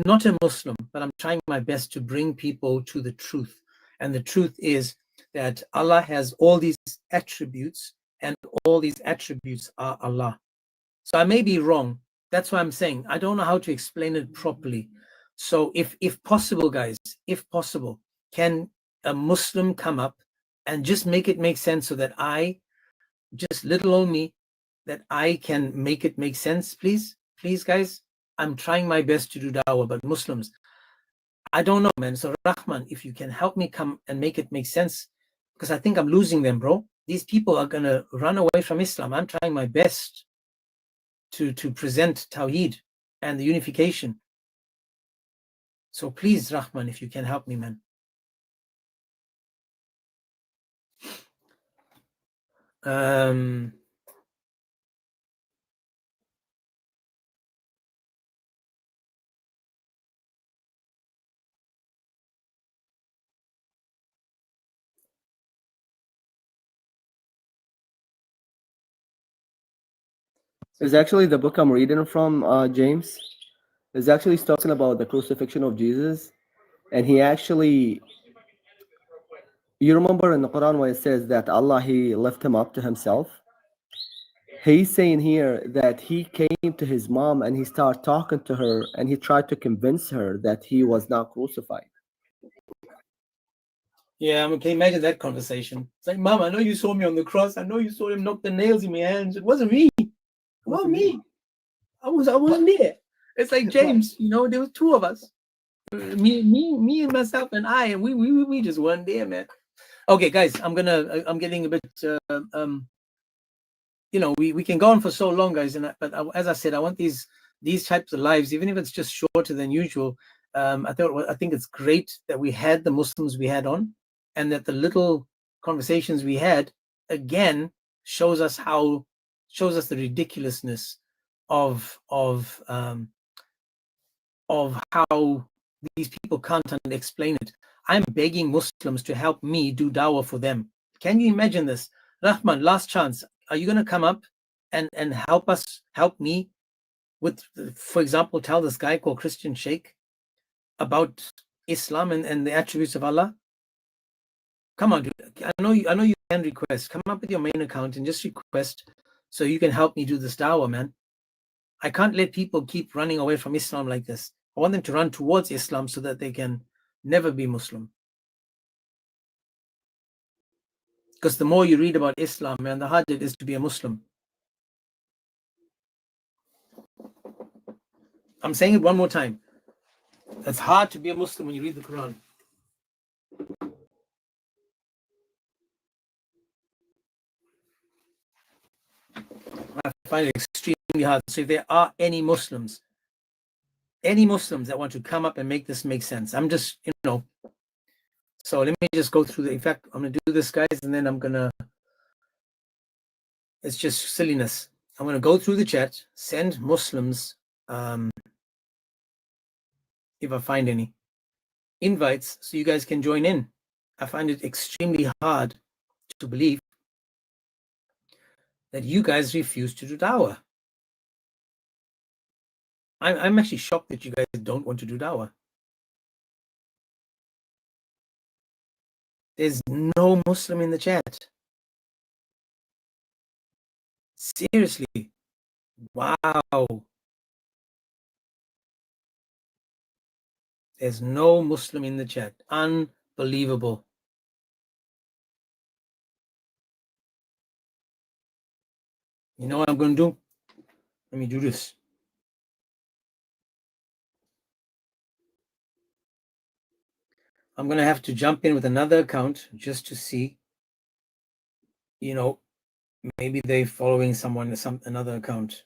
not a Muslim, but I'm trying my best to bring people to the truth. And the truth is that Allah has all these attributes, and all these attributes are Allah. So I may be wrong. That's why I'm saying I don't know how to explain it properly. So if possible, guys, if possible, can a Muslim come up and just make it make sense so that little old me, that I can make it make sense, please, guys. I'm trying my best to do dawah, but Muslims, I don't know, man. So Rahman, if you can help me come and make it make sense, because I think I'm losing them, bro. These people are gonna run away from Islam. I'm trying my best to present Tawheed and the unification. So please, Rahman, if you can help me, man. It's actually the book I'm reading from, James. Is actually talking about the crucifixion of Jesus, and he actually, you remember in the Quran where it says that Allah, he left him up to himself. He's saying here that he came to his mom and he started talking to her and he tried to convince her that he was not crucified. Yeah, can you imagine that conversation? It's like, Mom, I know you saw me on the cross. I know you saw him knock the nails in my hands. It wasn't me. It wasn't me. I wasn't there. It's like, James, there was two of us. Me and myself and I, and we just weren't there, man. Okay, guys, I'm getting a bit we can go on for so long, guys, but as I said, I want these types of lives, even if it's just shorter than usual. I think it's great that we had the Muslims we had on, and that the little conversations we had again shows us the ridiculousness of how these people can't explain it. I'm begging Muslims to help me do dawah for them. Can you imagine this? Rahman, last chance. Are you going to come up and help me with, for example, tell this guy called Christian Sheikh about Islam and the attributes of Allah? Come on, dude. I know you can request. Come up with your main account and just request so you can help me do this dawah, man. I can't let people keep running away from Islam like this. I want them to run towards Islam so that they can never be Muslim. Because the more you read about Islam, man, the harder it is to be a Muslim. I'm saying it one more time. It's hard to be a Muslim when you read the Quran. I find it extremely hard. So if there are any Muslims that want to come up and make this make sense, I'm just, so let me just go through in fact, I'm going to do this, guys, and then it's just silliness. I'm going to go through the chat, send Muslims, if I find any, invites so you guys can join in. I find it extremely hard to believe that you guys refuse to do dawah. I'm actually shocked that you guys don't want to do dawah. There's no Muslim in the chat. Seriously. Wow. There's no Muslim in the chat. Unbelievable. You know what I'm going to do? Let me do this. I'm going to have to jump in with another account just to see, maybe they're following another account.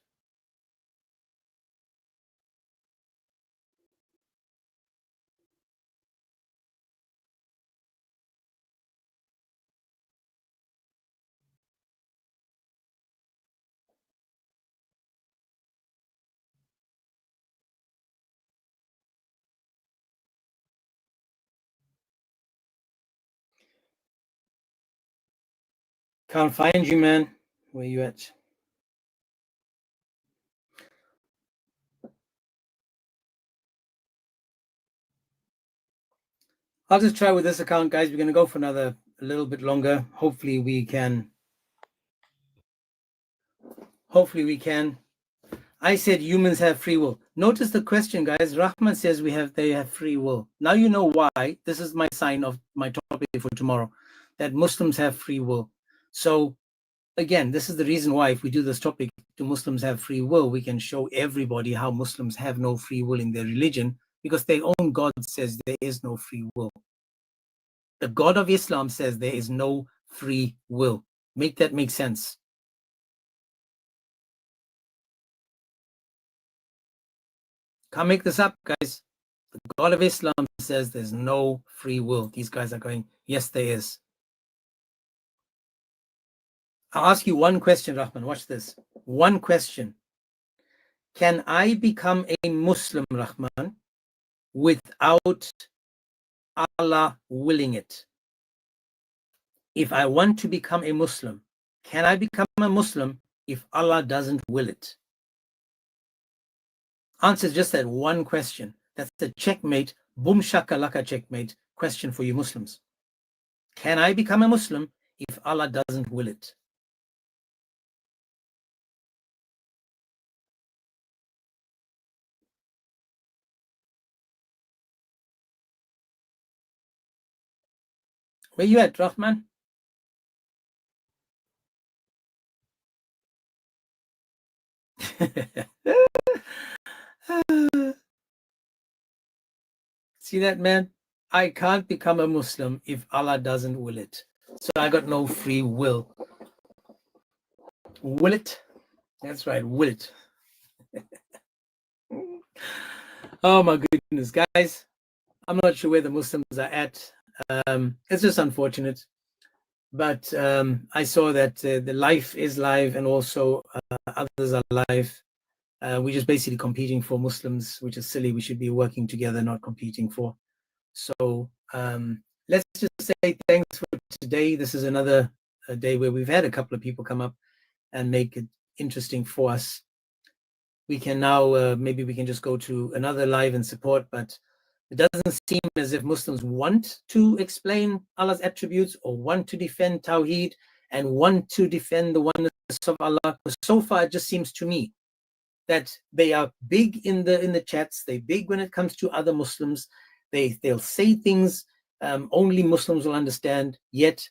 Can't find you, man. Where you at? I'll just try with this account, guys. We're going to go for a little bit longer. Hopefully we can. I said humans have free will. Notice the question, guys. Rahman says they have free will. Now you know why. This is my sign of my topic for tomorrow, that Muslims have free will. So again, this is the reason why if we do this topic, do Muslims have free will, we can show everybody how Muslims have no free will in their religion, because their own God says there is no free will. The God of Islam says there is no free will. Make that make sense. Can't make this up, guys. The God of Islam says there's no free will. These guys are going, yes, there is. I'll ask you one question, Rahman. Watch this. One question. Can I become a Muslim, Rahman, without Allah willing it? If I want to become a Muslim, can I become a Muslim if Allah doesn't will it? Answer just that one question. That's the checkmate, boom shakalaka checkmate question for you Muslims. Can I become a Muslim if Allah doesn't will it? Where you at, Rahman? See that, man? I can't become a Muslim if Allah doesn't will it. So I got no free will. Will it? That's right, will it. Oh my goodness, guys. I'm not sure where the Muslims are at. It's just unfortunate. But I saw that the life is live and also others are live. We're just basically competing for Muslims, which is silly. We should be working together, not competing for. So let's just say thanks for today. This is another day where we've had a couple of people come up and make it interesting for us. We can now, maybe we can just go to another live and support, but it doesn't seem as as if Muslims want to explain Allah's attributes or want to defend Tawheed and want to defend the oneness of Allah. So far, it just seems to me that they are big in the chats. They're big when it comes to other Muslims. They'll say things only Muslims will understand. Yet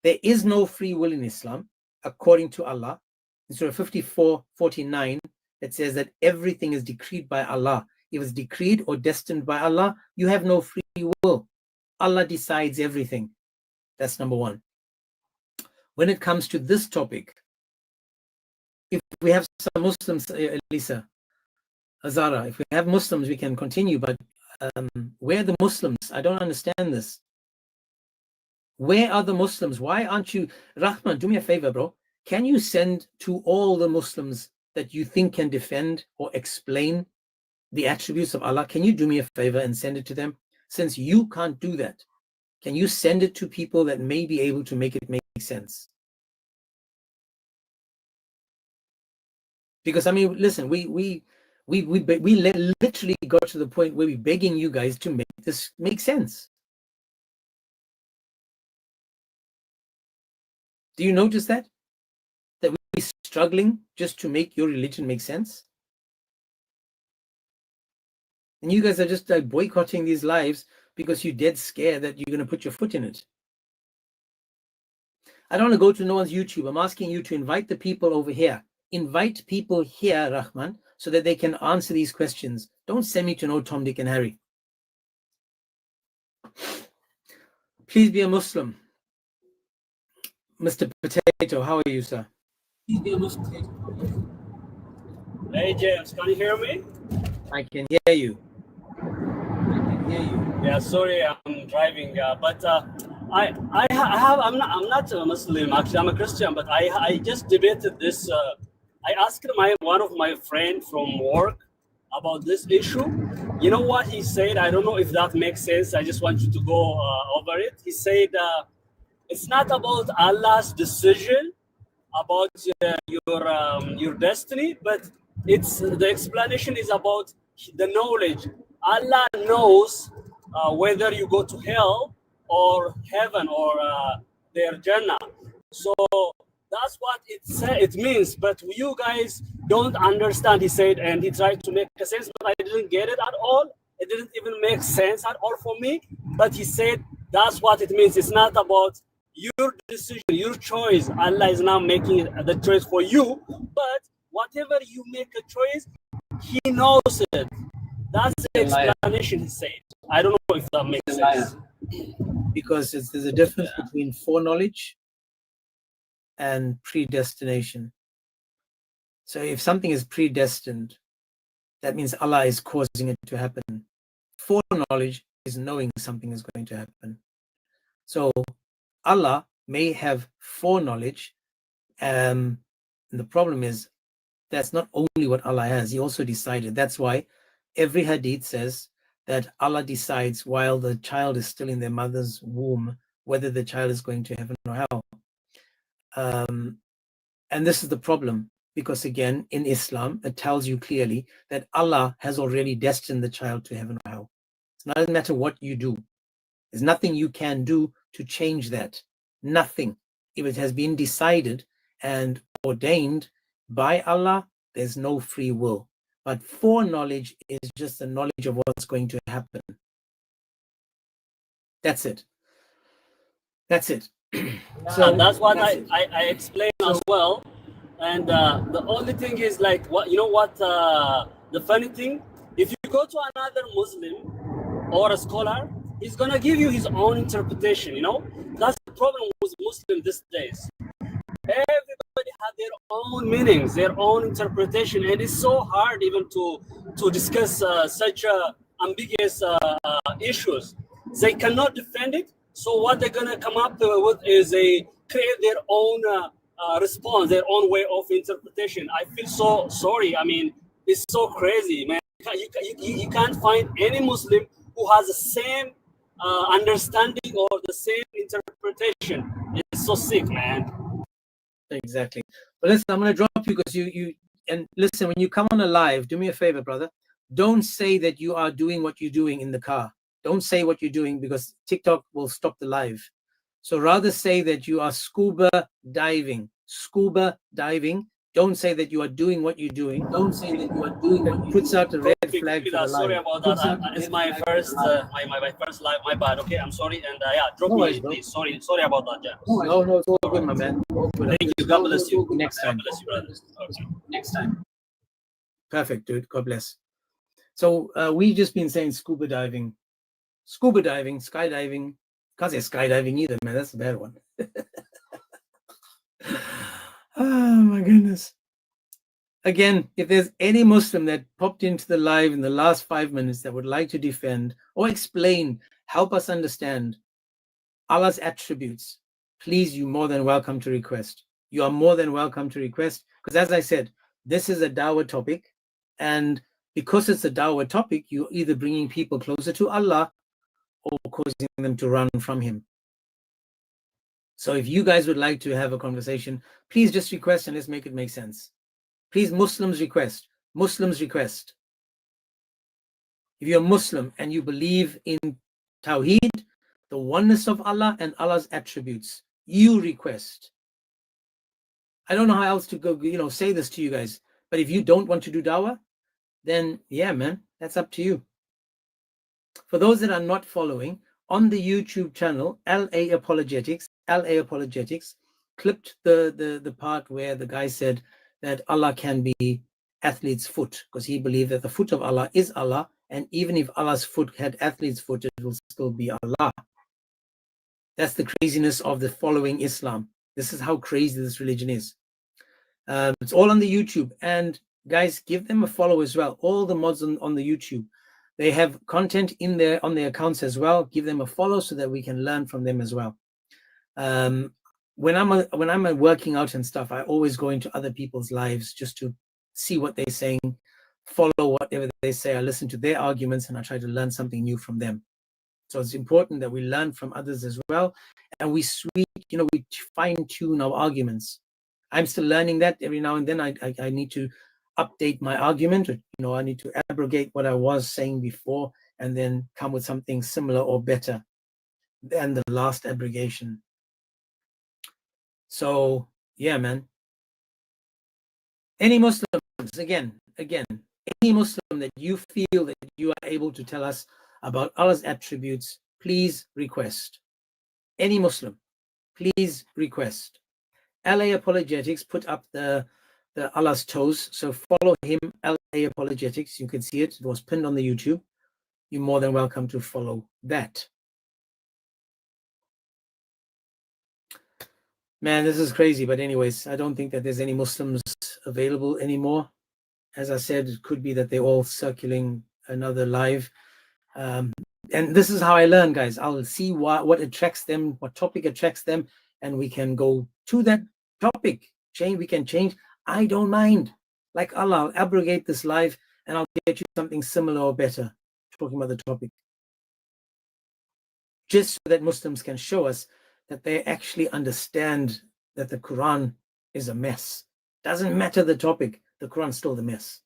there is no free will in Islam, according to Allah. In Surah 54:49, it says that everything is decreed by Allah. If it's decreed or destined by Allah, you have no free will. Allah decides everything. That's number one. When it comes to this topic, if we have some Muslims, Elisa, Azara, if we have Muslims, we can continue, but where are the Muslims? I don't understand this. Where are the Muslims? Why aren't you, Rahman, do me a favor, bro. Can you send to all the Muslims that you think can defend or explain the attributes of Allah? Can you do me a favor and send it to them? Since you can't do that, can you send it to people that may be able to make it make sense? Because I mean, listen, we literally got to the point where we're begging you guys to make this make sense. Do you notice that? That we're struggling just to make your religion make sense? And you guys are just like boycotting these lives because you're dead scared that you're going to put your foot in it. I don't want to go to no one's YouTube. I'm asking you to invite the people over here. Invite people here, Rahman, so that they can answer these questions. Don't send me to no Tom, Dick, and Harry. Please be a Muslim. Mr. Potato, how are you, sir? Please be a Muslim. Hey, James, can you hear me? I can hear you. Yeah, sorry, I'm driving, but I'm not a Muslim. Actually, I'm a Christian, but I just debated this. I asked one of my friends from work about this issue. You know what he said? I don't know if that makes sense. I just want you to go over it. He said it's not about Allah's decision about your destiny, but it's the explanation is about the knowledge. Allah knows whether you go to hell or heaven or their Jannah. So that's what it means. But you guys don't understand, he said, and he tried to make a sense, but I didn't get it at all. It didn't even make sense at all for me. But he said that's what it means. It's not about your decision, your choice. Allah is not making the choice for you. But whatever you make a choice, he knows it. That's the explanation he said. I don't know if that makes sense. Because there's a difference between foreknowledge and predestination. So if something is predestined, that means Allah is causing it to happen. Foreknowledge is knowing something is going to happen. So Allah may have foreknowledge, and the problem is that's not only what Allah has, he also decided. That's why every hadith says that Allah decides while the child is still in their mother's womb whether the child is going to heaven or hell. And this is the problem, because again, in Islam, it tells you clearly that Allah has already destined the child to heaven or hell. It doesn't matter what you do. There's nothing you can do to change that. Nothing. If it has been decided and ordained by Allah, there's no free will. But foreknowledge is just the knowledge of what's going to happen. That's it. That's it. So that's what I explained as well. And the only thing is like, what you know what the funny thing, if you go to another Muslim or a scholar, he's gonna give you his own interpretation. You know, that's the problem with Muslims these days. Everybody have their own meanings, their own interpretation, and it's so hard even to discuss such ambiguous issues. They cannot defend it. So what they're gonna come up with is create their own response, their own way of interpretation. I feel so sorry. I mean, it's so crazy, man. You can't find any Muslim who has the same understanding or the same interpretation. It's so sick, man. Exactly. But listen, I'm going to drop you because you and listen, when you come on a live, do me a favor, brother. Don't say that you are doing what you're doing in the car. Don't say what you're doing because TikTok will stop the live. So rather say that you are scuba diving. Scuba diving. Don't say that you are doing what you're doing. Don't say that you are doing what puts out a red flag for the Sorry live. about that. It's my first my first live. My bad. Okay, I'm sorry. And yeah, drop No me, worries, bro. please. Sorry about that. Yeah. No, it's all good, my man. All good. Thank you. God bless you. Next time. God bless you, brother. Okay. Next time. Perfect, dude. God bless. So we just been saying scuba diving, skydiving. Can't say skydiving either, man. That's a bad one. Oh my goodness. Again, if there's any Muslim that popped into the live in the last 5 minutes that would like to defend or explain, help us understand Allah's attributes, please, you're more than welcome to request. You are more than welcome to request, because as I said, this is a dawah topic, and because it's a dawah topic, you're either bringing people closer to Allah or causing them to run from Him. So if you guys would like to have a conversation, please just request and let's make it make sense. Please, Muslims request. Muslims request. If you're Muslim and you believe in Tawheed, the oneness of Allah and Allah's attributes, you request. I don't know how else to go, say this to you guys. But if you don't want to do dawah, then yeah, man, that's up to you. For those that are not following, on the YouTube channel, LA Apologetics, clipped the part where the guy said that Allah can be athlete's foot, because he believed that the foot of Allah is Allah, and even if Allah's foot had athlete's foot, it will still be Allah. That's the craziness of the following Islam. This is how crazy this religion is. It's all on the YouTube, and guys, give them a follow as well. All the mods on the YouTube, they have content in there on their accounts as well. Give them a follow so that we can learn from them as well. When I'm working out and stuff, I always go into other people's lives just to see what they're saying, follow whatever they say. I listen to their arguments and I try to learn something new from them. So it's important that we learn from others as well, and we fine tune our arguments. I'm still learning that. Every now and then I need to update my argument. I need to abrogate what I was saying before and then come with something similar or better than the last abrogation. So yeah, man. Any Muslims, again, any Muslim that you feel that you are able to tell us about Allah's attributes, please request. Any Muslim, please request. LA Apologetics put up the Allah's toes, so follow him, LA Apologetics. You can see it. It was pinned on the YouTube. You're more than welcome to follow that. Man, this is crazy, but anyways, I don't think that there's any Muslims available anymore. As I said, it could be that they're all circling another live. And this is how I learn, guys. I'll see what attracts them, what topic attracts them, and we can go to that topic. We can change. I don't mind. Like Allah, I'll abrogate this live and I'll get you something similar or better, talking about the topic. Just so that Muslims can show us that they actually understand that the Quran is a mess. Doesn't matter the topic, the Quran's still the mess.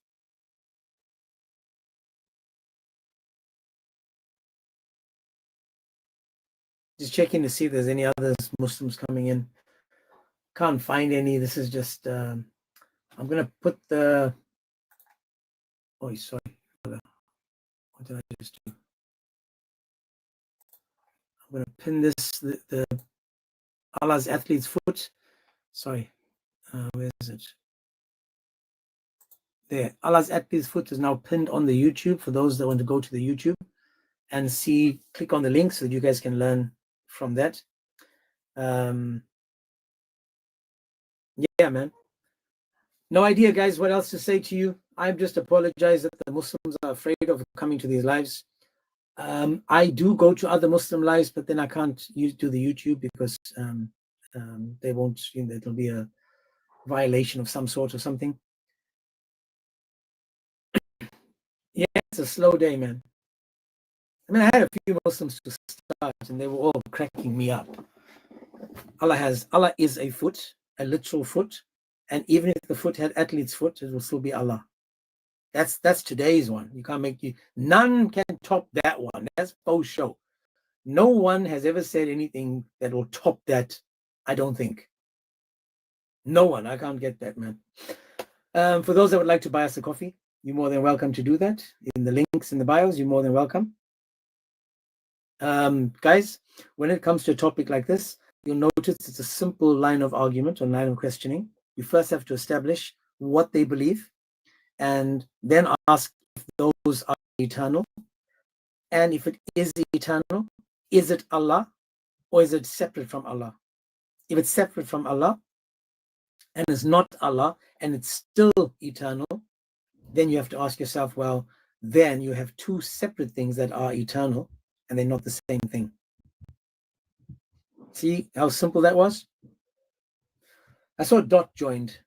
Just checking to see if there's any other Muslims coming in. Can't find any. This is just, I'm going to put the, oh, sorry. What did I just do? I'm going to pin this, the Allah's athlete's foot. Sorry, where is it? There, Allah's athlete's foot is now pinned on the YouTube for those that want to go to the YouTube and see, click on the link so that you guys can learn from that. Yeah, man. No idea, guys, what else to say to you. I just apologize that the Muslims are afraid of coming to these lives. I do go to other Muslim lives, but then I can't do the YouTube because they won't, it'll be a violation of some sort or something. Yeah, it's a slow day, man. I mean, I had a few Muslims to start and they were all cracking me up. Allah is a foot, a literal foot, and even if the foot had athlete's foot, it will still be Allah. That's today's one. You can't make you. None can top that one. That's faux show. No one has ever said anything that will top that. I don't think. No one. I can't get that, man. For those that would like to buy us a coffee, you're more than welcome to do that. In the links in the bios, you're more than welcome. Guys, when it comes to a topic like this, you'll notice it's a simple line of argument or line of questioning. You first have to establish what they believe, and then ask if those are eternal. And if it is eternal, is it Allah or is it separate from Allah? If it's separate from Allah and it's not Allah and it's still eternal, then you have to ask yourself, well, then you have two separate things that are eternal and they're not the same thing. See how simple that was? I saw Dot joined.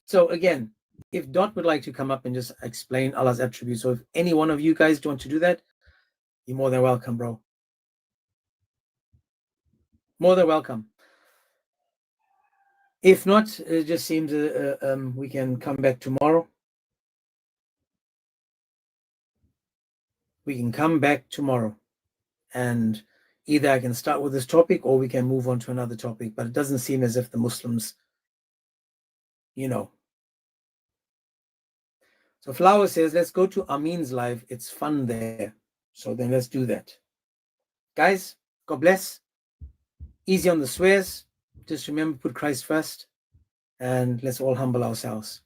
So again, if Dot would like to come up and just explain Allah's attributes, so if any one of you guys want to do that, you're more than welcome, bro. More than welcome. If not, it just seems we can come back tomorrow. We can come back tomorrow, and either I can start with this topic or we can move on to another topic, but it doesn't seem as if the Muslims, you know. So Flower says, let's go to Amin's live. It's fun there. So then let's do that. Guys, God bless. Easy on the swears. Just remember, put Christ first. And let's all humble ourselves.